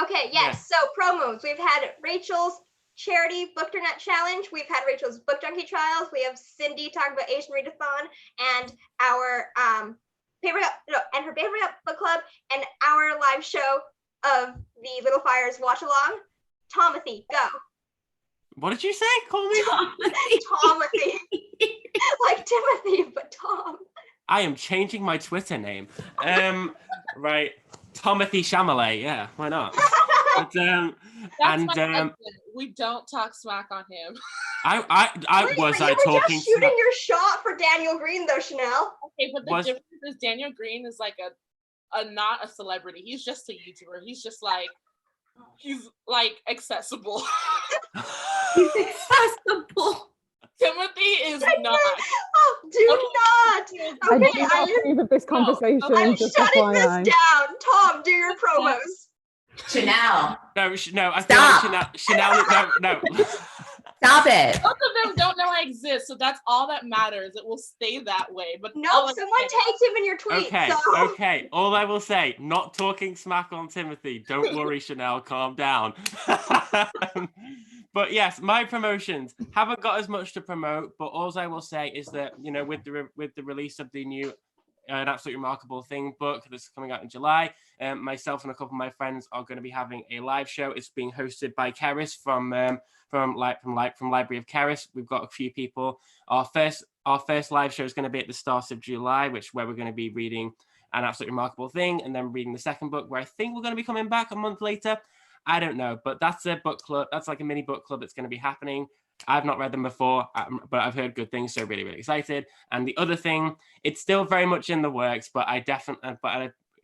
A: Okay, yes. So promos. We've had Rachel's charity book donut challenge. We've had Rachel's book junkie trials. We have Cindy talking about Asian readathon and our favorite book club, and our live show of the Little Fires watch along. Tomothy, go.
B: What did you say? Call me?
A: Tomothy. Like Timothy, but Tom.
B: I am changing my Twitter name. Right. Tomothy Chalamet. Yeah, why not? But,
E: That's
B: and
E: my husband. We don't talk smack on him.
B: I
A: Wait,
B: was
A: but
B: I
A: you were
B: talking
A: just shooting
B: smack?
A: your shot for Daniel Green, though, Chanelle.
E: Okay, but the difference is Daniel Green is like a not a celebrity. He's just a YouTuber. He's like accessible.
G: He's accessible.
E: Timothy is not.
A: Oh, do not.
D: I
A: Okay,
D: do not approve of this conversation.
A: I'm
D: just
A: shutting
D: FYI.
A: this down. Tom, do your promos.
C: Chanelle.
B: No, I
C: Stop.
B: feel like Chanelle, no.
C: Stop it.
E: Both of them don't know I exist, so that's all that matters. It will stay that way. But
A: No, someone tagged him in your tweet.
B: Okay. All I will say, not talking smack on Timothy. Don't worry, Chanelle, calm down. But yes, my promotions haven't got as much to promote. But all I will say is that, you know, with the release of the new An Absolutely Remarkable Thing book that's coming out in July, myself and a couple of my friends are going to be having a live show. It's being hosted by Kerri from Library of Kerri. We've got a few people. Our first live show is going to be at the start of July, where we're going to be reading An Absolutely Remarkable Thing and then reading the second book, where I think we're going to be coming back a month later. I don't know, but that's a book club. That's like a mini book club that's going to be happening. I've not read them before, but I've heard good things, so really, really excited. And the other thing, it's still very much in the works, but I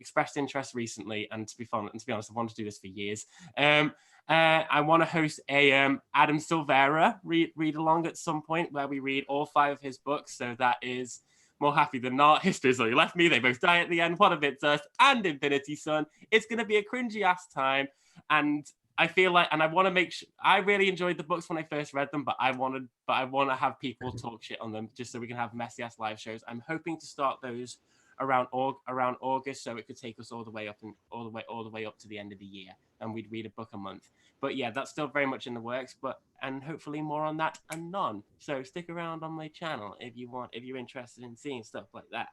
B: expressed interest recently, and to be honest, I've wanted to do this for years. I want to host a Adam Silvera read along at some point, where we read all 5 of his books. So that is More Happy Than Not, History's All You Left Me, They Both Die at the End, What a Bit Dust, and Infinity Sun. It's going to be a cringy ass time, and I feel like, and I want to make sure, I really enjoyed the books when I first read them, but I want to have people talk shit on them, just so we can have messy ass live shows. I'm hoping to start those around August, so it could take us all the way up to the end of the year, and we'd read a book a month. But yeah, that's still very much in the works, and hopefully more on that anon. So stick around on my channel if you're interested in seeing stuff like that.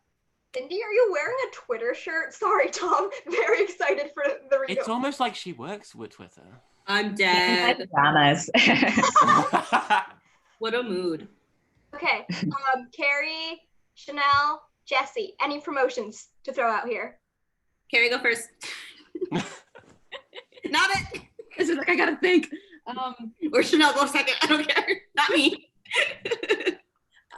A: Cindy, are you wearing a Twitter shirt? Sorry, Tom. Very excited for the read.
B: It's almost like she works with Twitter.
G: I'm dead.
C: Dramas.
G: What a mood.
A: Okay, Kerri, Chanelle, Jessie, any promotions to throw out here?
G: Kerri, go first. Not it.
F: This is like, I gotta think.
G: Or Chanelle, go second. I don't care. Not me.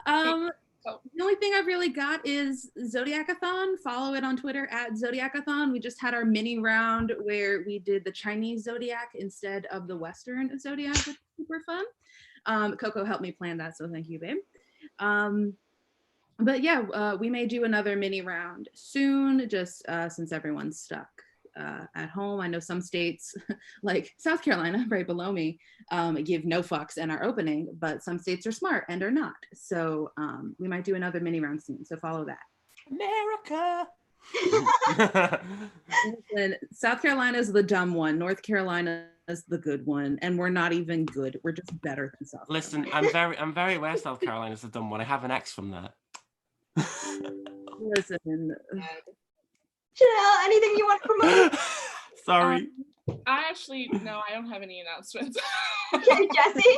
F: The only thing I've really got is Zodiacathon. Follow it on Twitter at Zodiacathon. We just had our mini round where we did the Chinese Zodiac instead of the Western Zodiac, which was super fun. Coco helped me plan that, so thank you, babe. But yeah, we may do another mini round soon, just since everyone's stuck at home. I know some states, like South Carolina, right below me, give no fucks and are opening, but some states are smart and are not. So we might do another mini round soon. So follow that.
B: America.
F: And South Carolina is the dumb one. North Carolina is the good one, and we're not even good. We're just better than South.
B: Listen,
F: Carolina.
B: I'm very aware South Carolina's the dumb one. I have an ex from there.
F: Listen.
A: Chanelle, anything you want to promote?
B: Sorry.
E: I don't have any announcements.
A: Okay, Jessie?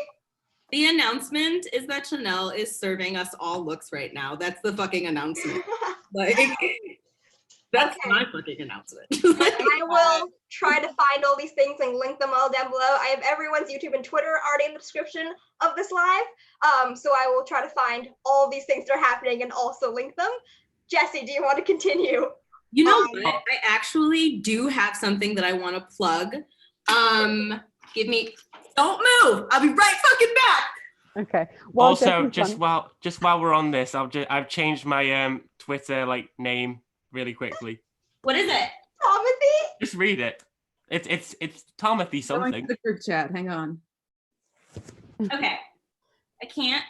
G: The announcement is that Chanelle is serving us all looks right now. That's the fucking announcement. Like, that's my fucking announcement.
A: I will try to find all these things and link them all down below. I have everyone's YouTube and Twitter already in the description of this live. So I will try to find all these things that are happening and also link them. Jessie, do you want to continue?
G: You know what? I actually do have something that I want to plug. Don't move. I'll be right fucking back.
D: Okay.
B: Also, just while we're on this, I've changed my Twitter name really quickly.
G: What is it?
A: Tomothy?
B: Just read it. It's Tomothy something.
F: Going to the group chat. Hang on.
G: Okay. I can't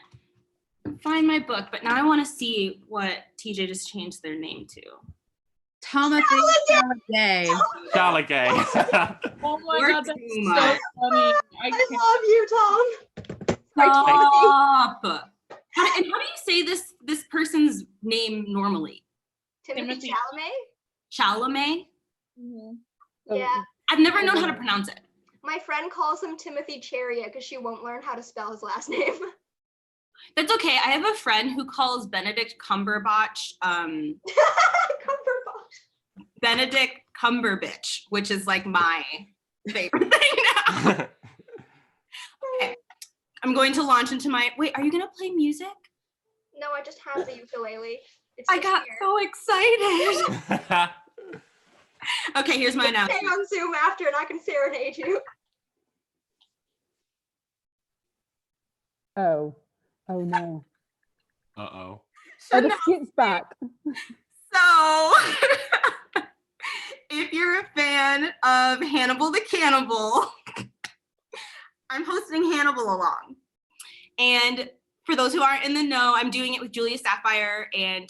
G: find my book, but now I want to see what TJ just changed their name to.
F: Tomothy Chalamet.
B: Chalamet.
E: Oh my god, that's so funny.
A: I love you, Tom.
G: Stop. And how do you say this person's name normally?
A: Timothy
E: Timothy.
A: Chalamet?
E: Mhm.
A: Yeah.
G: I've never known how to pronounce it.
A: My friend calls him Timothy Chariot because she won't learn how to spell his last name.
G: That's okay. I have a friend who calls Benedict Cumberbatch
A: Cumberbatch.
G: Benedict Cumberbitch, which is like my favorite thing now. Okay. I'm going to launch into my, wait, are you gonna play music?
A: No, I just have the ukulele. It's
G: I
A: just
G: got
A: here.
G: so excited. Okay, here's my
A: Stay
G: announcement.
A: on Zoom after and I can serenade you.
D: Oh no.
B: Uh-oh.
D: Oh, the skit's back.
G: So, if you're a fan of Hannibal the Cannibal, I'm hosting Hannibal along. And for those who aren't in the know, I'm doing it with Julia Sapphire and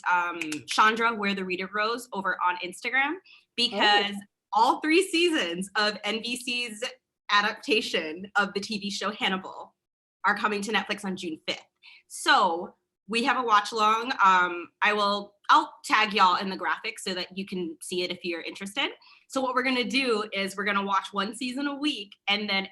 G: Chandra, Where the Reader Grows, over on Instagram, because all 3 seasons of NBC's adaptation of the TV show Hannibal are coming to Netflix on June 5th. So we have a watch along. I'll tag y'all in the graphics so that you can see it if you're interested. So what we're gonna do is we're gonna watch 1 season a week, and then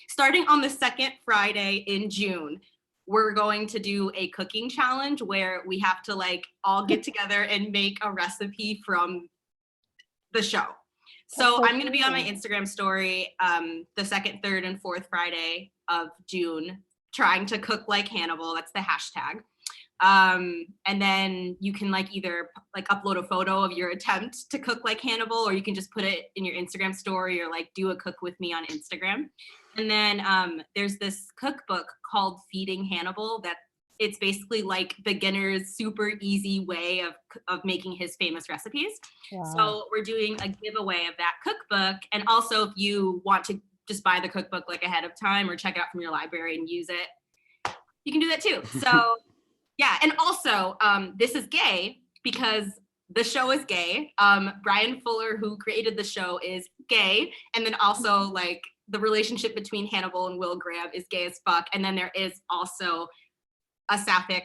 G: starting on the second Friday in June, we're going to do a cooking challenge where we have to like all get together and make a recipe from the show. So I'm going to be on my Instagram story the 2nd, 3rd, and 4th Friday of June, trying to cook like Hannibal. That's the hashtag. And then you can like either like upload a photo of your attempt to cook like Hannibal, or you can just put it in your Instagram story, or like do a cook with me on Instagram. And then there's this cookbook called Feeding Hannibal that it's basically like beginner's super easy way of making his famous recipes.
D: Wow.
G: So we're doing a giveaway of that cookbook. And also if you want to just buy the cookbook like ahead of time or check it out from your library and use it, you can do that too. So yeah, and also this is gay because the show is gay. Brian Fuller, who created the show, is gay. And then also like the relationship between Hannibal and Will Graham is gay as fuck. And then there is also a sapphic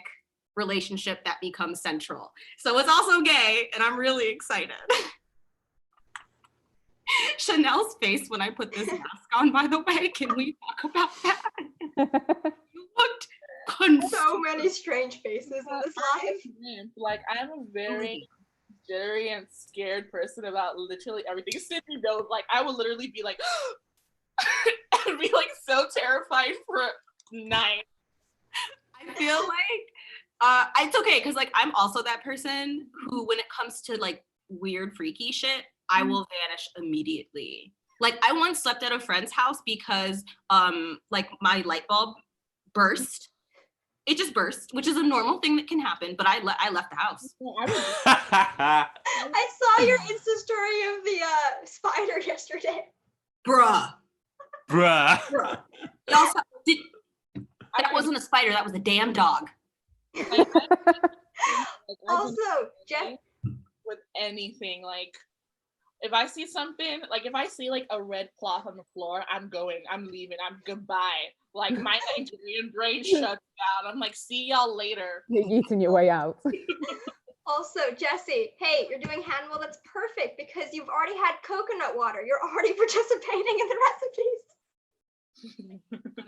G: relationship that becomes central. So it's also gay, and I'm really excited. Chanelle's face when I put this mask on, by the way, can we talk about that? You looked confused.
A: So many strange faces in this live.
E: Like, I'm a very jittery and scared person about literally everything. Sydney knows, like, I would literally be like, I'd be like so terrified for night.
G: I feel like it's okay because like I'm also that person who, when it comes to like weird freaky shit, I will vanish immediately. Like I once slept at a friend's house because like my light bulb burst. It just burst, which is a normal thing that can happen, but I left the house.
A: I saw your Insta story of the spider yesterday.
G: Bruh. Also, that wasn't a spider, that was a damn dog.
A: Also, Jeff,
E: with anything, like if I see something, like if I see like a red cloth on the floor, I'm leaving, I'm goodbye. Like my Nigerian brain shuts down. I'm like, see y'all later.
D: You're eating your way out.
A: Also, Jesse, hey, you're doing Hannibal. That's perfect because you've already had coconut water. You're already participating in the recipes.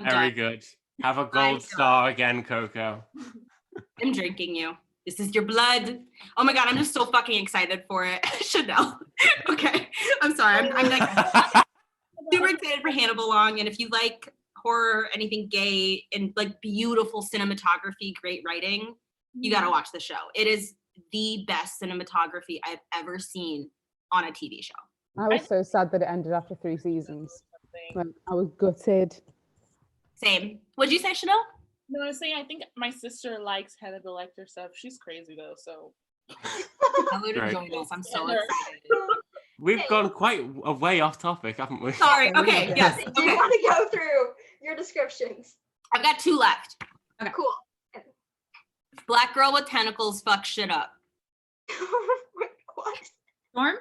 B: Very good. Have a gold star again, Coco.
G: I'm drinking you. This is your blood. Oh my God, I'm just so fucking excited for it. Chanelle. Okay, I'm sorry. I'm like super excited for Hannibal Long. And if you like horror, anything gay, and like beautiful cinematography, great writing, you gotta watch the show. It is the best cinematography I've ever seen on a TV show.
D: I was so sad that it ended after 3 seasons. Like, I was gutted.
G: Same. What'd you say, Chanelle?
E: No, I was saying I think my sister likes Hannibal Lecter stuff. She's crazy though, so.
G: I would enjoy this. I'm so excited.
B: We've gone quite a way off topic, haven't we?
G: Sorry. Okay. Yes.
A: Do
G: Okay.
A: you want to go through your descriptions?
G: I've got 2 left.
A: Okay. Cool.
G: Black girl with tentacles fuck shit up.
A: What?
F: Storm?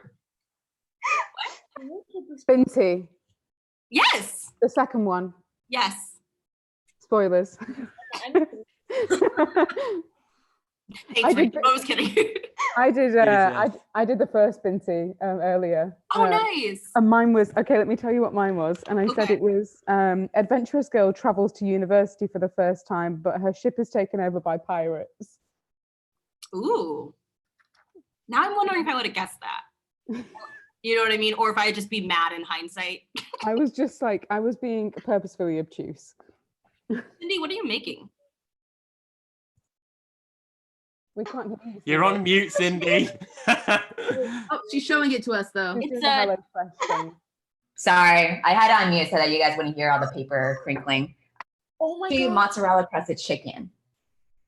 D: Binti,
G: Yes.
D: the second one.
G: Yes.
D: Spoilers.
G: Thanks, Rachel. I was kidding.
D: I did.
B: Jesus.
D: I did the first Binti earlier.
G: Oh, nice.
D: And mine was okay. Let me tell you what mine was. And I said
G: Okay.
D: it was adventurous girl travels to university for the first time, but her ship is taken over by pirates.
G: Ooh. Now I'm wondering if I would have guessed that. You know what I mean? Or if I'd just be mad in hindsight.
D: I was just like, I was being purposefully obtuse.
G: Cindy, what are you making?
D: We can't hear you.
B: You're on mute, Cindy.
F: Oh, she's showing it to us though.
D: She's
G: It's
D: doing the
G: a-
D: Hello Fresh thing.
C: Sorry, I had it on mute so that you guys wouldn't hear all the paper crinkling.
E: Oh my
C: Two
E: god.
C: mozzarella crusted chicken.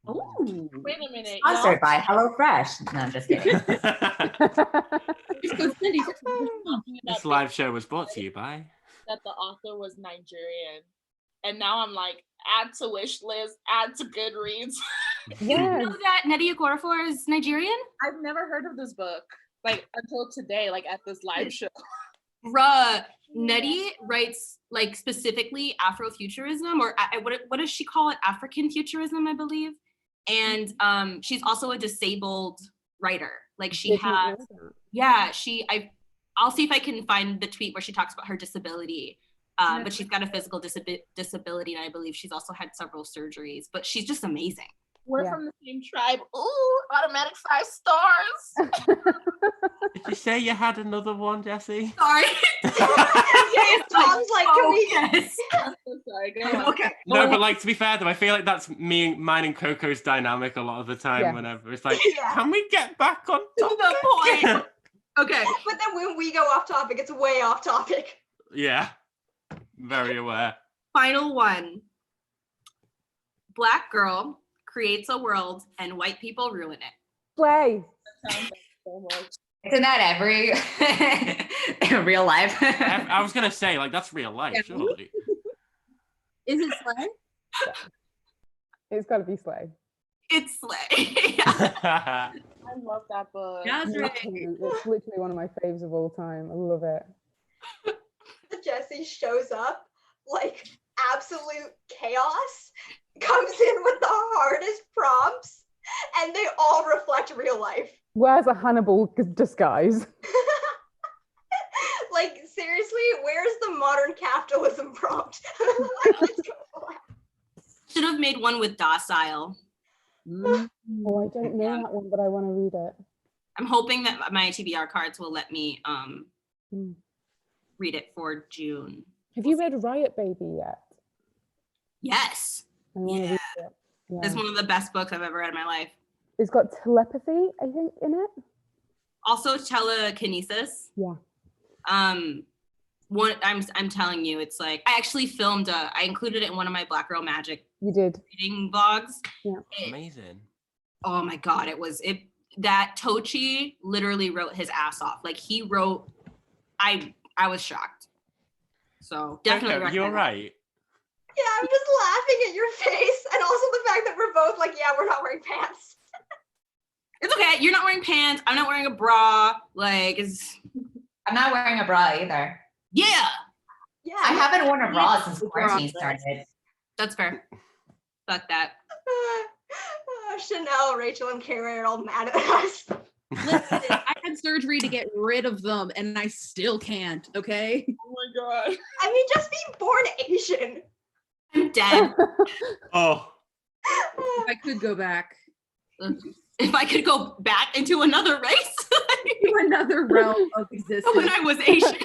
G: Ooh.
E: Wait a minute.
C: Sponsored by HelloFresh. No, I'm just kidding.
F: So Cindy,
B: This live show was brought to you by.
E: That the author was Nigerian. And now I'm like, add to wish list, add to Goodreads.
G: You know that Nnedi Okorafor is Nigerian?
E: I've never heard of this book, like until today, like at this live show.
G: Nnedi writes like specifically Afrofuturism, or what does she call it? African futurism, I believe. And she's also a disabled writer. Like she has, I'll see if I can find the tweet where she talks about her disability. But she's got a physical disability, and I believe she's also had several surgeries. But she's just amazing.
E: We're from the same tribe. Ooh, automatic 5 stars.
B: Did you say you had another one, Jessie?
G: Sorry.
A: Tom's like, can we?
G: Yes.
E: I'm so sorry. Go on.
G: Okay.
B: No, but like to be fair though, I feel like that's mine and Coco's dynamic a lot of the time.
D: Yeah.
B: Whenever it's like,
A: Yeah.
B: can we get back on
G: To
B: topic?
G: the point. Okay.
A: But then when we go off topic, it's way off topic.
B: Yeah, very aware.
G: Final one. Black girl creates a world and white people ruin it.
D: Slay.
E: That sounds like so much.
C: Isn't that every in real life?
B: I was gonna say like that's real life, surely.
F: is it Slay?
D: It's got to be Slay.
G: It's slay.
E: I love that book.
F: That's right.
D: It's literally one of my faves of all time. I love it.
A: Jessie shows up like absolute chaos, comes in with the hardest prompts, and they all reflect real life.
D: Where's a Hannibal disguise?
A: Like, seriously, where's the modern capitalism prompt? Let's go for that.
G: Should have made one with docile.
D: Oh, I don't know that one, but I want to read it.
G: I'm hoping that my TBR cards will let me
D: Mm.
G: read it for June.
D: Have you read Riot Baby yet?
G: Yes.
D: I want to read it. Yeah.
G: It's one of the best books I've ever read in my life.
D: It's got telepathy, I think, in it.
G: Also telekinesis.
D: Yeah.
G: One I'm telling you, it's like I actually filmed I included it in one of my Black Girl Magic
D: You did.
G: reading vlogs.
D: Yeah.
B: Amazing.
G: Oh my god, that Tochi literally wrote his ass off. Like he wrote, I was shocked. So definitely
B: Okay, you're
G: recommend it.
B: right.
A: Yeah, I'm just laughing at your face, and also the fact that we're both like, yeah, we're not wearing pants.
G: It's okay. You're not wearing pants. I'm not wearing a bra. Like it's
C: I'm not wearing a bra either.
G: yeah.
A: Yeah.
C: I haven't worn a bra since
G: Bra.
C: quarantine started.
G: That's fair. Fuck that.
A: Chanelle, Rachael, and Kerri are all mad at us.
F: Listen, I had surgery to get rid of them, and I still can't. Okay.
E: Oh my god.
A: I mean, just be born Asian.
G: I'm dead.
B: Oh,
F: If I could go back
G: If I could go back into another race
F: to another realm of existence.
G: when I was Asian.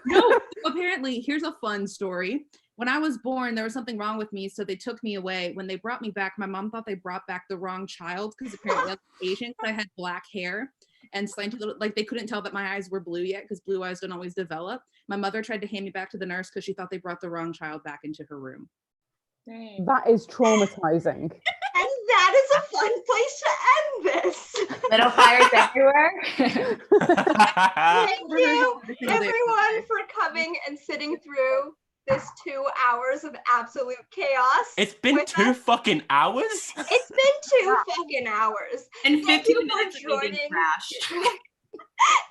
F: No, apparently, here's a fun story. When I was born, there was something wrong with me, so they took me away. When they brought me back, my mom thought they brought back the wrong child because apparently I was Asian because I had black hair and slanty little, like they couldn't tell that my eyes were blue yet because blue eyes don't always develop. My mother tried to hand me back to the nurse because she thought they brought the wrong child back into her room.
E: Dang.
D: That is traumatizing.
A: And that is a fun place to end this.
C: Little fires everywhere.
A: Thank you, everyone, for coming and sitting through this 2 hours of absolute chaos.
B: it's been
A: with
B: 2
A: us.
B: fucking hours.
A: It's been 2 fucking hours.
G: And
A: Thank
G: 15
A: you for
G: minutes of me being
A: joining.
G: trashed.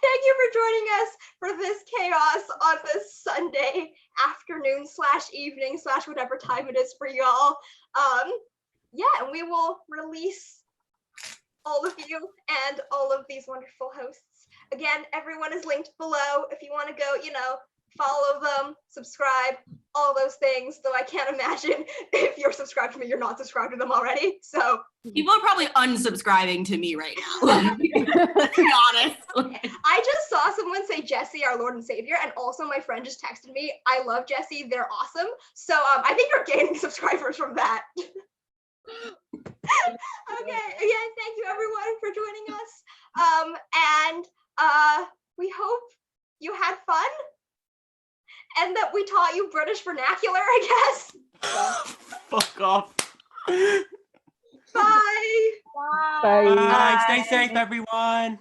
A: Thank you for joining us for this chaos on this Sunday afternoon / evening / whatever time it is for y'all. Yeah, and we will release all of you and all of these wonderful hosts. Again, everyone is linked below if you want to go, follow them, subscribe, all those things, though I can't imagine if you're subscribed to me, you're not subscribed to them already. So
G: people are probably unsubscribing to me right now. Let's be honest.
A: I just saw someone say Jesse, our Lord and Savior, and also my friend just texted me, I love Jesse, they're awesome. So I think you're gaining subscribers from that. Okay, again, thank you everyone for joining us. And we hope you had fun and that we taught you British vernacular, I guess.
B: Fuck off.
A: Bye.
D: Bye.
B: Bye. Stay safe, everyone.